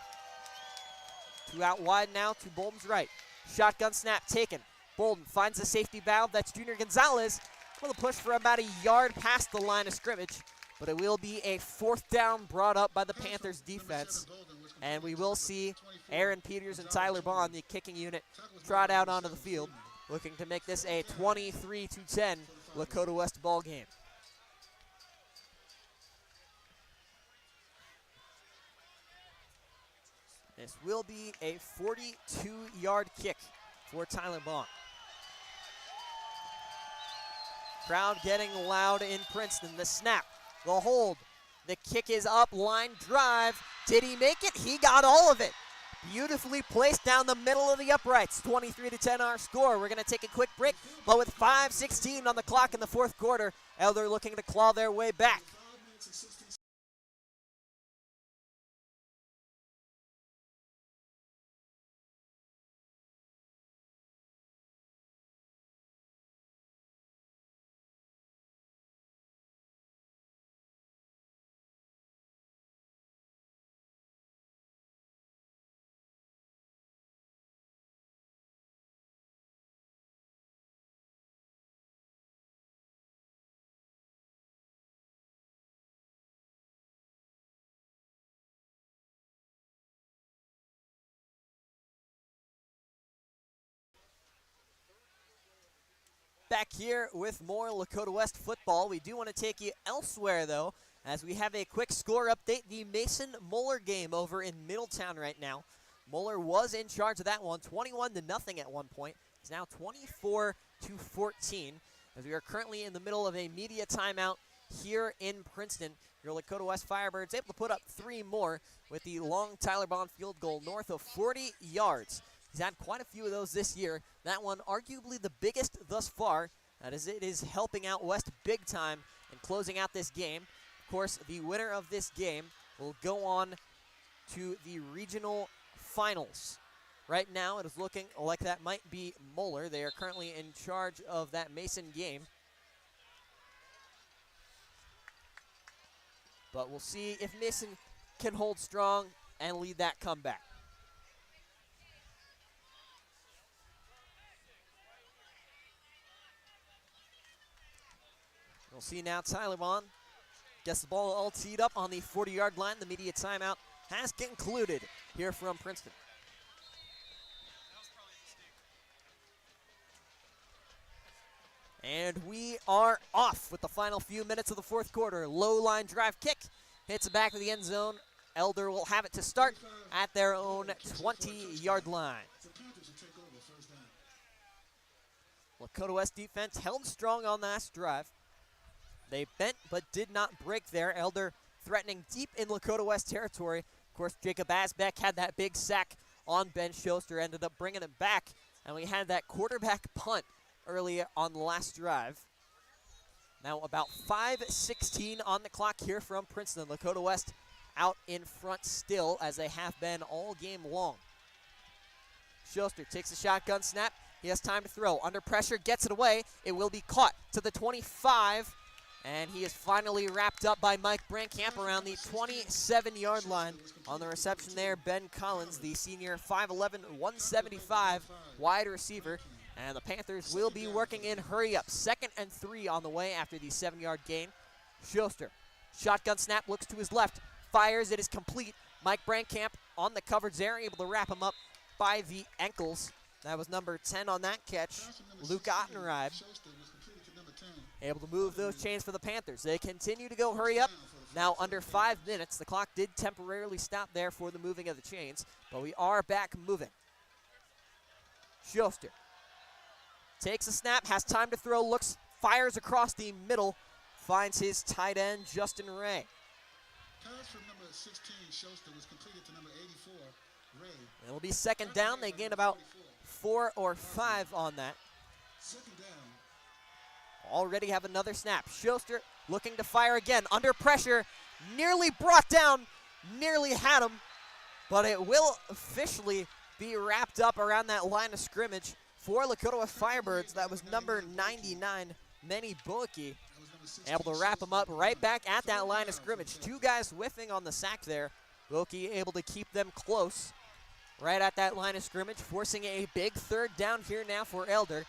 2 out wide now to Bolden's right. Shotgun snap taken. Bolden finds the safety valve. That's Junior Gonzalez. With a push for about a yard past the line of scrimmage, but it will be a 4th down brought up by the Panthers defense. And we will see Aaron Peters and Tyler Bond, the kicking unit, trot out onto the field, looking to make this a 23-10 Lakota West ball game. This will be a 42-yard kick for Tyler Bond. Crowd getting loud in Princeton. The snap, the hold, the kick is up, line drive. Did he make it? He got all of it. Beautifully placed down the middle of the uprights. 23-10 our score. We're going to take a quick break, but with 5:16 on the clock in the fourth quarter, Elder looking to claw their way back. Back here with more Lakota West football. We do want to take you elsewhere, though, as we have a quick score update. The Mason-Moeller game over in Middletown right now. Moeller was in charge of that one, 21-0 at one point. It's now 24-14, as we are currently in the middle of a media timeout here in Princeton. Your Lakota West Firebirds able to put up 3 more with the long Tyler Bond field goal north of 40 yards. He's had quite a few of those this year. That one arguably the biggest thus far, as it is helping out West big time and closing out this game. Of course, the winner of this game will go on to the regional finals. Right now, it is looking like that might be Moeller. They are currently in charge of that Mason game. But we'll see if Mason can hold strong and lead that comeback. We'll see now Tyler Bond gets the ball all teed up on the 40-yard line. The media timeout has concluded here from Princeton. And we are off with the final few minutes of the fourth quarter. Low line drive kick hits the back of the end zone. Elder will have it to start at their own 20-yard line. Lakota West defense held strong on last drive. They bent but did not break there. Elder threatening deep in Lakota West territory. Of course, Jacob Asbeck had that big sack on Ben Schuster, ended up bringing it back. And we had that quarterback punt early on the last drive. Now about 5:16 on the clock here from Princeton. Lakota West out in front still, as they have been all game long. Schuster takes a shotgun snap. He has time to throw. Under pressure, gets it away. It will be caught to the 25. And he is finally wrapped up by Mike Brankamp around the 27-yard line. On the reception there, Ben Collins, the senior 5'11", 175 wide receiver. And the Panthers will be working in hurry up. 2nd and 3 on the way after the 7-yard gain. Schuster, shotgun snap, looks to his left, fires, it is complete. Mike Brankamp on the coverage there, able to wrap him up by the ankles. That was number 10 on that catch, Luke Ottenreib. Able to move those chains for the Panthers. They continue to go hurry up. Now under 5 minutes. The clock did temporarily stop there for the moving of the chains, but we are back moving. Schuster takes a snap, has time to throw, looks, fires across the middle, finds his tight end, Justin Ray.
Pass from number 16, Schuster, was completed to number 84, Ray.
It'll be 2nd down. They gain about 4 or 5 on that.
2nd down.
Already have another snap. Schuster looking to fire again. Under pressure. Nearly brought down. Nearly had him. But it will officially be wrapped up around that line of scrimmage for Lakota West Firebirds. That was number 99, Manny Bullocky. Able to wrap him up right back at that line of scrimmage. 2 guys whiffing on the sack there. Bullocky able to keep them close right at that line of scrimmage, forcing a big 3rd down here now for Elder.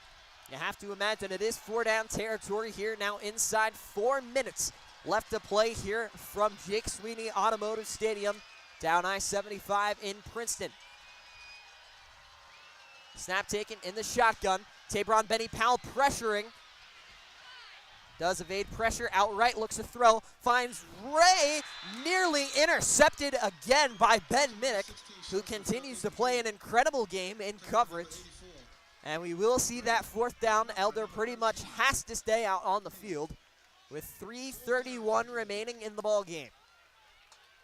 You have to imagine it is 4-down territory here now inside 4 minutes left to play here from Jake Sweeney Automotive Stadium down I-75 in Princeton. Snap taken in the shotgun. Tabron Benny Powell pressuring. Does evade pressure outright, looks to throw, finds Ray, nearly intercepted again by Ben Minnick, who continues to play an incredible game in coverage. And we will see that 4th down. Elder pretty much has to stay out on the field with 3:31 remaining in the ball game.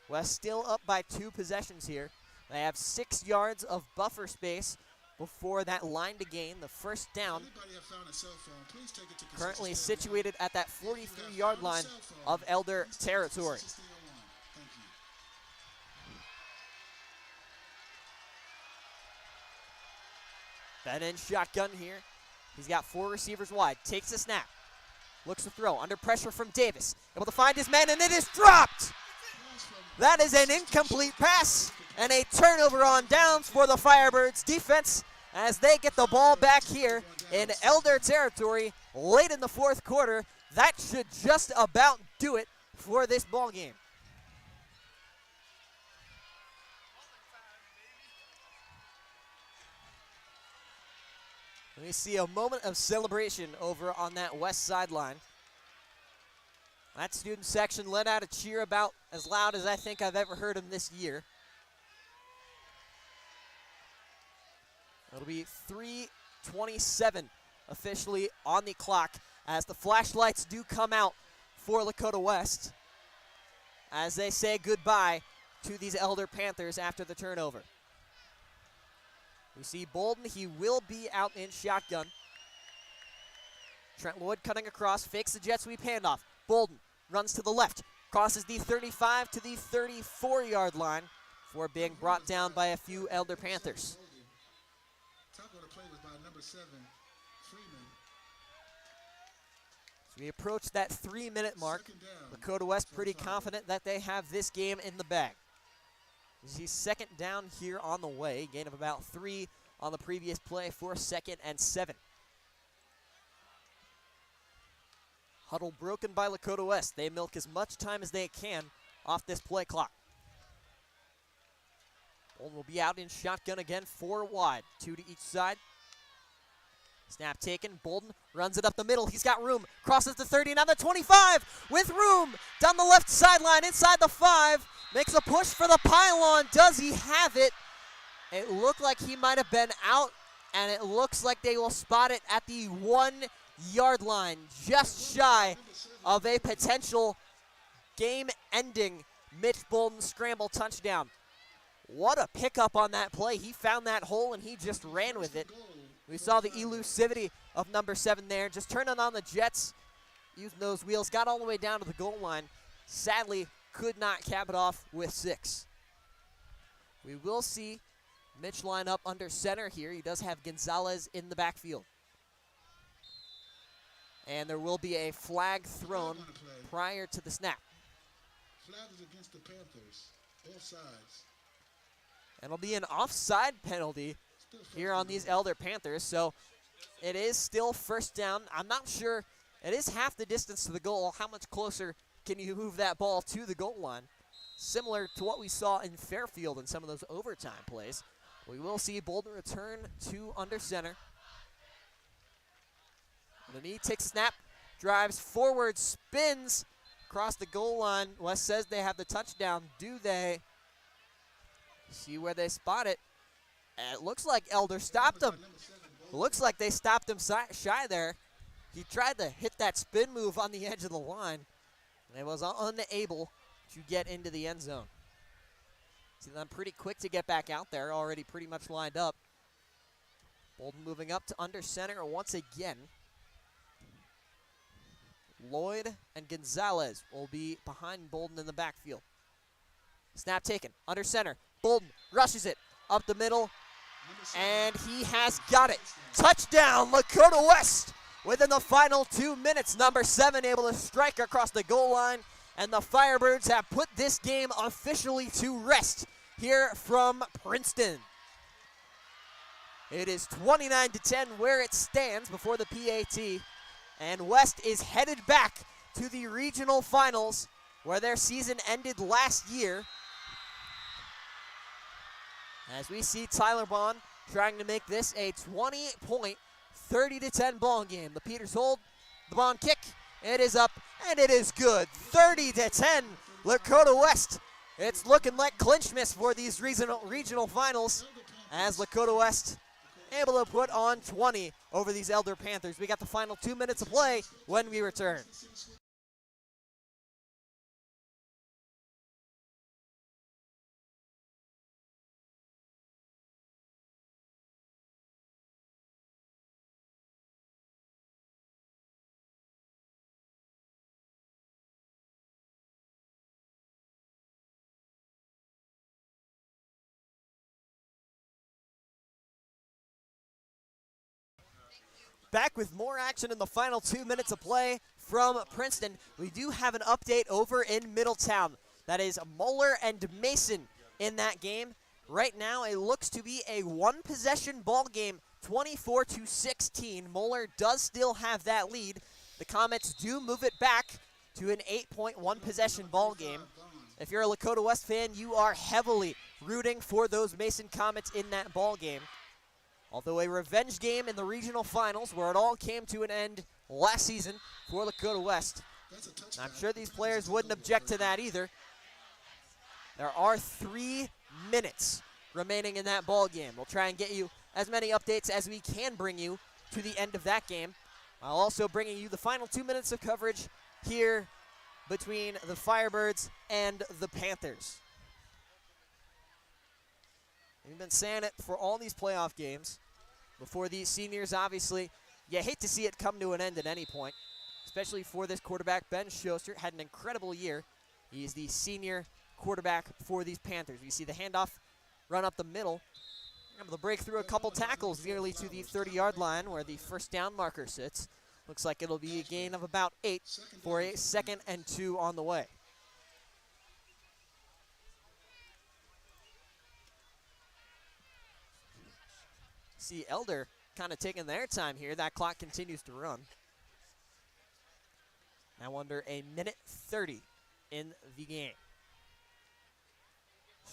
West still up by 2 possessions here. They have 6 yards of buffer space before that line to gain, the 1st down. Currently situated at that 43-yard line of Elder territory. That end shotgun here. He's got 4 receivers wide. Takes the snap. Looks to throw. Under pressure from Davis. Able to find his man, and it is dropped! That is an incomplete pass and a turnover on downs for the Firebirds defense as they get the ball back here in Elder territory late in the 4th quarter. That should just about do it for this ball game. We see a moment of celebration over on that west sideline. That student section let out a cheer about as loud as I think I've ever heard them this year. It'll be 3:27 officially on the clock as the flashlights do come out for Lakota West as they say goodbye to these Elder Panthers after the turnover. We see Bolden, he will be out in shotgun. Trent Lloyd cutting across, fakes the jet sweep handoff. Bolden runs to the left, crosses the 35 to the 34-yard line before being brought down by a few Elder Panthers.
Top of the play was by number 7, Freeman.
As we approach that 3-minute mark, Lakota West pretty confident that they have this game in the bag. You see 2nd down here on the way, gain of about 3 on the previous play for 2nd and 7. Huddle broken by Lakota West. They milk as much time as they can off this play clock. Bolden will be out in shotgun again, 4 wide, 2 to each side. Snap taken, Bolden runs it up the middle. He's got room, crosses the 30, now the 25 with room down the left sideline inside the 5. Makes a push for the pylon. Does he have it? It looked like he might have been out, and it looks like they will spot it at the 1-yard line, just shy of a potential game-ending Mitch Bolden scramble touchdown. What a pickup on that play. He found that hole, and he just ran with it. We saw the elusivity of number 7 there, just turning on the jets, using those wheels, got all the way down to the goal line. Sadly, could not cap it off with 6. We will see Mitch line up under center here. He does have Gonzalez in the backfield. And there will be a flag thrown prior to the snap.
Flag is against the Panthers, both sides.
And it'll be an offside penalty here on these Elder Panthers. So it is still 1st down. I'm not sure. It is half the distance to the goal. How much closer can you move that ball to the goal line? Similar to what we saw in Fairfield in some of those overtime plays. We will see Bolden return to under center. Underneath, takes a snap, drives forward, spins across the goal line. West says they have the touchdown. Do they? See where they spot it. And it looks like Elder stopped him. Looks like they stopped him shy there. He tried to hit that spin move on the edge of the line and was unable to get into the end zone. See them pretty quick to get back out there, already pretty much lined up. Bolden moving up to under center once again. Lloyd and Gonzalez will be behind Bolden in the backfield. Snap taken, under center. Bolden rushes it up the middle, and he has got it. Touchdown, Lakota West! Within the final 2 minutes, number 7 able to strike across the goal line, and the Firebirds have put this game officially to rest here from Princeton. It is 29-10 where it stands before the PAT, and West is headed back to the regional finals where their season ended last year. As we see Tyler Bond trying to make this a 20-point 30-10 ball game. The Peters hold, the Bond kick, it is up, and it is good. 30-10, Lakota West. It's looking like clinch miss for these regional finals as Lakota West able to put on 20 over these Elder Panthers. We got the final 2 minutes of play when we return. Back with more action in the final 2 minutes of play from Princeton. We do have an update over in Middletown. That is Moeller and Mason in that game. Right now, it looks to be a one-possession ball game, 24-16. Moeller does still have that lead. The Comets do move it back to an 8-point possession ball game. If you're a Lakota West fan, you are heavily rooting for those Mason Comets in that ball game. Although a revenge game in the regional finals where it all came to an end last season for Lakota West. I'm sure these players wouldn't object to that either. There are 3 minutes remaining in that ball game. We'll try and get you as many updates as we can bring you to the end of that game. While also bringing you the final 2 minutes of coverage here between the Firebirds and the Panthers. We've been saying it for all these playoff games. Before these seniors, obviously, you hate to see it come to an end at any point, especially for this quarterback. Ben Schuster had an incredible year. He's the senior quarterback for these Panthers. You see the handoff run up the middle. Able to break through a couple tackles nearly to the 30-yard line where the first down marker sits. Looks like it'll be a gain of about 8 for a 2nd and 2 on the way. See Elder kind of taking their time here. That clock continues to run. Now under a minute 30 in the game.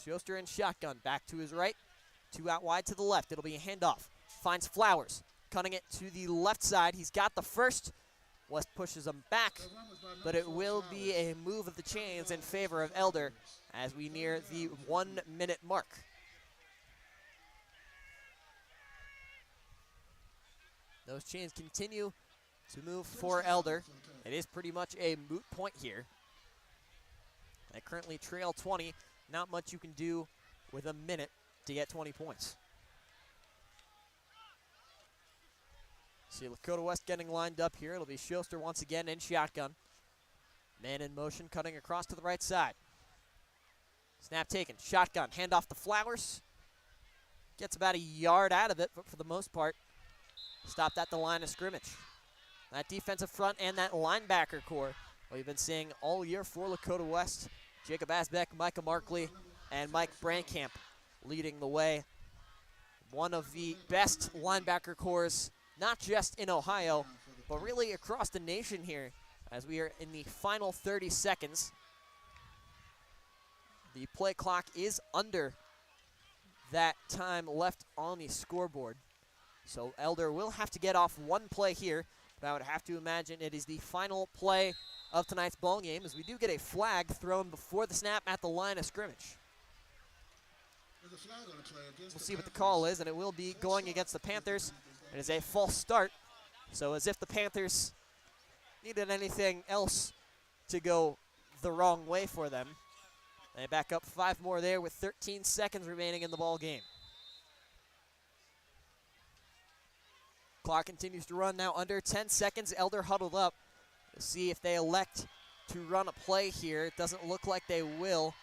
Schuster in shotgun, back to his right. 2 out wide to the left. It'll be a handoff. Finds Flowers, cutting it to the left side. He's got the first. West pushes him back, but it will be a move of the chains in favor of Elder as we near the 1 minute mark. Those chains continue to move for Elder. It is pretty much a moot point here. They currently trail 20. Not much you can do with a minute to get 20 points. See Lakota West getting lined up here. It'll be Schuster once again in shotgun. Man in motion, cutting across to the right side. Snap taken, shotgun, handoff to Flowers. Gets about a yard out of it, but for the most part, stopped at the line of scrimmage. That defensive front and that linebacker core we've been seeing all year for Lakota West. Jacob Asbeck, Micah Markley, and Mike Brandkamp leading the way. One of the best linebacker cores, not just in Ohio, but really across the nation here as we are in the final 30 seconds. The play clock is under that time left on the scoreboard. So Elder will have to get off one play here, but I would have to imagine it is the final play of tonight's ball game as we do get a flag thrown before the snap at the line of scrimmage. We'll see what the call is, and it will be going against the Panthers. It is a false start, so as if the Panthers needed anything else to go the wrong way for them. They back up 5 more there with 13 seconds remaining in the ball game. Clock continues to run now under 10 seconds. Elder huddled up. We'll see if they elect to run a play here. It doesn't look like they will.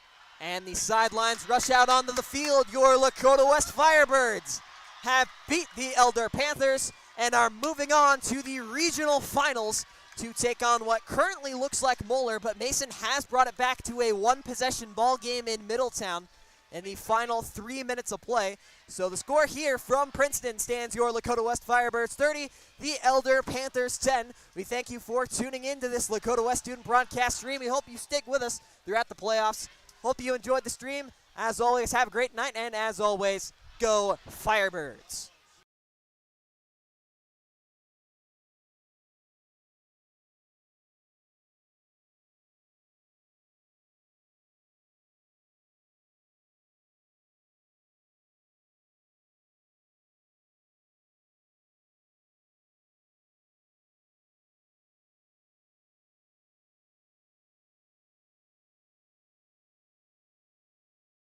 And the sidelines rush out onto the field. Your Lakota West Firebirds have beat the Elder Panthers and are moving on to the regional finals to take on what currently looks like Moeller, but Mason has brought it back to a one-possession ball game in Middletown in the final 3 minutes of play. So the score here from Princeton stands your Lakota West Firebirds 30, the Elder Panthers 10. We thank you for tuning in to this Lakota West student broadcast stream. We hope you stick with us throughout the playoffs. Hope you enjoyed the stream. As always, have a great night, and as always, go Firebirds.